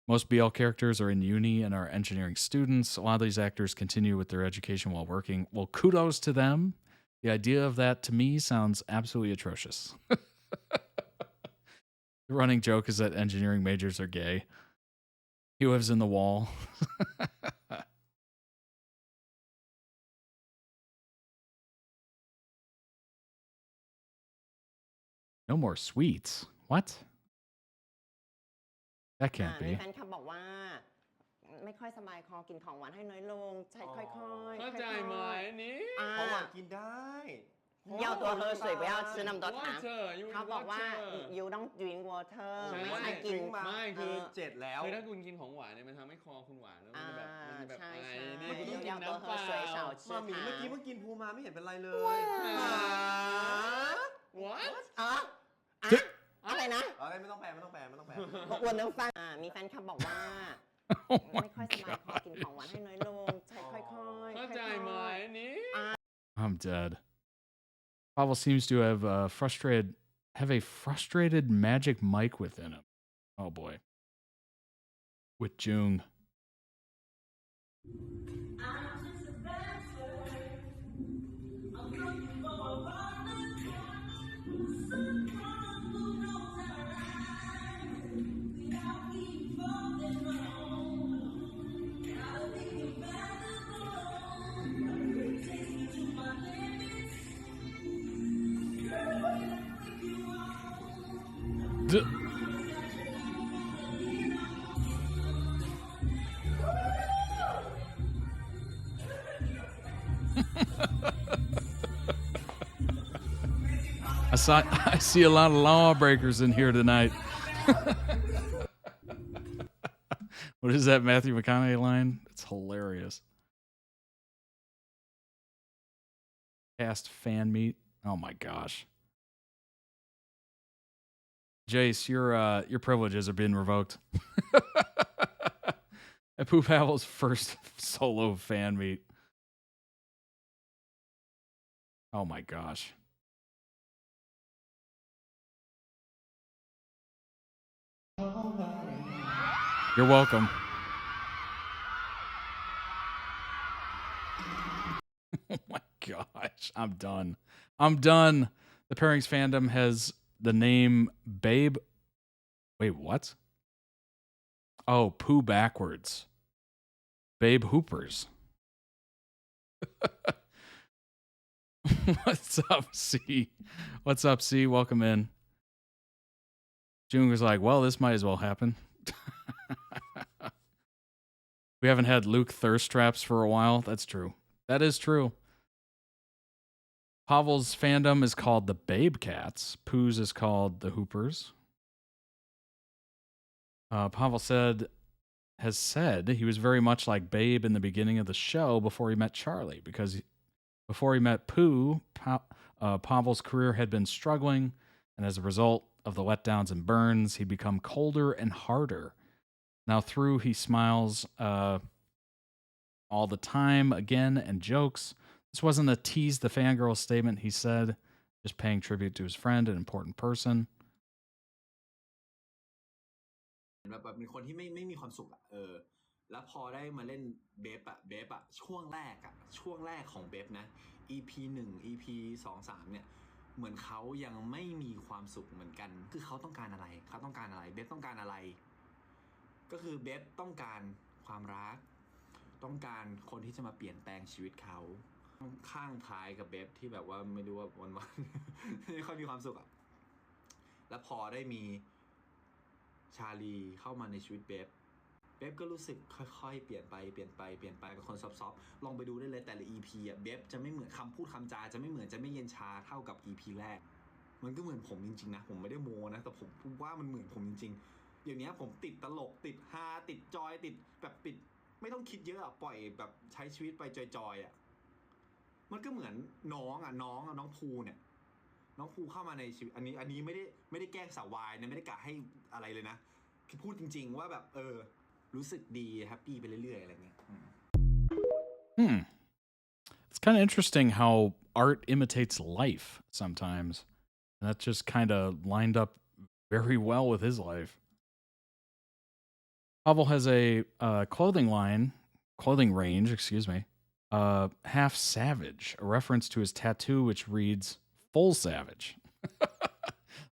Most BL characters are in uni and are engineering students. A lot of these actors continue with their education while working. Well, kudos to them. The idea of that to me sounds absolutely atrocious. The running joke is that engineering majors are gay. He lives in the wall. No more sweets. What? That can't be. มีแฟนคลับบอกว่าไม่ค่อยสบายคอกินของหวานให้น้อยลงใช้ค่อยๆ เข้าใจไหมอันนี้ ของหวานกินได้ 要多喝水不要吃那么多糖 Water, you เขาบอกว่า water you don't drink water ไม่ ไม่กิน ไม่คือ เจ็ดแล้ว คือถ้าคุณกินของหวานเนี่ยมันทำให้คอคุณหวานแล้วมันจะแบบไอนี่คุณต้องกิน 要多 น้ำเป 喝 ล่า 水少吃 มามี 糖 เมื่อกี้เพิ่งกินภูมาไม่เห็นเป็นไรเลย What อะไรนะ ไม่ต้องแปลบอกวนน้ำฟังมีแฟนคลับบอกว่าไม่ค่อยสบายคอกินของหวานให้น้อยลงใช้ค่อยๆ เข้าใจไหมอันนี้ I'm dead. Pavel seems to have a frustrated magic mic within him. Oh boy. With Jung. I see a lot of lawbreakers in here tonight. What is that Matthew McConaughey line? It's hilarious. Cast fan meet. Oh my gosh. Jace, your privileges are being revoked. At PoohPavel's first solo fan meet. Oh my gosh. You're welcome. Oh my gosh. I'm done. The Pairings fandom has the name Babe. Wait, what? Oh, Pooh backwards. Babe Hoopers. What's up, C? What's up, C? Welcome in. June was like, well, this might as well happen. We haven't had Luke thirst traps for a while. That's true. That is true. Pavel's fandom is called the Babe Cats. Pooh's is called the Hoopers. Pavel has said he was very much like Babe in the beginning of the show before he met Charlie, because before he met Pooh, Pavel's career had been struggling, and as a result of the letdowns and burns, he'd become colder and harder. Now through he smiles all the time again and jokes. This wasn't a tease the fangirl statement, he said, just paying tribute to his friend, an important person. แบบเป็นคนที่ไม่มีความสุขอ่ะแล้วพอได้มาเล่นเบฟอ่ะช่วงแรกของเบฟนะ EP 1 EP 2 3เนี่ยเหมือนเขายังไม่มีความสุขเหมือนกันคือเขาต้องการอะไรเบฟต้องการอะไรก็คือเบฟต้องการความรักต้องการคนที่จะมาเปลี่ยนแปลงชีวิตเขาข้างคล้ายกับเบฟที่แบบว่าไม่รู้ว่าวันไม่ค่อยมีความสุขอ่ะแล้วพอได้มีชาลีเข้ามาในชีวิตเบฟก็รู้สึกค่อยๆเปลี่ยนไปเป็นคนซอฟๆลองไปดูได้เลยแต่ละ EP อ่ะเบฟจะไม่เหมือนคำพูดคำจาจะไม่เย็นชาเท่ากับ EP แรกมันก็เหมือนผมจริงๆนะผมไม่ได้โมนะแต่ผมว่ามันเหมือนผมจริงๆอย่างเนี้ยผมติดตลกติดฮาติดจอยติดแบบปิดไม่ต้องคิดเยอะอ่ะปล่อยแบบใช้ชีวิตไปจอยๆอ่ะมันก็เหมือนน้องภูเนี่ยน้องภูเข้ามาในชีวิตอันนี้ไม่ได้แกล้งสาววายนะไม่ได้กะให้อะไรเลยนะคือพูดจริงๆว่าแบบรู้สึกดีแฮปปี้ไปเรื่อยๆอะไรเงี้ย It's kind of interesting how art imitates life sometimes. And that just kind of lined up very well with his life. Pavel has a clothing range, Half Savage, a reference to his tattoo, which reads Full Savage.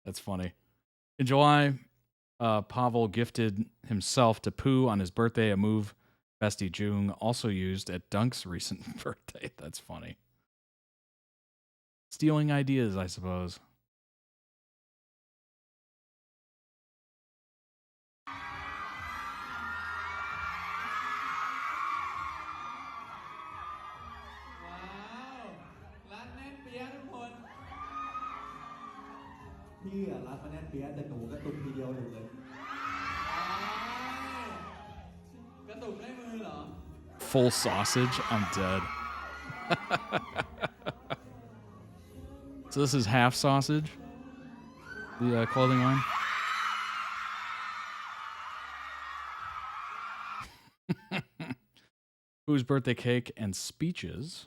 That's funny. In July, Pavel gifted himself to Pooh on his birthday, a move Bestie Jung also used at Dunk's recent birthday. That's funny. Stealing ideas, I suppose. Full sausage? I'm dead. So this is Half Sausage? The clothing line? Whose birthday cake and speeches?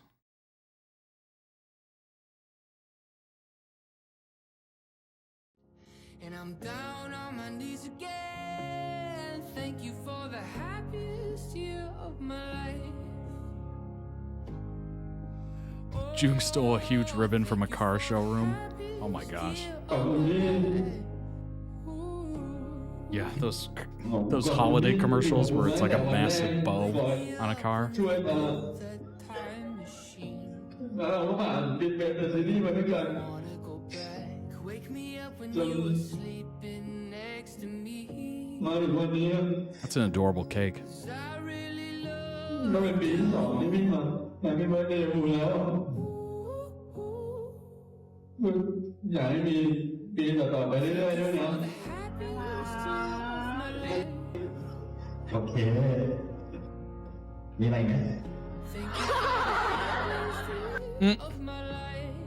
And I'm down on my knees again. Thank you for the happiest year of my life. Jung stole a huge ribbon from a car showroom. Oh my gosh. Yeah, those holiday commercials where it's like a massive bow on a car. Wake me up when you were sleeping next to me. That's an adorable cake. I really love of my life.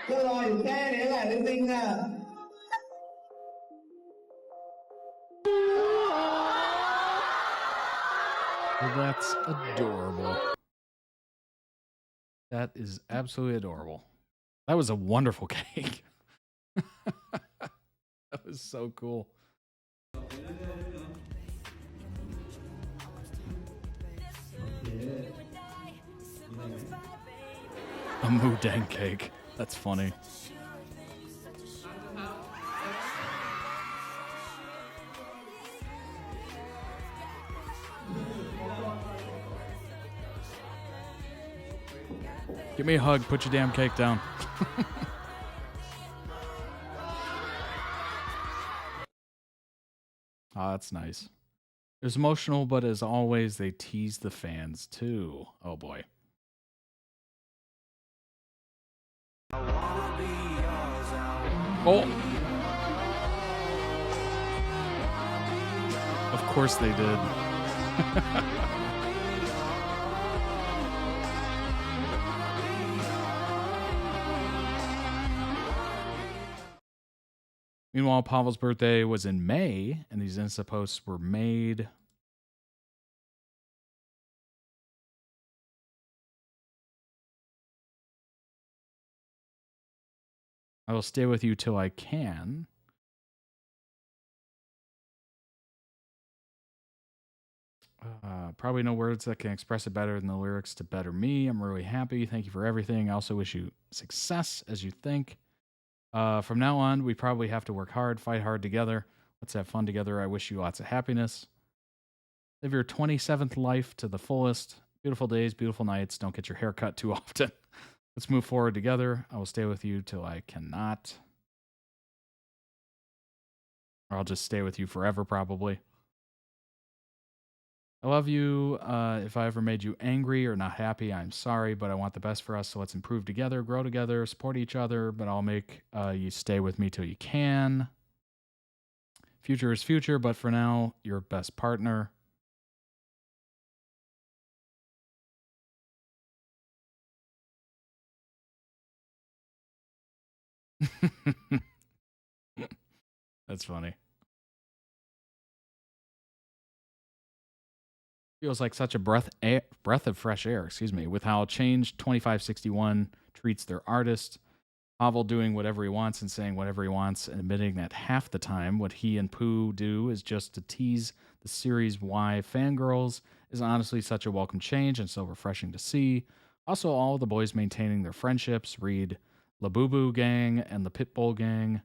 ก็รออยู่แค่นี้แหละจริงๆอ่ะ Well, that's adorable. That is absolutely adorable. That was a wonderful cake. That was so cool. A Mudang cake. That's funny. Give me a hug. Put your damn cake down. Ah, that's nice. It was emotional, but as always, they tease the fans too. Oh boy. Oh! Of course they did. Meanwhile, Pavel's birthday was in May, and these Insta posts were made. I will stay with you till I can. Probably no words that can express it better than the lyrics to Better Me. I'm really happy. Thank you for everything. I also wish you success as you think. From now on, we probably have to work hard, fight hard together. Let's have fun together. I wish you lots of happiness. Live your 27th life to the fullest. Beautiful days, beautiful nights. Don't get your hair cut too often. Let's move forward together. I will stay with you till I cannot. Or I'll just stay with you forever, probably. I love you. If I ever made you angry or not happy, I'm sorry, but I want the best for us, so let's improve together, grow together, support each other, but I'll make you stay with me till you can. Future is future, but for now, your best partner. That's funny. Feels like such a breath of fresh air, with how Change 2561 treats their artist. Pavel doing whatever he wants and saying whatever he wants, and admitting that half the time what he and Pooh do is just to tease the series Y fangirls is honestly such a welcome change and so refreshing to see. Also, all the boys maintaining their friendships, read Labubu Gang and the Pitbull Gang,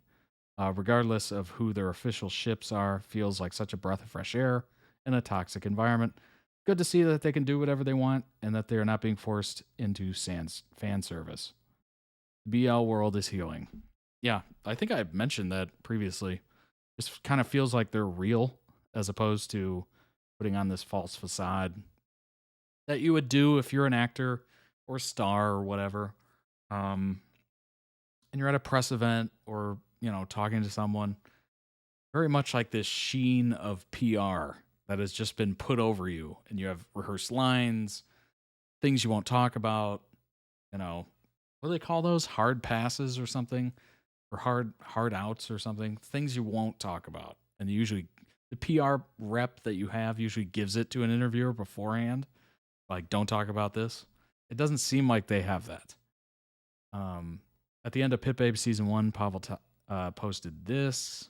regardless of who their official ships are, feels like such a breath of fresh air in a toxic environment. Good to see that they can do whatever they want and that they are not being forced into fan service. BL world is healing. Yeah, I think I mentioned that previously. Just kind of feels like they're real as opposed to putting on this false facade that you would do if you're an actor or star or whatever. And you're at a press event or, talking to someone. Very much like this sheen of PR that has just been put over you, and you have rehearsed lines, things you won't talk about, what do they call those? Hard passes or something? Or hard outs or something? Things you won't talk about. And usually the PR rep that you have usually gives it to an interviewer beforehand. Like, don't talk about this. It doesn't seem like they have that. At the end of Pit Babe Season 1, Pavel posted this.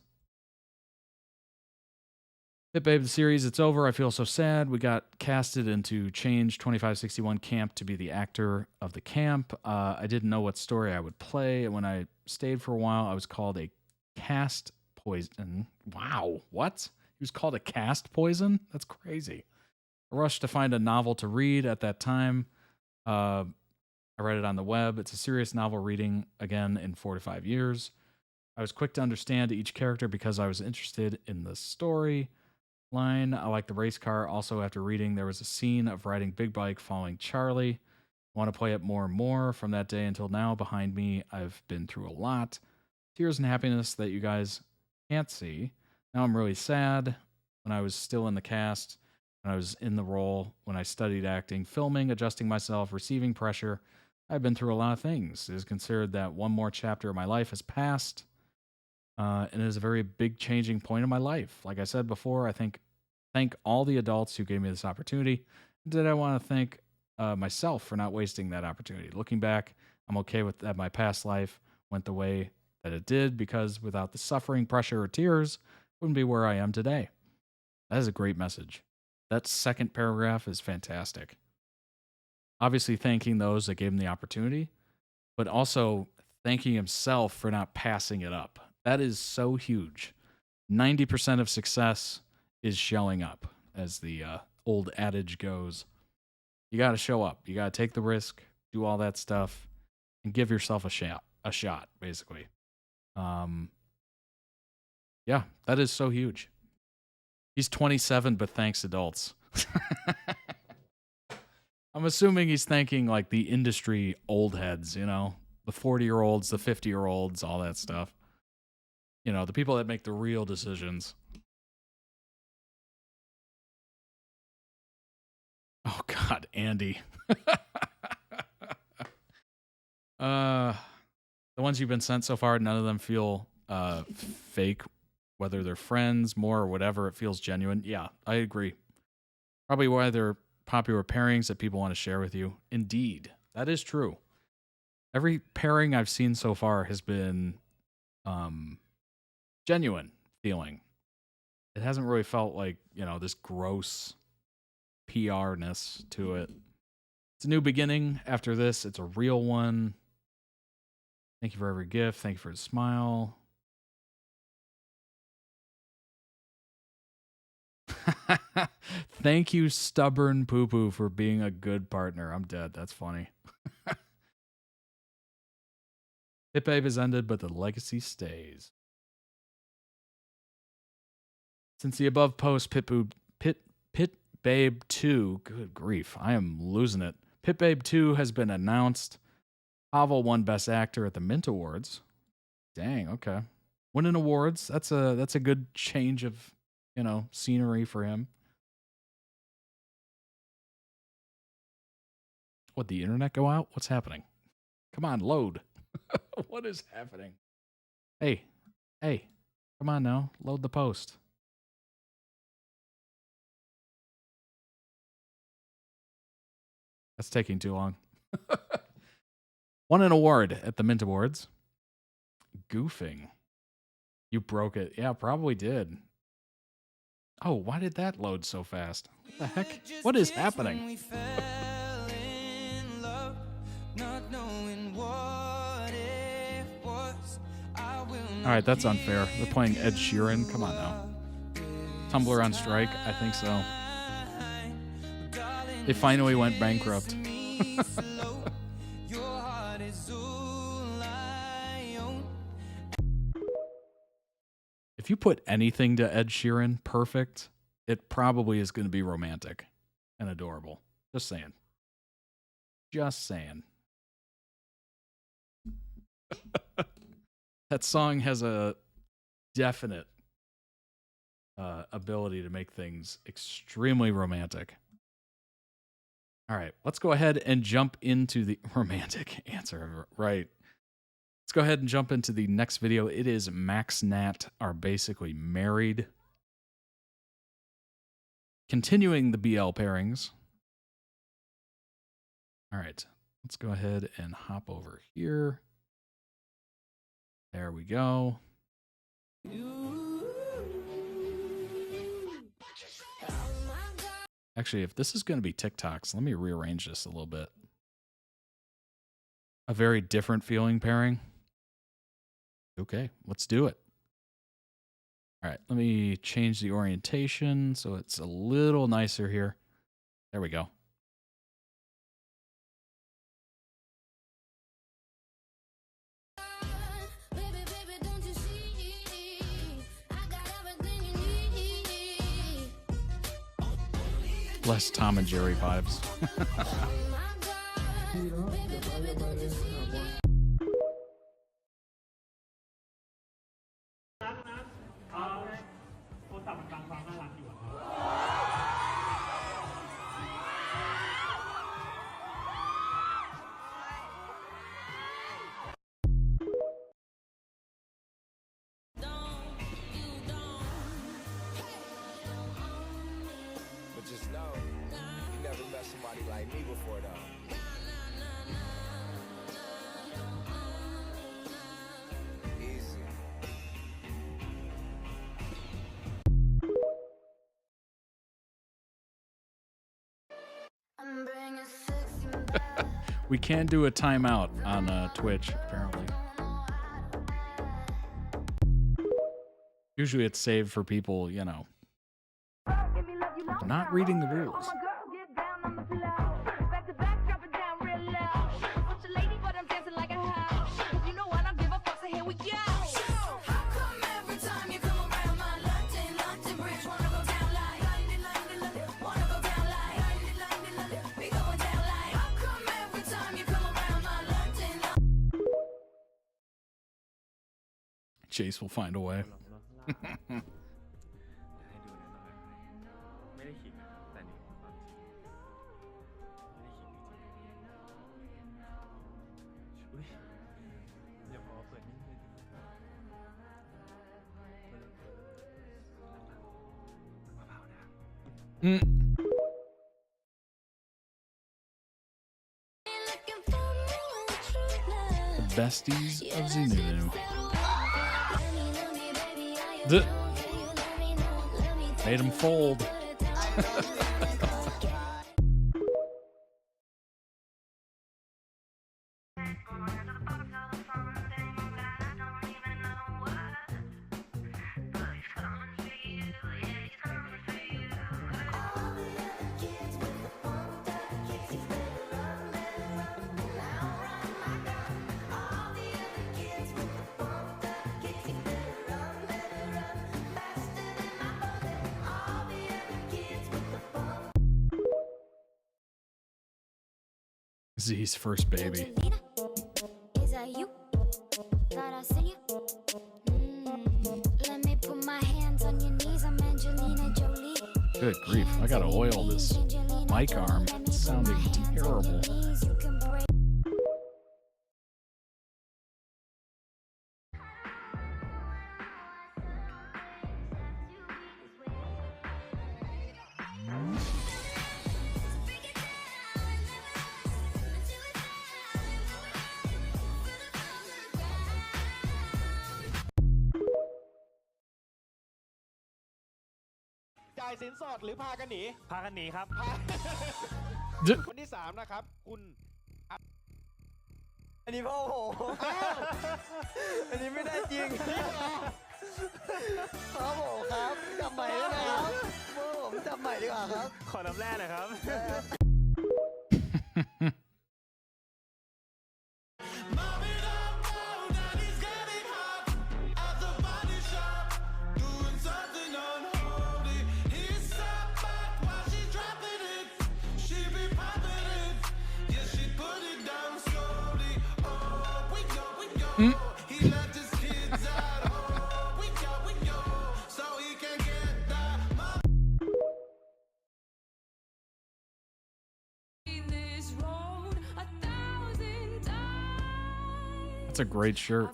Pit Babe, the series, it's over. I feel so sad. We got casted into Change 2561 camp to be the actor of the camp. I didn't know what story I would play. And when I stayed for a while, I was called a cast poison. Wow, what? He was called a cast poison? That's crazy. I rushed to find a novel to read at that time. I read it on the web. It's a serious novel reading, again, in 4 to 5 years. I was quick to understand each character because I was interested in the story line. I like the race car. Also, after reading, there was a scene of riding Big Bike following Charlie. I want to play it more and more. From that day until now, behind me, I've been through a lot. Tears and happiness that you guys can't see. Now I'm really sad. When I was still in the cast, when I was in the role, when I studied acting, filming, adjusting myself, receiving pressure, I've been through a lot of things. It is considered that one more chapter of my life has passed. And it is a very big changing point in my life. Like I said before, I thank all the adults who gave me this opportunity. Did I want to thank myself for not wasting that opportunity? Looking back, I'm okay with that my past life went the way that it did, because without the suffering, pressure, or tears, I wouldn't be where I am today. That is a great message. That second paragraph is fantastic. Obviously thanking those that gave him the opportunity, but also thanking himself for not passing it up. That is so huge. 90% of success is showing up, as the old adage goes. You got to show up. You got to take the risk, do all that stuff, and give yourself a shot, basically. Yeah, that is so huge. He's 27, but thanks adults. I'm assuming he's thanking like the industry old heads, the 40-year-olds, the 50-year-olds, all that stuff. The people that make the real decisions. Oh, God, Andy. The ones you've been sent so far, none of them feel fake, whether they're friends more or whatever, it feels genuine. Yeah, I agree. Probably why they're popular pairings that people want to share with you. Indeed, that is true. Every pairing I've seen so far has been genuine feeling. It hasn't really felt like, this gross PR-ness to it. It's a new beginning. After this, it's a real one. Thank you for every gift. Thank you for the smile. Thank you, stubborn poo-poo, for being a good partner. I'm dead. That's funny. Pit Babe has ended, but the legacy stays. Since the above post, Pit Babe 2, good grief, I am losing it. Pit Babe 2 has been announced. PoohPavel won Best Actor at the Mint Awards. Dang, okay. Winning awards, that's a good change of, scenery for him. What, the internet go out? What's happening? Come on, load. What is happening? Hey, come on now, load the post. That's taking too long. Won an award at the Mint Awards. Goofing. You broke it. Yeah, probably did. Oh, why did that load so fast? What the heck? What is happening? Alright, that's unfair. They're playing Ed Sheeran. Come on now. Tumblr on strike? I think so. They finally went bankrupt. If you put anything to Ed Sheeran perfect, it probably is going to be romantic and adorable. Just saying. Just saying. That song has a definite ability to make things extremely romantic. All right, let's go ahead and jump into the romantic answer. Right. Let's go ahead and jump into the next video. It is MaxNat are basically married. Continuing the BL pairings. All right, let's go ahead and hop over here. There we go. Actually, if this is going to be TikToks, let me rearrange this a little bit. A very different feeling pairing. Okay, let's do it. All right, let me change the orientation so it's a little nicer here. There we go. Less Tom and Jerry vibes. Just know, you never met somebody like me before, though. Easy. We can do a timeout on Twitch, apparently. Usually it's saved for people, not reading the rules. Jace will find a way. Besties of Xenu. Made him fold. Z's first baby. Is that you? Thought I seen you. Let me put my hands on your knees. I'm Angelina Jolie. Good grief. I gotta oil this mic arm. It's sounding terrible.จ่ายสินสอดหรือพากันหนีพากันหนีครับคนที่3นะครับคุณอันนี้พ่อโหอันนี้ไม่ได้จริงพ่อโหครับจับใหม่ได้ไหมครับพ่อผมจับใหม่ดีกว่าครับขอน้ำแร่หน่อยครับ That's a great shirt.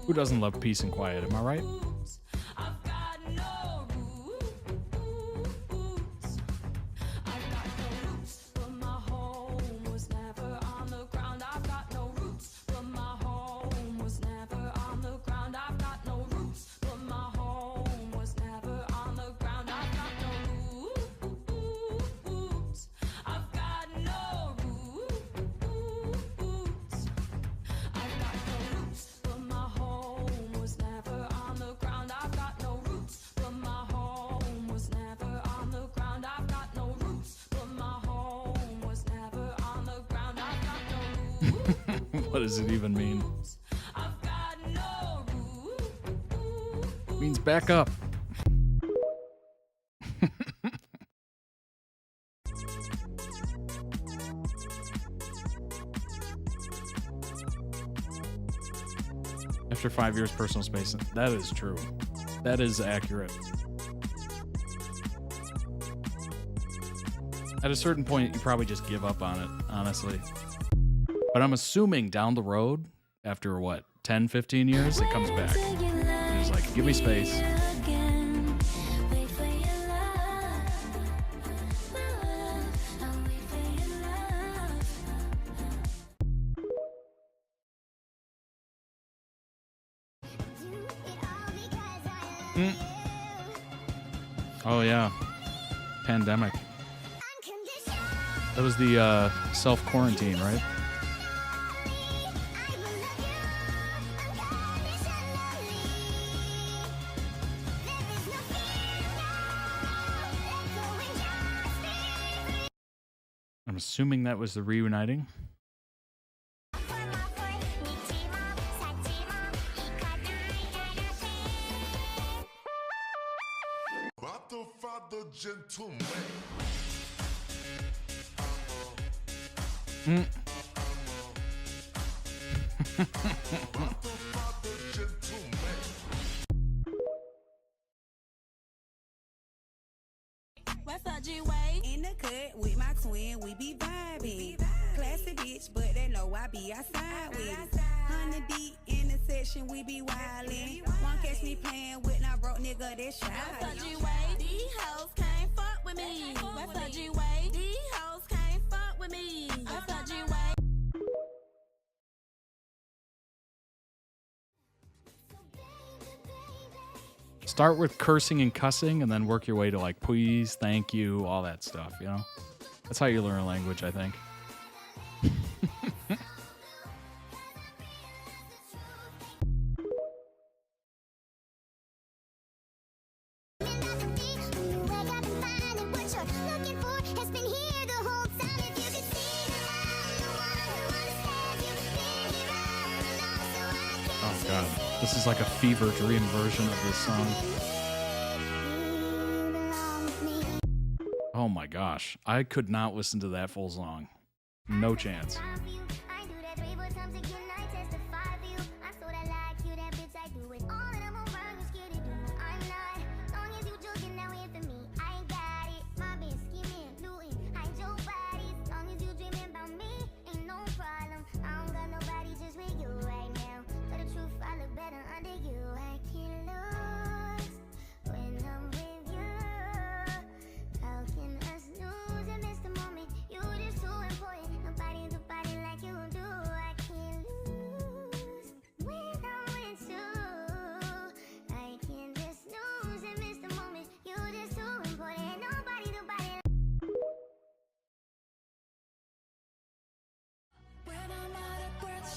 Who doesn't love peace and quiet? Am I right? What does it even mean? It means back up. After 5 years, personal space. That is true. That is accurate. At a certain point, you probably just give up on it, honestly. But I'm assuming down the road, after what, 10, 15 years, it comes back. It's like, give me space. Oh, yeah. Pandemic. That was the self-quarantine, right? I'm assuming that was the reuniting. In the cut with my twin, we be vibing. Classy bitch, but they know I be outside with it. session, we be wildin'. One catch me playing with now broke nigga, this Shyy. That's G-Way. These hoes can't fuck with me. That's G-Way. These hoes can't fuck with me. That's G-Way. Start with cursing and cussing, and then work your way to like please, thank you, all that stuff, you know? That's how you learn a language, I think. Oh god, this is like a fever dream version of this song. Oh my gosh, I could not listen to that full song. No chance.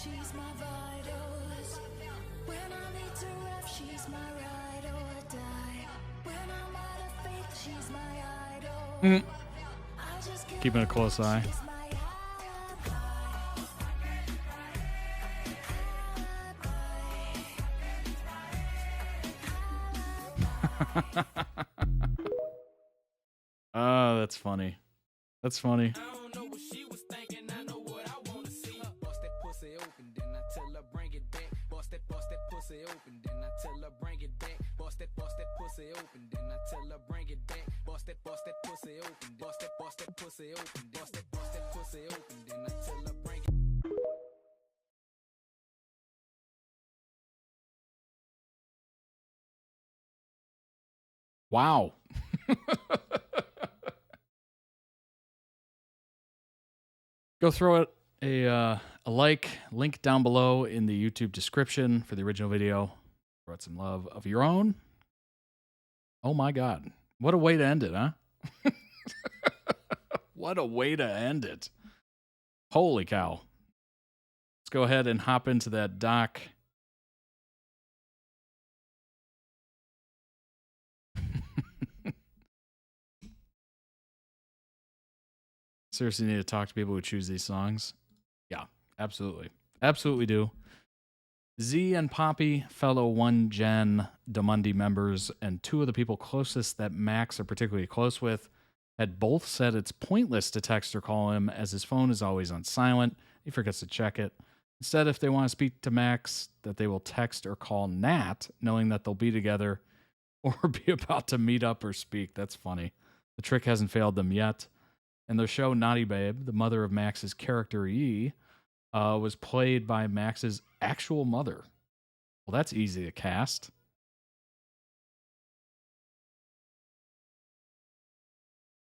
She's my vitals. When I need to rap, she's my ride or die. When I'm out of faith, she's my idol. Keeping a close eye. Oh, that's funny. That's funny. Wow. Go throw it a link down below in the YouTube description for the original video. Throw it some love of your own. Oh my God. What a way to end it, huh? What a way to end it. Holy cow. Let's go ahead and hop into that doc. Seriously need to talk to people who choose these songs. Yeah, absolutely. Absolutely do. Z and Poppy, fellow 1 Gen Damundi members, and 2 of the people closest that Max are particularly close with, had both said it's pointless to text or call him as his phone is always on silent. He forgets to check it. Instead, if they want to speak to Max, that they will text or call Nat, knowing that they'll be together or be about to meet up or speak. That's funny. The trick hasn't failed them yet. And the show Naughty Babe, the mother of Max's character E, was played by Max's actual mother. Well, that's easy to cast.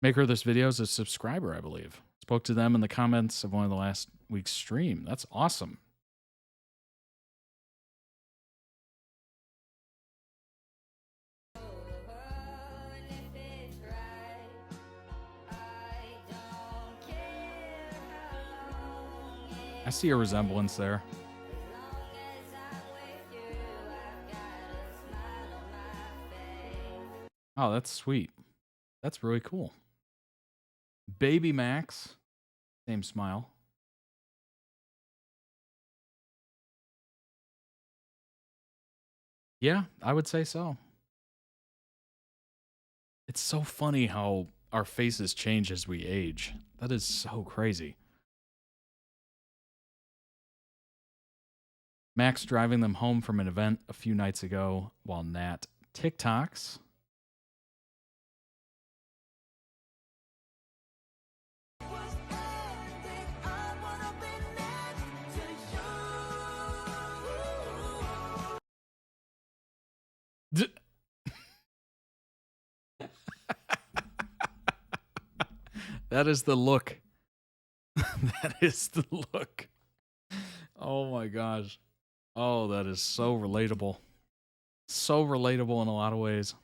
Maker of this video is a subscriber, I believe. Spoke to them in the comments of one of the last week's stream. That's awesome. I see a resemblance there. Oh, that's sweet. That's really cool. Baby Max. Same smile. Yeah, I would say so. It's so funny how our faces change as we age. That is so crazy. Max driving them home from an event a few nights ago while Nat TikToks. That is the look. That is the look. Oh my gosh. Oh, that is so relatable. So relatable in a lot of ways.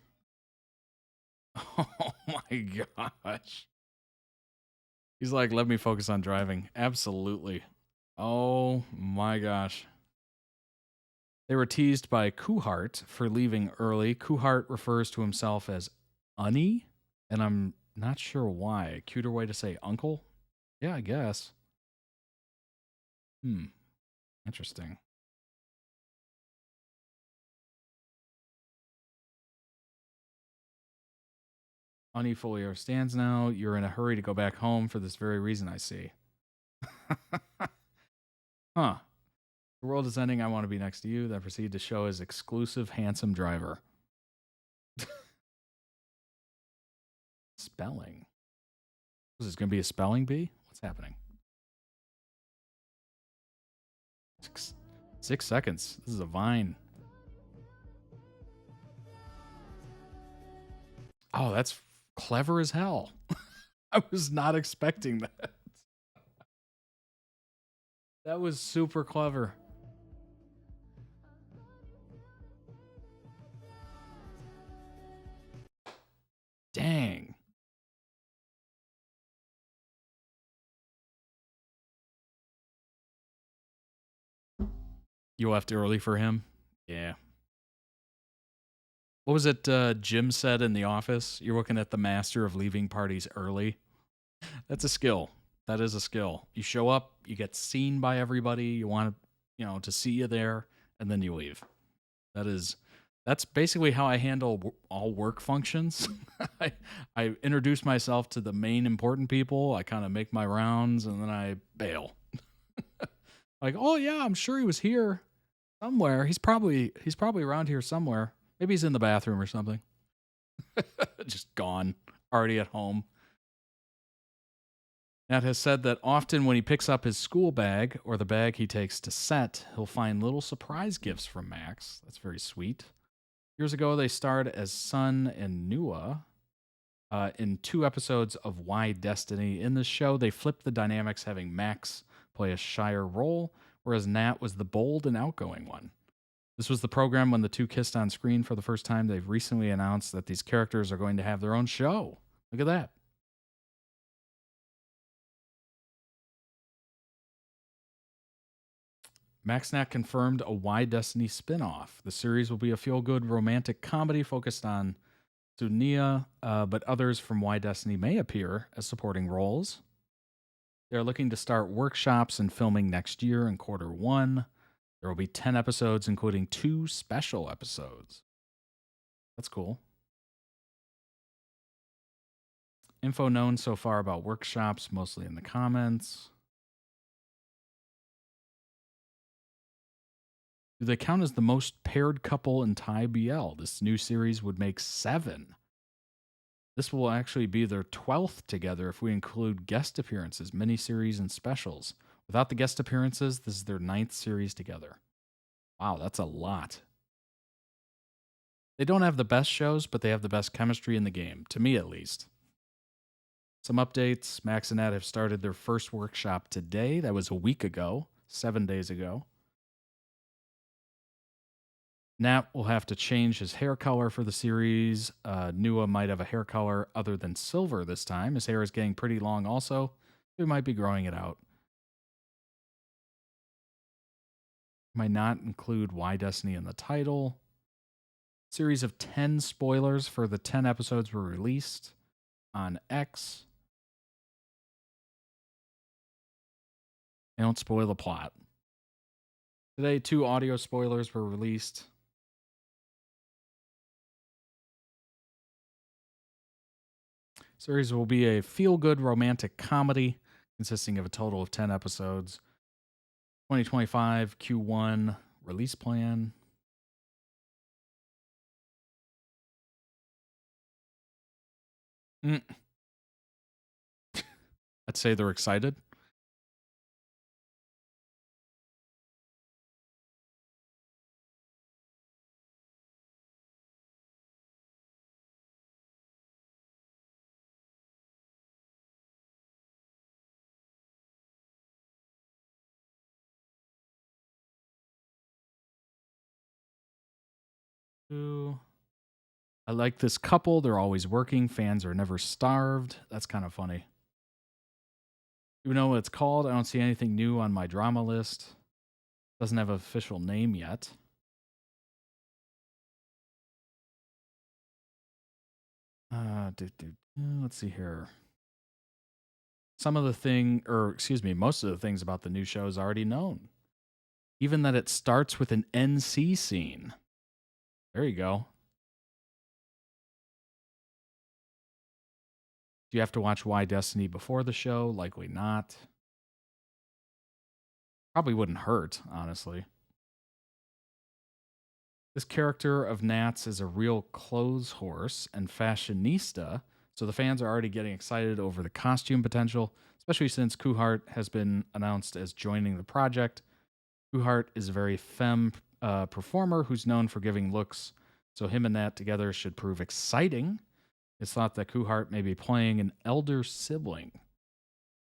Oh my gosh. He's like, let me focus on driving. Absolutely. Oh my gosh. They were teased by Kuhart for leaving early. Kuhart refers to himself as Unny, and I'm not sure why. A cuter way to say uncle? Yeah, I guess. Interesting. Unny fully understands now. You're in a hurry to go back home for this very reason, I see. Huh. The world is ending. I want to be next to you. Then proceed to show his exclusive handsome driver. Spelling. Was this going to be a spelling bee? What's happening? 6 seconds. This is a Vine. Oh, that's clever as hell. I was not expecting that. That was super clever. Dang. You left early for him? Yeah. What was it Jim said in the office? You're looking at the master of leaving parties early. That's a skill. That is a skill. You show up, you get seen by everybody, you want to see you there, and then you leave. That's basically how I handle all work functions. I introduce myself to the main important people, I kind of make my rounds, and then I bail. Like, oh yeah, I'm sure he was here somewhere. He's probably around here somewhere. Maybe he's in the bathroom or something. Just gone, already at home. Nat has said that often when he picks up his school bag or the bag he takes to set, he'll find little surprise gifts from Max. That's very sweet. Years ago, they starred as Sun and Nua in 2 episodes of Why Destiny. In this show, they flipped the dynamics, having Max play a shyer role, whereas Nat was the bold and outgoing one. This was the program when the two kissed on screen for the first time. They've recently announced that these characters are going to have their own show. Look at that. MaxNat confirmed a Why Destiny spin-off. The series will be a feel-good romantic comedy focused on Sunia, but others from Why Destiny may appear as supporting roles. They're looking to start workshops and filming next year in Q1. There will be 10 episodes, including 2 special episodes. That's cool. Info known so far about workshops, mostly in the comments. Do they count as the most paired couple in Thai BL? This new series would make 7. This will actually be their 12th together if we include guest appearances, miniseries, and specials. Without the guest appearances, this is their 9th series together. Wow, that's a lot. They don't have the best shows, but they have the best chemistry in the game, to me at least. Some updates. Max and Nat have started their first workshop today. That was a week ago, 7 days ago. Nat will have to change his hair color for the series. Nua might have a hair color other than silver this time. His hair is getting pretty long also. We might be growing it out. Might not include Why Destiny in the title. Series of 10 spoilers for the 10 episodes were released on X. They don't spoil the plot. Today, 2 audio spoilers were released. Series will be a feel-good romantic comedy consisting of a total of 10 episodes. 2025 Q1 release plan. I'd say they're excited. Ooh. I like this couple. They're always working. Fans are never starved. That's kind of funny. You know what it's called? I don't see anything new on my drama list. Doesn't have an official name yet. Let's see here. Some of the most of the things about the new show is already known. Even that it starts with an NC scene. There you go. Do you have to watch Why Destiny before the show? Likely not. Probably wouldn't hurt, honestly. This character of Nat's is a real clothes horse and fashionista, so the fans are already getting excited over the costume potential, especially since Kuhart has been announced as joining the project. Kuhart is a very femme performer who's known for giving looks, so him and Nat together should prove exciting. It's thought that Kuhart may be playing an elder sibling.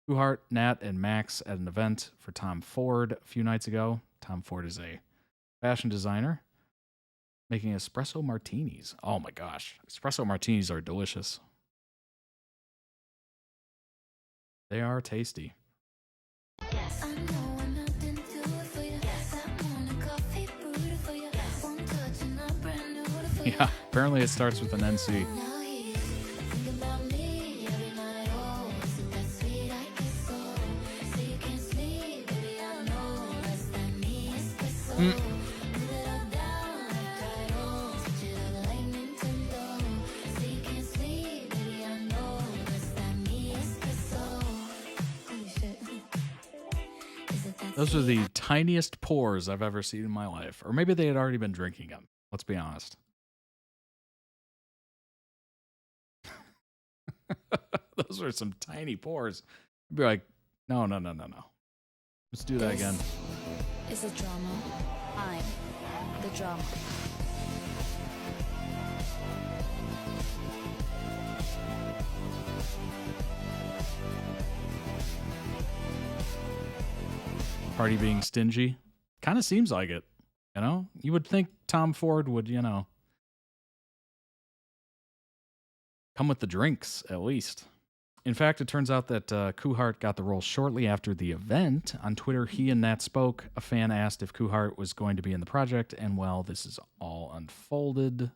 Kuhart, Nat, and Max at an event for Tom Ford a few nights ago. Tom Ford is a fashion designer making espresso martinis. Oh my gosh. Espresso martinis are delicious. They are tasty. Yeah, apparently it starts with an NC. Those are the tiniest pores I've ever seen in my life. Or maybe they had already been drinking them. Let's be honest. Those are some tiny pores. I'd be like, no. Let's do that again. It's a drama. I'm the drama. Party being stingy. Kind of seems like it. You know? You would think Tom Ford would, come with the drinks, at least. In fact, it turns out that Kuhart got the role shortly after the event. On Twitter, he and Nat spoke. A fan asked if Kuhart was going to be in the project, and well, this is all unfolded.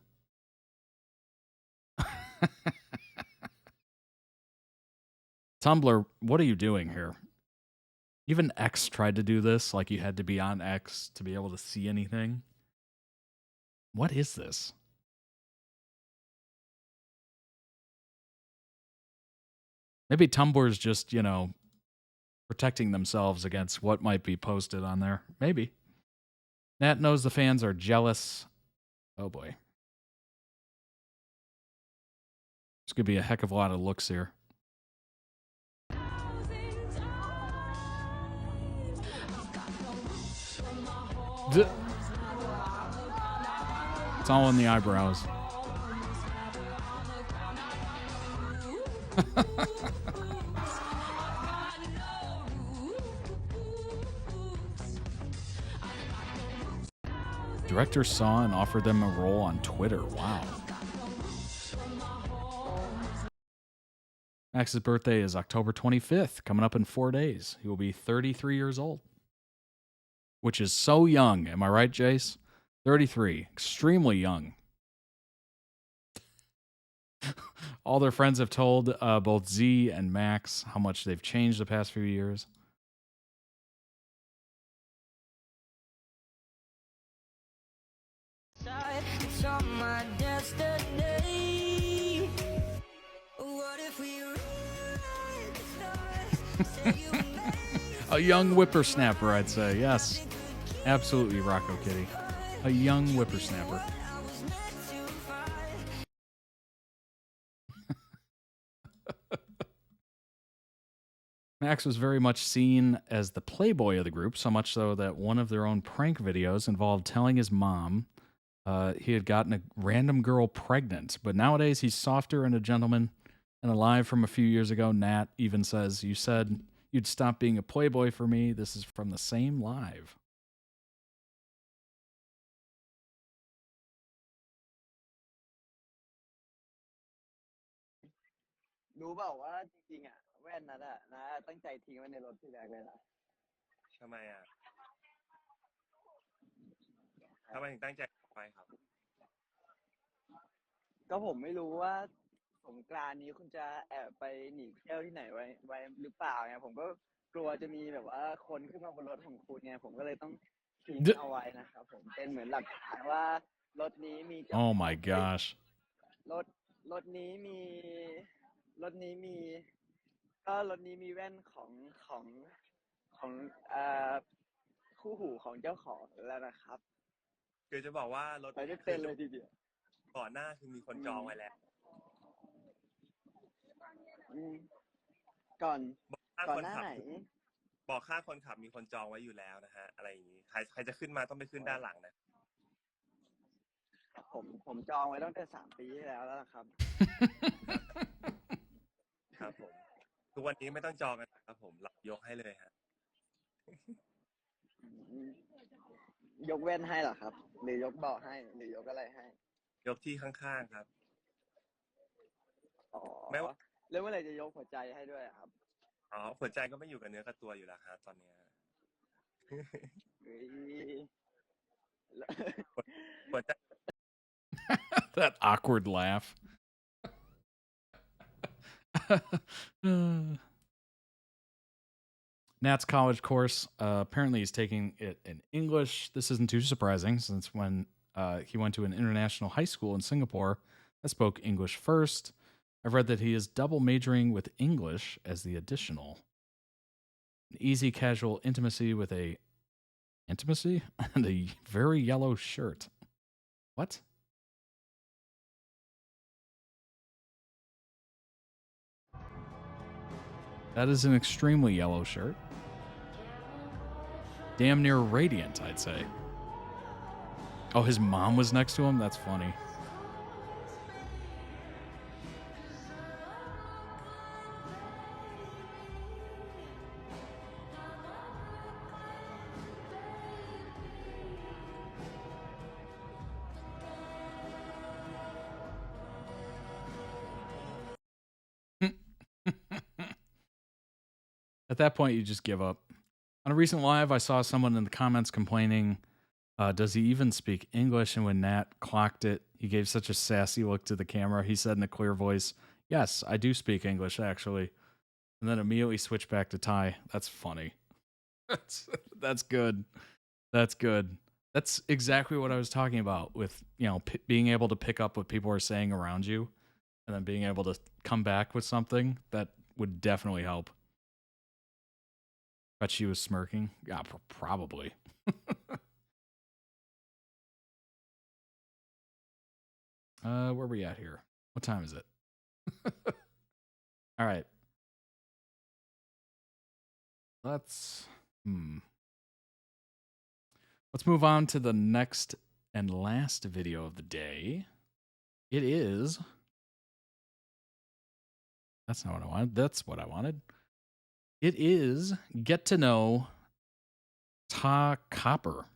Tumblr, what are you doing here? Even X tried to do this, like you had to be on X to be able to see anything. What is this? Maybe Tumblr's just, protecting themselves against what might be posted on there. Maybe. Nat knows the fans are jealous. Oh boy. There's going to be a heck of a lot of looks here. It's all in the eyebrows. Director saw and offered them a role on Twitter. Wow. Max's birthday is October 25th, coming up in 4 days. He will be 33 years old. Which is so young. Am I right, Jace? 33. Extremely young. All their friends have told both Z and Max how much they've changed the past few years. It's on my destiny. What if we A young whippersnapper, I'd say. Yes. Absolutely, Rocco Kitty. A young whippersnapper. Max was very much seen as the playboy of the group, so much so that one of their own prank videos involved telling his mom he had gotten a random girl pregnant. But nowadays, he's softer and a gentleman. And alive from a few years ago, Nat even says, "You said you'd stop being a playboy for me." This is from the same live. รู้เปล่าว่าจริงๆอ่ะแว่นนั้นอ่ะนะตั้งใจทิ้งไว้ในรถที่แรกเลยนะ ทำไมอ่ะทำไมถึงตั้งใจไปครับ ก็ผมไม่รู้ว่าสงกรานต์นี้คุณจะแอบไปหนีเที่ยวที่ไหนไว้หรือเปล่าไงผมก็กลัวจะมีแบบว่าคนขึ้นมาบนรถของคุณไงผมก็เลยต้องทิ้งเอาไว้นะครับผมเป็นเหมือนหลักฐานว่ารถนี้มี Oh my gosh. รถนี้มีรถนี้มีแว่นของคู่หูของเจ้าของแล้วนะครับ คือจะบอกว่ารถ ไปไม่เป็นเลยทีเดียว ก่อนหน้าคือมีคนจองไว้แล้ว ก่อน ค่า หน้าไหน บอกค่าคนขับมีคนจองไว้อยู่แล้วนะฮะอะไรอย่างนี้ใครจะขึ้นมาต้องไปขึ้นด้านหลังนะ ผมจองไว้ตั้งแต่3 ปีที่แล้วครับ ครับผมทุกวันนี้ไม่ต้องจองกันครับผมรับยกให้เลยฮะ ยกแว่นให้เหรอครับหรือยกเบาะให้หรือยกอะไรให้ ยกที่ข้างๆครับ อ๋อ ไม่ว่า แล้วเมื่อไหร่จะยกหัวใจให้ด้วยครับ อ๋อหัวใจก็ไม่อยู่กับเนื้อกับตัวอยู่แล้วครับตอนนี้ หัวใจ That awkward laugh. Nat's college course, apparently he's taking it in English. This isn't too surprising since when he went to an international high school in Singapore that spoke English first. I've read that he is double majoring with English as the additional. An easy casual intimacy with intimacy and a very yellow shirt. What? That is an extremely yellow shirt. Damn near radiant, I'd say. Oh, his mom was next to him? That's funny. At that point, you just give up. On a recent live, I saw someone in the comments complaining, does he even speak English? And when Nat clocked it, he gave such a sassy look to the camera. He said in a clear voice, yes, I do speak English, actually. And then immediately switched back to Thai. That's funny. That's good. That's good. That's exactly what I was talking about with, being able to pick up what people are saying around you and then being able to come back with something that would definitely help. Bet she was smirking. Yeah, probably. Where are we at here? What time is it? All right. Let's move on to the next and last video of the day. It is... That's not what I wanted. That's what I wanted. It is Get to Know TaCopper.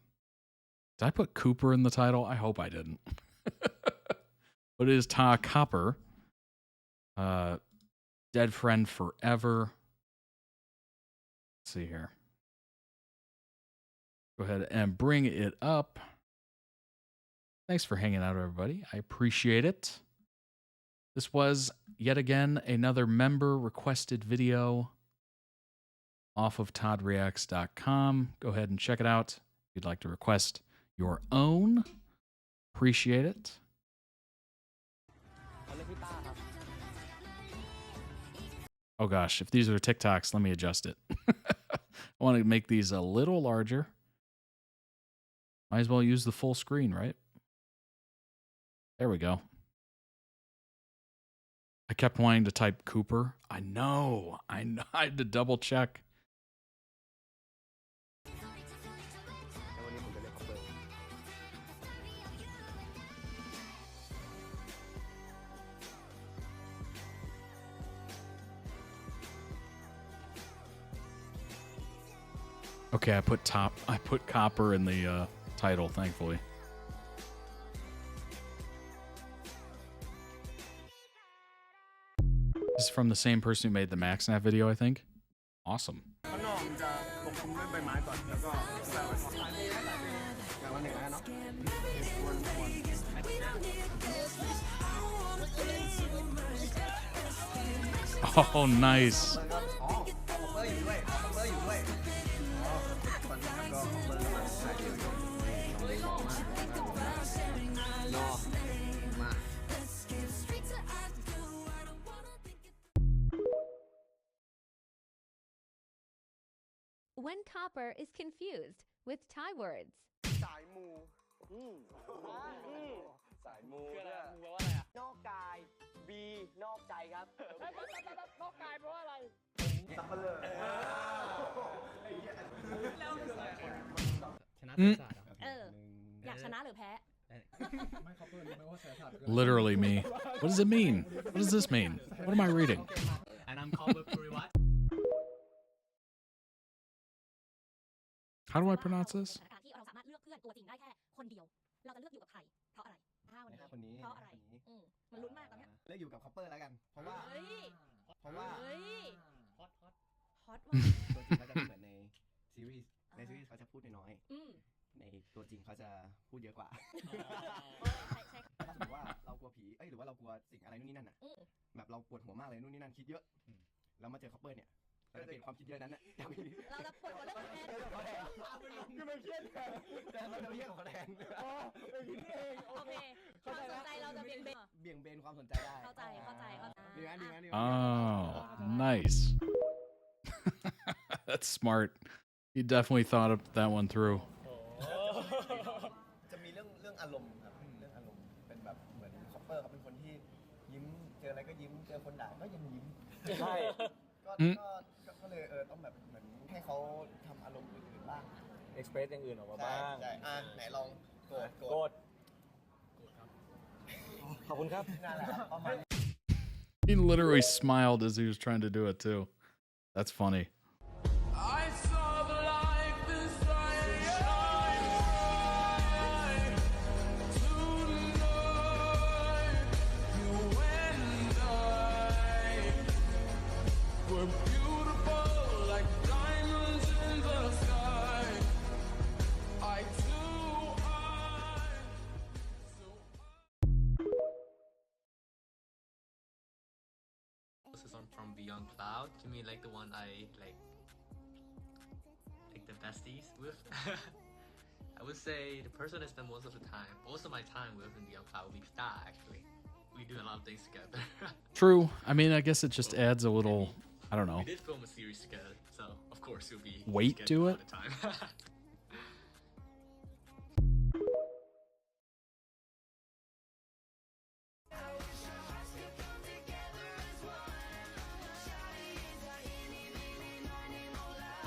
Did I put Cooper in the title? I hope I didn't. But it is TaCopper. Dead Friend Forever. Let's see here. Go ahead and bring it up. Thanks for hanging out, everybody. I appreciate it. This was, yet again, another member-requested video off of toddreacts.com. Go ahead and check it out if you'd like to request your own. Appreciate it. Oh gosh, if these are TikToks, let me adjust it. I want to make these a little larger. Might as well use the full screen, right? There we go. I kept wanting to type Cooper. I know. I had to double check. Okay, I put Copper in the title, thankfully. This is from the same person who made the MaxNat video, I think. Awesome. ข้างนอกมันจะปกคลุมด้วยใบไม้ก่อนแล้วก็แปะไว้อย่างละหนึ่งแล้วเนาะ Oh, nice. อ๋อคอปเปอร์อยู่ด้วยคอปเปอร์อยู่ด้วยอ๋อตอนนี้ก็คอปเปอร์กำลังใส่อยู่รอมา When Copper is confused with Thai words. สายมูสายมูคืออะไรมูแปลว่าอะไรอ่ะนอกกาย B นอกใจครับนอกกายแปลว่าอะไรซับเปลือชนะศาสตร์ อยากชนะหรือแพ้ Literally me. What does it mean? What does this mean? What am I reading? And I'm called Puriwat. How do I pronounce this? ที่เราสามารถเลือกเพื่อนตัวจริงได้แค่คนเดียว เราจะเลือกอยู่กับใคร เพราะอะไรวันนี้เพราะอะไรมันลุ้นมากตอนนี้เลือกอยู่กับคอปเปอร์แล้วกัน เพราะว่าฮอตตัวจริงเขาจะไม่เหมือนในซีรีส์เขาจะพูดน้อยในตัวจริงเขาจะพูดเยอะกว่าถ้าสมมติว่าเรากลัวผีหรือว่าเรากลัวสิ่งอะไรนู่นนี่นั่นน่ะแบบเราปวดหัวมากเลยนู่นนี่นั่นคิดเยอะแล้วมาเจอคอปเปอร์เนี่ยเราจะเปลี่ยนความคิดเยอะนั้นน่ะเราจะปวดหัวเรื่องคะแนนคือมันเครียดแต่เราจะเรียกของคะแนนเป็นคิดเองโอเคความสนใจเราจะเบี่ยงเบนความสนใจได้เข้าใจดีไหม Oh, nice. That's smart. He definitely thought of that one through. จะมีเรื่องอารมณ์ครับเรื่องอารมณ์เป็นแบบเหมือนคอปเปอร์เขาเป็นคนที่ยิ้มเจออะไรก็ยิ้มเจอคนด่าก็ยังยิ้มใช่ก็เลยต้องแบบเหมือนให้เขาทำอารมณ์อื่นๆบ้าง express อย่างอื่นออกมาบ้างใช่ไหนลองโกรธครับขอบคุณครับนั่นแหละครับประมาณ He literally smiled as he was trying to do it too. That's funny. I saw the light inside your eyes tonight. You and I were beautiful like diamonds in the sky. Eye to eye. This is from Beyond Cloud. To me, like the one I like the besties with. I would say the person I spend most of my time with in Beyond Cloud would be Star. Actually, we do a lot of things together. True. I mean, I guess it just adds a little, I don't know. We did film a series together, so of course you'll be weight to it. All the time.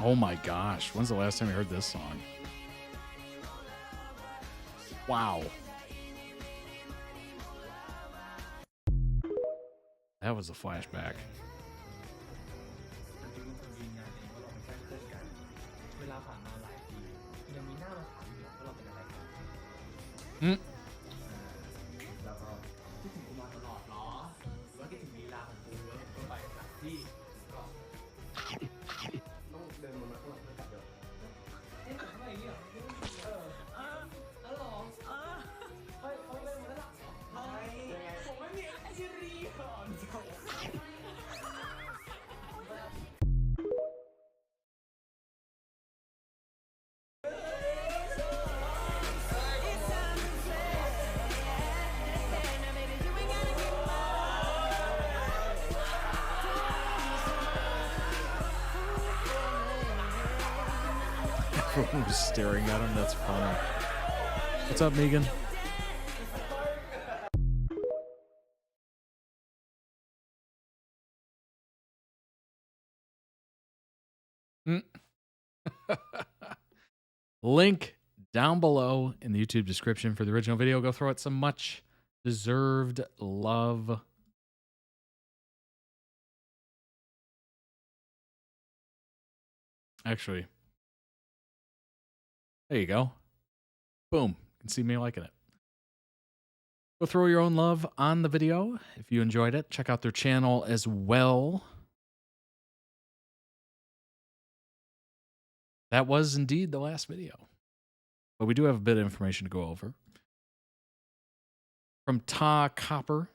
Oh my gosh, when's the last time you heard this song? Wow. That was a flashback. เวลาผ่านมาหลายปียังมีหน้ามาถามอยู่ว่าเราเป็นอะไรกันแล้วก็คิดถึงกูมาตลอดเนาะหรือว่าคิดถึงลีลาของกูก็ไปหาที่ก็ต้องเดินมาข้างหลังเพื่อกลับเดินเอ๊ะทำไมเนี่ยหรอเขาเดินมาแล้วผมไม่มีไอซีรีส์ก่อน Everyone was staring at him. That's funny. What's up, Megan? Link down below in the YouTube description for the original video. Go throw it some much deserved love. Actually, there you go. Boom. You can see me liking it. Go throw your own love on the video if you enjoyed it. Check out their channel as well. That was indeed the last video. But we do have a bit of information to go over. From TaCopper.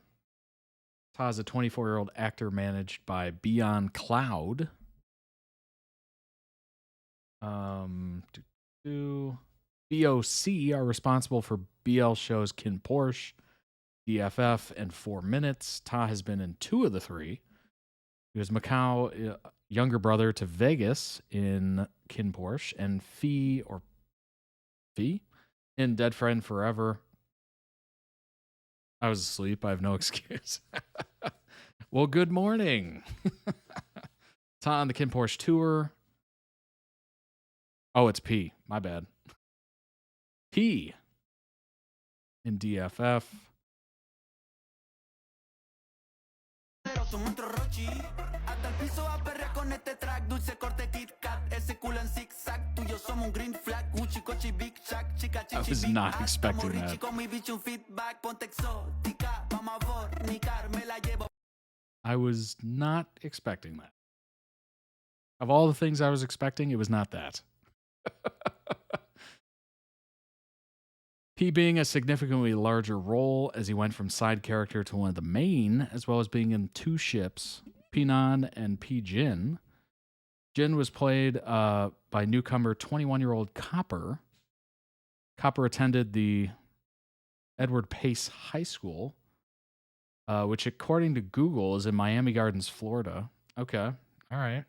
Ta is a 24-year-old actor managed by Beyond Cloud. BOC are responsible for BL shows Kin Porsche, DFF, and 4 Minutes. Ta has been in 2 of the 3. He was Macau younger brother to Vegas in Kin Porsche and Fee in Dead Friend Forever. I was asleep. I have no excuse. Well, good morning. Ta on the Kin Porsche tour. Oh, it's P. My bad. P in DFF. I was not expecting that. I was not expecting that. Of all the things I was expecting, it was not that. P being a significantly larger role as he went from side character to one of the main, as well as being in 2 ships, Pinan and P Jin. Jin was played by newcomer 21-year-old Copper. Copper attended the Edward Pace High School, which according to Google is in Miami Gardens, Florida. Okay, all right.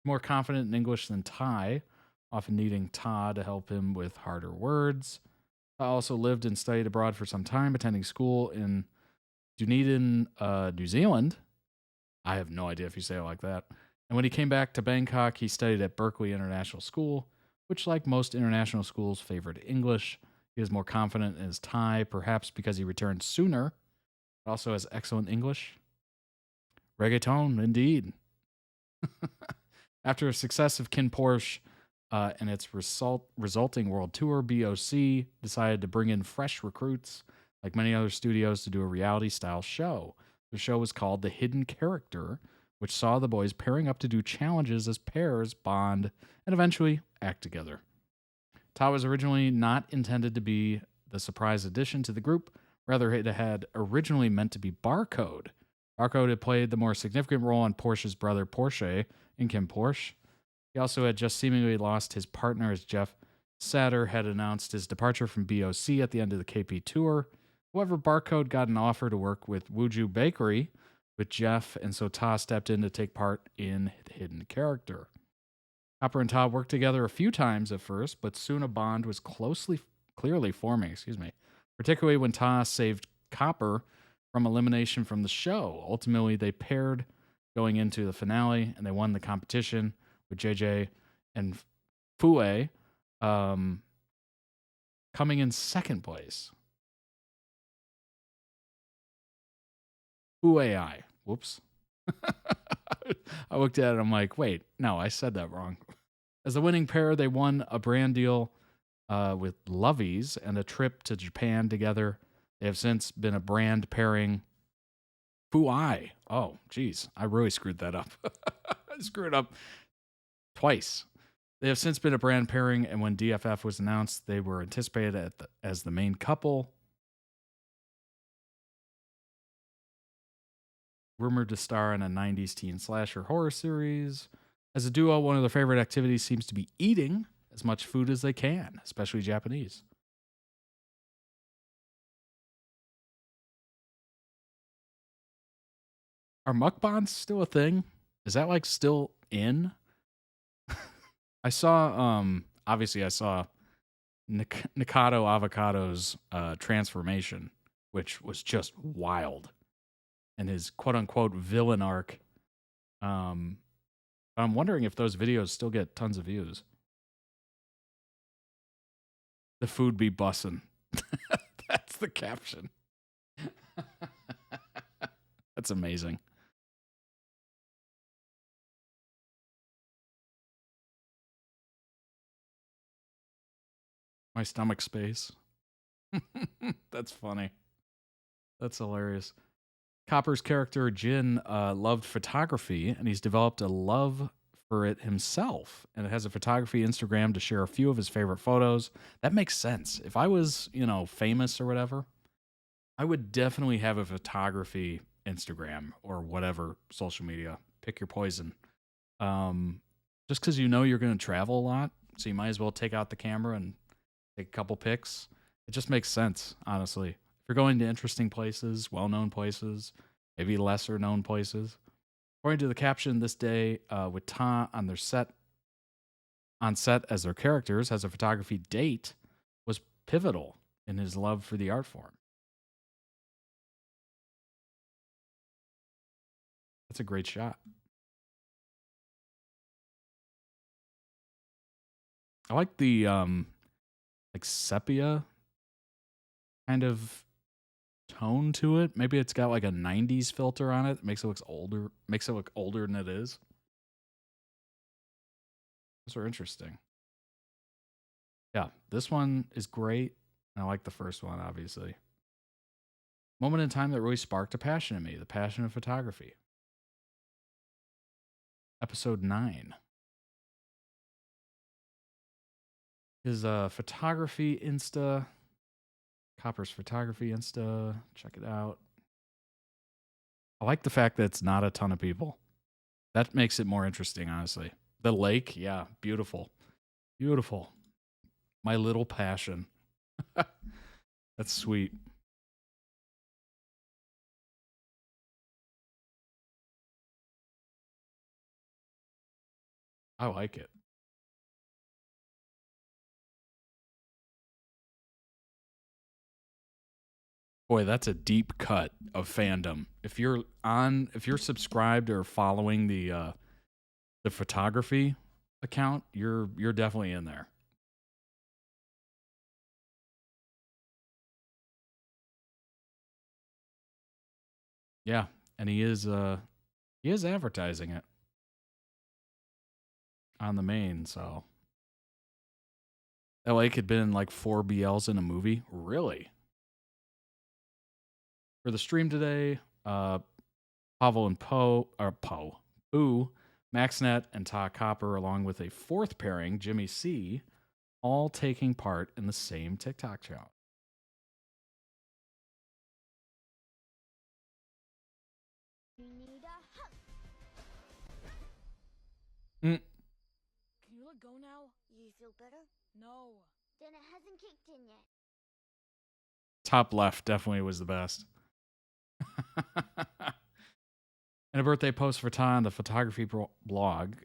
More confident in English than Thai, often needing Ta to help him with harder words. Ta also lived and studied abroad for some time, attending school in Dunedin, New Zealand. I have no idea if you say it like that. And when he came back to Bangkok, he studied at Berkeley International School, which, like most international schools, favored English. He was more confident in his Thai, perhaps because he returned sooner, but also has excellent English. Reggaeton, indeed. After a success of Kin Porsche and its resulting world tour, BOC decided to bring in fresh recruits, like many other studios, to do a reality-style show. The show was called The Hidden Character, which saw the boys pairing up to do challenges as pairs, bond, and eventually act together. Ta was originally not intended to be the surprise addition to the group. Rather, it had originally meant to be Barcode. Barcode had played the more significant role on Porsche's brother Porsche in Kin Porsche. He also had just seemingly lost his partner as Jeff Satter had announced his departure from BOC at the end of the KP tour. However, Barcode got an offer to work with Wuju Bakery with Jeff, and so Ta stepped in to take part in The Hidden Character. Copper and Ta worked together a few times at first, but soon a bond was clearly forming, particularly when Ta saved Copper from elimination from the show. Ultimately, they paired going into the finale, and they won the competition with JJ and Fue coming in second place. Fuei. Whoops. I looked at it, I'm like, wait, no, I said that wrong. As the winning pair, they won a brand deal with Lovies and a trip to Japan together. They have since been a brand pairing. Fuei. Oh, geez. I really screwed that up. I screwed up twice. They have since been a brand pairing, and when DFF was announced, they were anticipated as the main couple. Rumored to star in a 90s teen slasher horror series. As a duo, one of their favorite activities seems to be eating as much food as they can, especially Japanese. Are mukbangs still a thing? Is that like still in? I saw, obviously I saw Nikado Avocado's transformation, which was just wild. And his quote-unquote villain arc. I'm wondering if those videos still get tons of views. The food be bussin'. That's the caption. That's amazing. My stomach space. That's funny. That's hilarious. Copper's character, Jin, loved photography, and he's developed a love for it himself. And it has a photography Instagram to share a few of his favorite photos. That makes sense. If I was, famous or whatever, I would definitely have a photography Instagram or whatever social media. Pick your poison. Just because you're going to travel a lot, so you might as well take out the camera and take a couple pics. It just makes sense, honestly. If you're going to interesting places, well-known places, maybe lesser-known places. According to the caption, this day with Ta on set as their characters as a photography date was pivotal in his love for the art form. That's a great shot. I like the sepia kind of tone to it. Maybe it's got like a 90s filter on it. Makes it look older than it is. Those are interesting. Yeah, this one is great. I like the first one, obviously. Moment in time that really sparked a passion in me, the passion of photography. Episode 9. His photography Insta. Copper's photography Insta. Check it out. I like the fact that it's not a ton of people. That makes it more interesting, honestly. The lake, yeah, beautiful. Beautiful. My little passion. That's sweet. I like it. Boy, that's a deep cut of fandom. If you're subscribed or following the photography account, you're definitely in there. Yeah, and he is advertising it on the main, so that lake had been like 4 BLs in a movie. Really? For the stream today, Pavel and Pooh, MaxNat, and TaCopper, along with a fourth pairing, Jimmy C, all taking part in the same TikTok challenge. You need a hug. Mm. Can you let go now? You feel better? No. Then it hasn't kicked in yet. Top left definitely was the best. In a birthday post for Ta on the photography blog,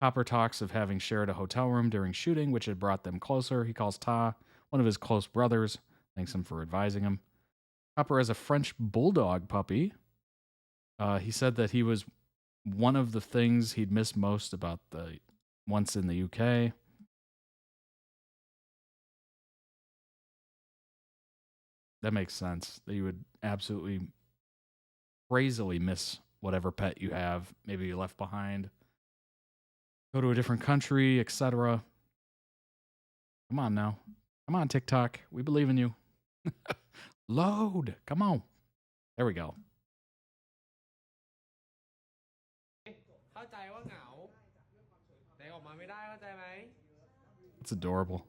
Copper talks of having shared a hotel room during shooting, which had brought them closer. He calls Ta one of his close brothers, thanks him for advising him. Copper has a French bulldog puppy. He said that he was one of the things he'd missed most about the once in the UK. That makes sense. That you would absolutely crazily miss whatever pet you have. Maybe you left behind. Go to a different country, etc. Come on now. Come on, TikTok. We believe in you. Load. Come on. There we go. It's adorable.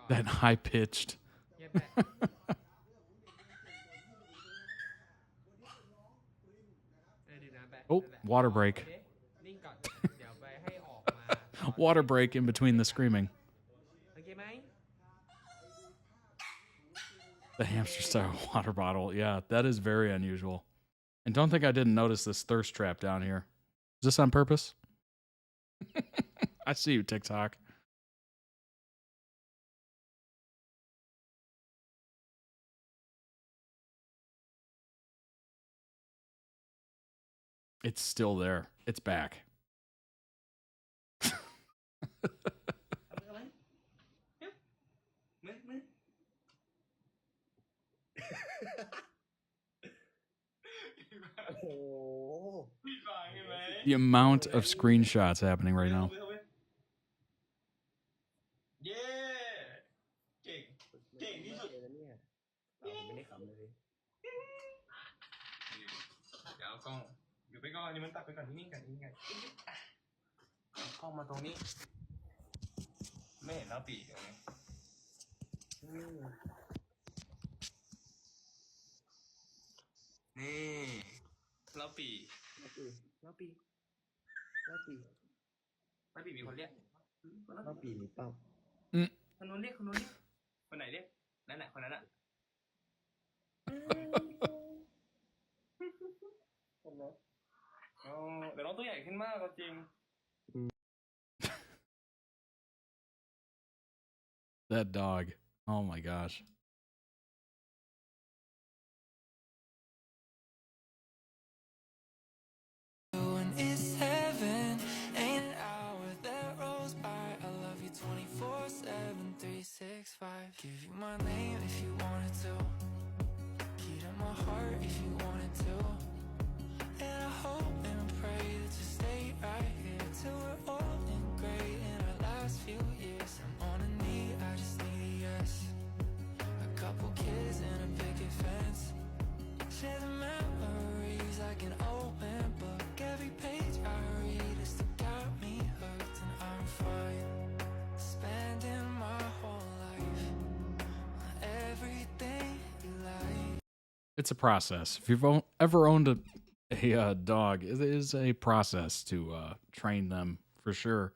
That high pitched. Oh, water break. Water break in between the screaming. The hamster style water bottle. Yeah, that is very unusual. And don't think I didn't notice this thirst trap down here. Is this on purpose? I see you, TikTok. It's still there. It's back. The amount of screenshots happening right now. เย้เก่งเก่งที่สุดไม่ได้ขำเลยเดี๋ยวเอากล้องอยู่ไปก่อนนี่มันตัดไปก่อนที่นี่กันนี่ไงกล้องมาตรงนี้ไม่เห็นแล้วปีกเลยนี่แล้วปีมีคนเรียกแล้วปีมีเป้าคนนู้นเรียกคนไหนเรียกนั่นแหละคนนั้นอ่ะเดี๋ยวน้องตัวใหญ่ขึ้นมากจริง That dog. Oh my gosh. It's heaven, ain't an hour that rolls by. I love you 24/7, 365. Give you my name if you wanted to. Key to my heart if you wanted to. And I hope and pray that you stay right here till we're old and gray in our last few years. I'm on a knee, I just need a yes. A couple kids and a picket fence. Share the memories like an open book. Every page I read has still got me hooked, and I'm fine. Spending my whole life on everything you like. It's a process. If you've ever owned a dog, it is a process to train them for sure.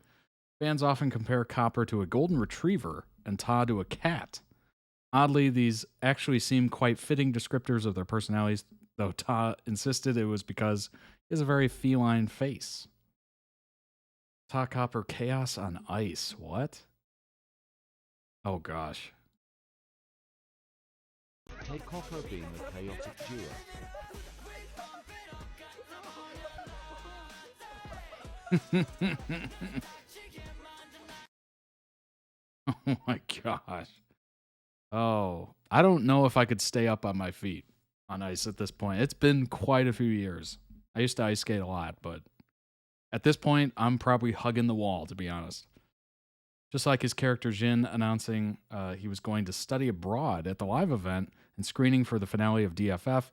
Fans often compare Copper to a golden retriever and Ta to a cat. Oddly, these actually seem quite fitting descriptors of their personalities, though Ta insisted it was because he has a very feline face. TaCopper Chaos on Ice. What? Oh gosh. TaCopper being a chaotic duo. Oh my gosh. Oh, I don't know if I could stay up on my feet on ice at this point. It's been quite a few years. I used to ice skate a lot, but at this point, I'm probably hugging the wall, to be honest. Just like his character Jin announcing he was going to study abroad at the live event and screening for the finale of DFF,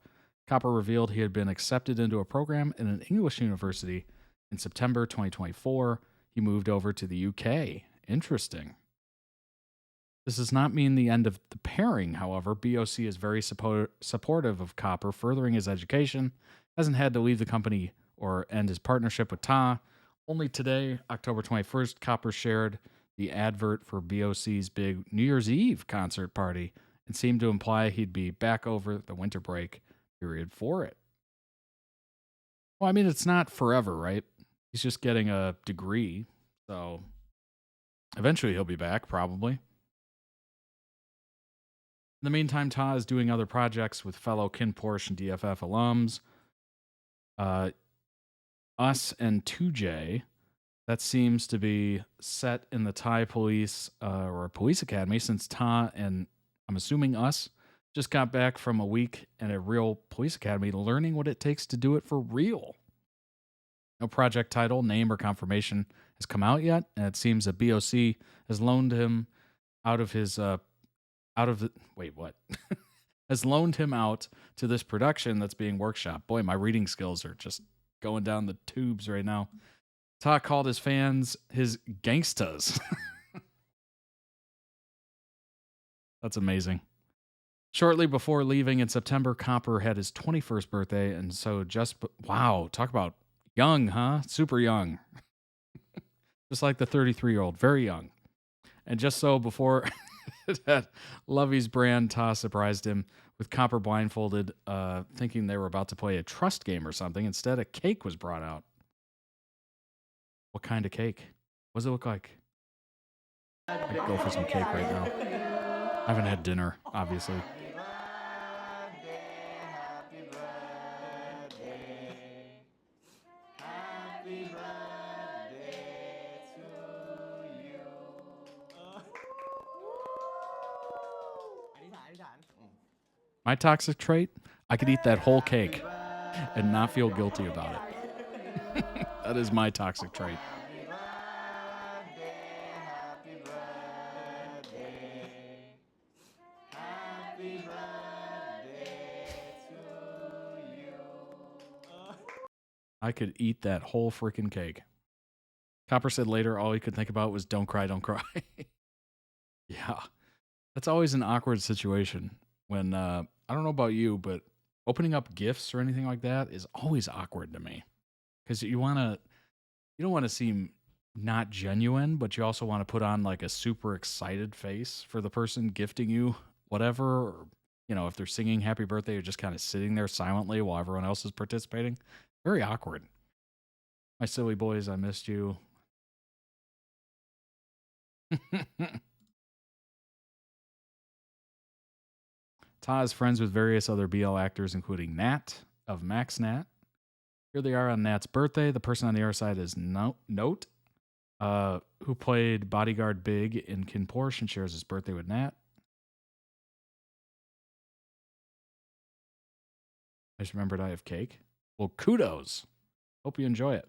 Copper revealed he had been accepted into a program in an English university. In September 2024, he moved over to the UK. Interesting. This does not mean the end of the pairing, however. BOC is very supportive of Copper furthering his education, hasn't had to leave the company or end his partnership with Ta. Only today, October 21st, Copper shared the advert for BOC's big New Year's Eve concert party and seemed to imply he'd be back over the winter break period for it. Well, I mean, it's not forever, right? He's just getting a degree, so eventually he'll be back, probably. In the meantime, Ta is doing other projects with fellow Kin Porsche and DFF alums. Us and 2J, that seems to be set in the Thai police or police academy, since Ta and I'm assuming Us just got back from a week in a real police academy learning what it takes to do it for real. No project title, name, or confirmation has come out yet, and it seems that BOC has loaned him out of his has loaned him out to this production that's being workshopped. Boy, my reading skills are just going down the tubes right now. Ta called his fans his gangstas. That's amazing. Shortly before leaving in September, Copper had his 21st birthday, and so wow, talk about young, huh? Super young. Just like the 33-year-old, very young. And just so before that Lovey's brand, Ta surprised him with Copper blindfolded, thinking they were about to play a trust game or something. Instead, a cake was brought out. What kind of cake? What does it look like? I'd go for some cake right now. I haven't had dinner, obviously. My toxic trait? I could eat that whole cake. and not feel guilty about it. That is my toxic trait. I could eat that whole freaking cake. Copper said later all he could think about was don't cry, don't cry. Yeah. That's always an awkward situation when, I don't know about you, but opening up gifts or anything like that is always awkward to me. Because you don't want to seem not genuine, but you also want to put on like a super excited face for the person gifting you whatever. Or, you know, if they're singing happy birthday, you're just kind of sitting there silently while everyone else is participating. Very awkward. My silly boys, I missed you. Ta is friends with various other BL actors, including Nat of MaxNat. Here they are on Nat's birthday. The person on the other side is Note, who played Bodyguard Big in Kin Porsche and shares his birthday with Nat. I just remembered I have cake. Well, kudos. Hope you enjoy it.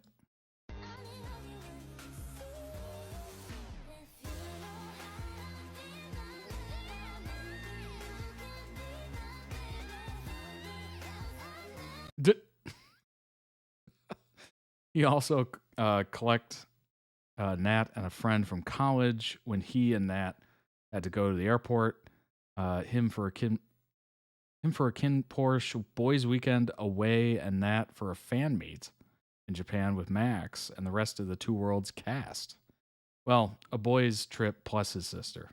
He also collect Nat and a friend from college when he and Nat had to go to the airport. Him for a Kin Porsche boys weekend away, and Nat for a fan meet in Japan with Max and the rest of the Two Worlds cast. Well, a boys trip plus his sister.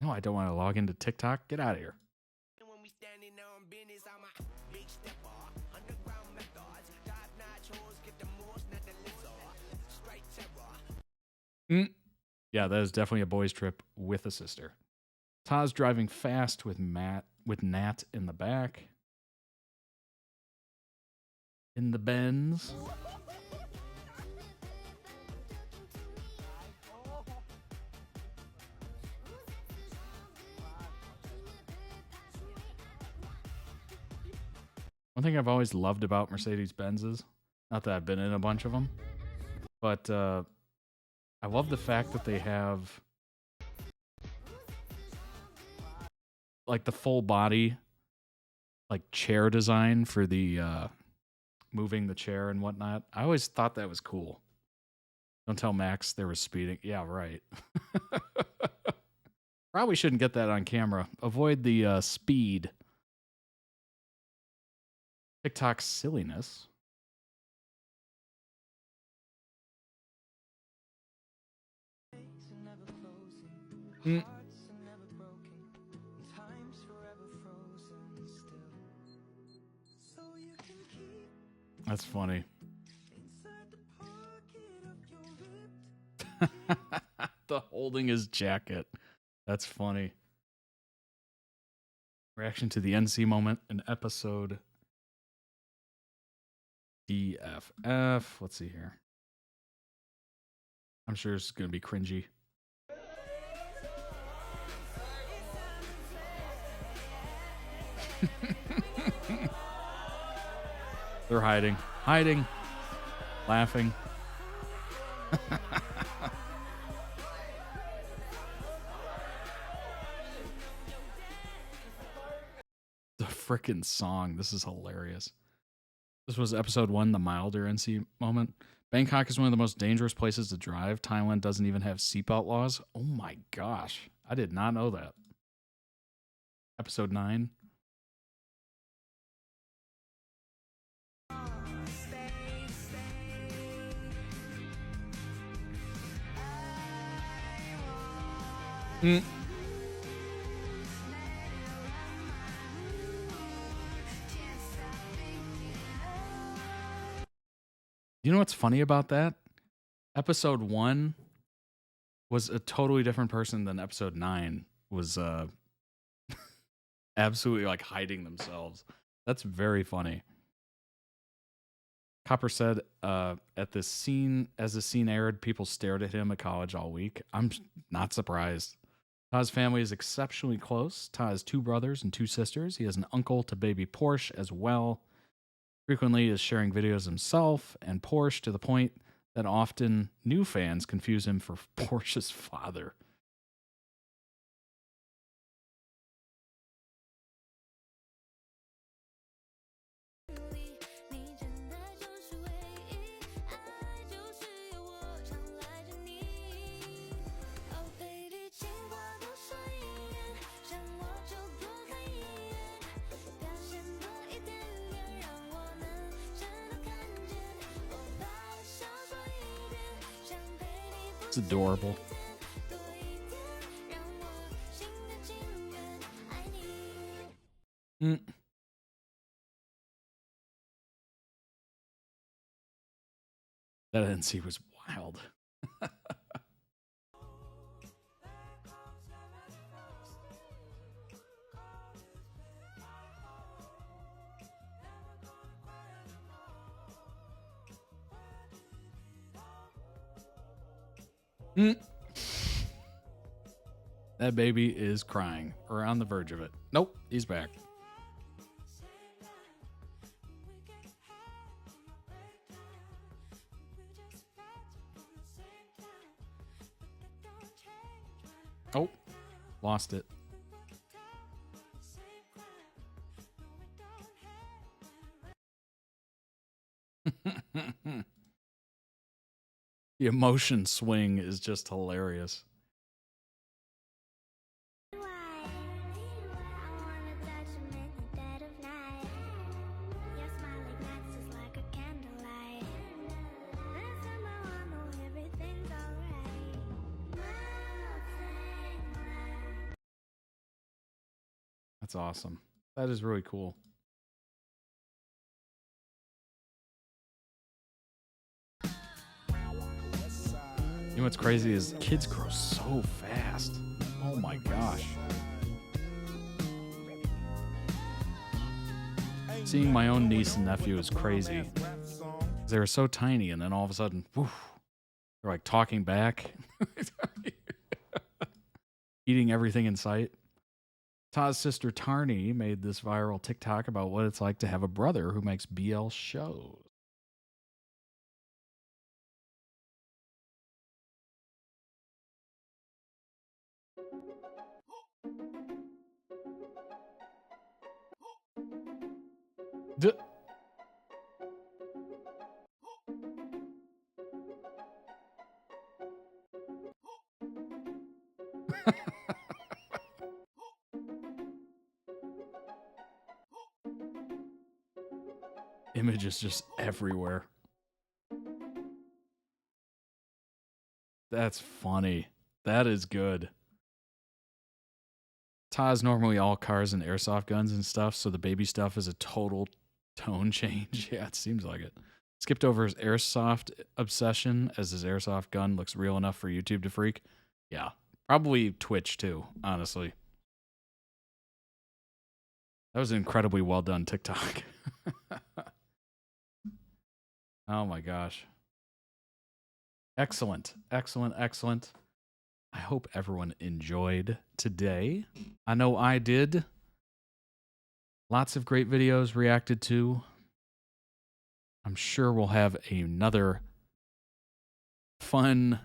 No, I don't want to log into TikTok. Get out of here. Yeah, that is definitely a boys trip with a sister. Ta's driving fast with Nat in the back. In the Benz. One thing I've always loved about Mercedes-Benzes, not that I've been in a bunch of them, but I love the fact that they have like the full body, like chair design for the moving the chair and whatnot. I always thought that was cool. Don't tell Max they were speeding. Yeah, right. Probably shouldn't get that on camera. Avoid the speed. TikTok silliness. That's funny. The holding his jacket. That's funny. Reaction to the NC moment in episode DFF. Let's see here. I'm sure it's going to be cringy. They're hiding, laughing. The frickin' song. This is hilarious. This was episode 1, the milder NC moment. Bangkok is one of the most dangerous places to drive. Thailand doesn't even have seatbelt laws. Oh my gosh. I did not know that. Episode 9. You know what's funny about that? Episode 1 was a totally different person than episode 9 was absolutely like hiding themselves. That's very funny. Copper said at this scene, as the scene aired, people stared at him at college all week. I'm not surprised. Ta's family is exceptionally close. Ta has 2 brothers and 2 sisters. He has an uncle to baby Porsche as well. Frequently is sharing videos himself and Porsche to the point that often new fans confuse him for Porsche's father. It's adorable. Mm. That NC was wild. Mm. That baby is crying or on the verge of it. Nope, he's back. Oh, lost it. The emotion swing is just hilarious. That's awesome. That is really cool. You know what's crazy is kids grow so fast. Oh my gosh. Seeing my own niece and nephew is crazy. They were so tiny and then all of a sudden, woof, they're like talking back. Eating everything in sight. Ta's sister Tarni made this viral TikTok about what it's like to have a brother who makes BL shows. Images just everywhere. That's funny. That is good. Ta's normally all cars and airsoft guns and stuff, so the baby stuff is a total tone change. Yeah, it seems like it. Skipped over his airsoft obsession as his airsoft gun looks real enough for YouTube to freak. Yeah, probably Twitch too, honestly. That was an incredibly well done TikTok. Oh my gosh. Excellent, excellent, excellent. I hope everyone enjoyed today. I know I did. Lots of great videos reacted to. I'm sure we'll have another fun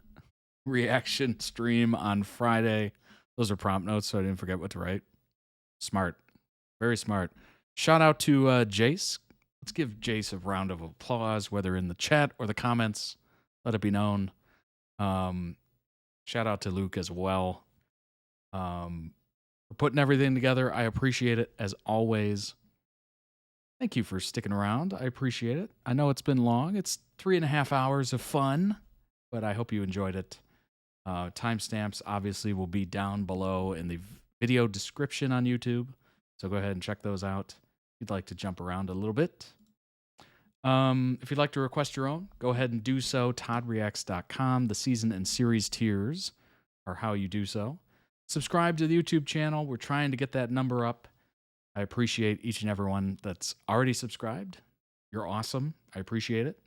reaction stream on Friday. Those are prompt notes, so I didn't forget what to write. Smart. Very smart. Shout out to Jace. Let's give Jace a round of applause, whether in the chat or the comments. Let it be known. Shout out to Luke as well. For putting everything together. I appreciate it as always. Thank you for sticking around. I appreciate it. I know it's been long. It's 3.5 hours of fun, but I hope you enjoyed it. Timestamps obviously will be down below in the video description on YouTube. So go ahead and check those out if you'd like to jump around a little bit. If you'd like to request your own, go ahead and do so. ToddReacts.com. The season and series tiers are how you do so. Subscribe to the YouTube channel. We're trying to get that number up. I appreciate each and every one that's already subscribed. You're awesome. I appreciate it.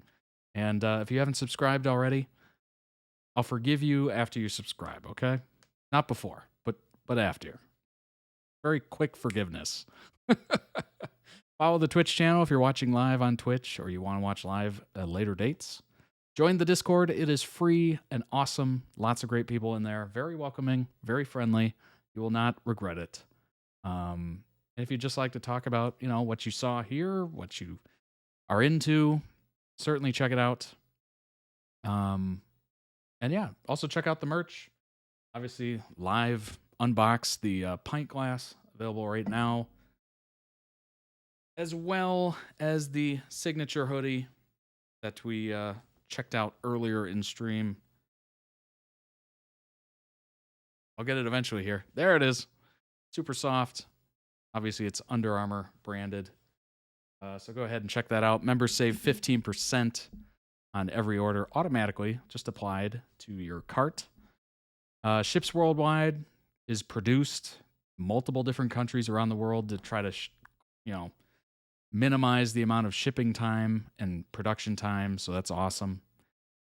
And if you haven't subscribed already, I'll forgive you after you subscribe, okay? Not before, but but after. Very quick forgiveness. Follow the Twitch channel if you're watching live on Twitch or you want to watch live at later dates. Join the Discord. It is free and awesome. Lots of great people in there. Very welcoming, very friendly. You will not regret it. If you'd just like to talk about, what you saw here, what you are into, certainly check it out. And yeah, also check out the merch. Obviously, live unbox the pint glass available right now, as well as the signature hoodie that we checked out earlier in stream. I'll get it eventually here. There it is. Super soft. Obviously, it's Under Armour branded. So go ahead and check that out. Members save 15% on every order automatically, just applied to your cart. Ships worldwide, is produced multiple different countries around the world to try to, minimize the amount of shipping time and production time. So that's awesome.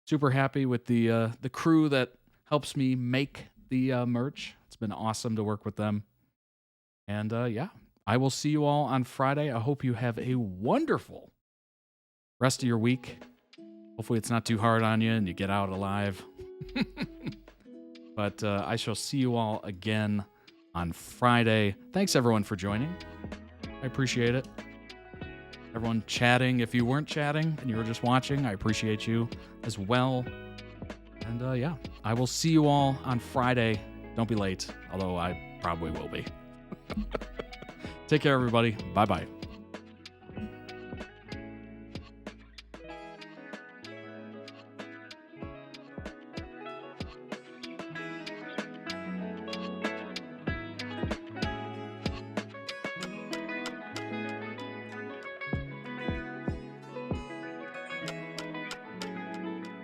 Super happy with the crew that helps me make the merch. It's been awesome to work with them. And yeah, I will see you all on Friday. I hope you have a wonderful rest of your week. Hopefully it's not too hard on you and you get out alive. But I shall see you all again on Friday. Thanks, everyone, for joining. I appreciate it. Everyone chatting. If you weren't chatting and you were just watching, I appreciate you as well. And yeah, I will see you all on Friday. Don't be late, although I probably will be. Take care, everybody. Bye-bye.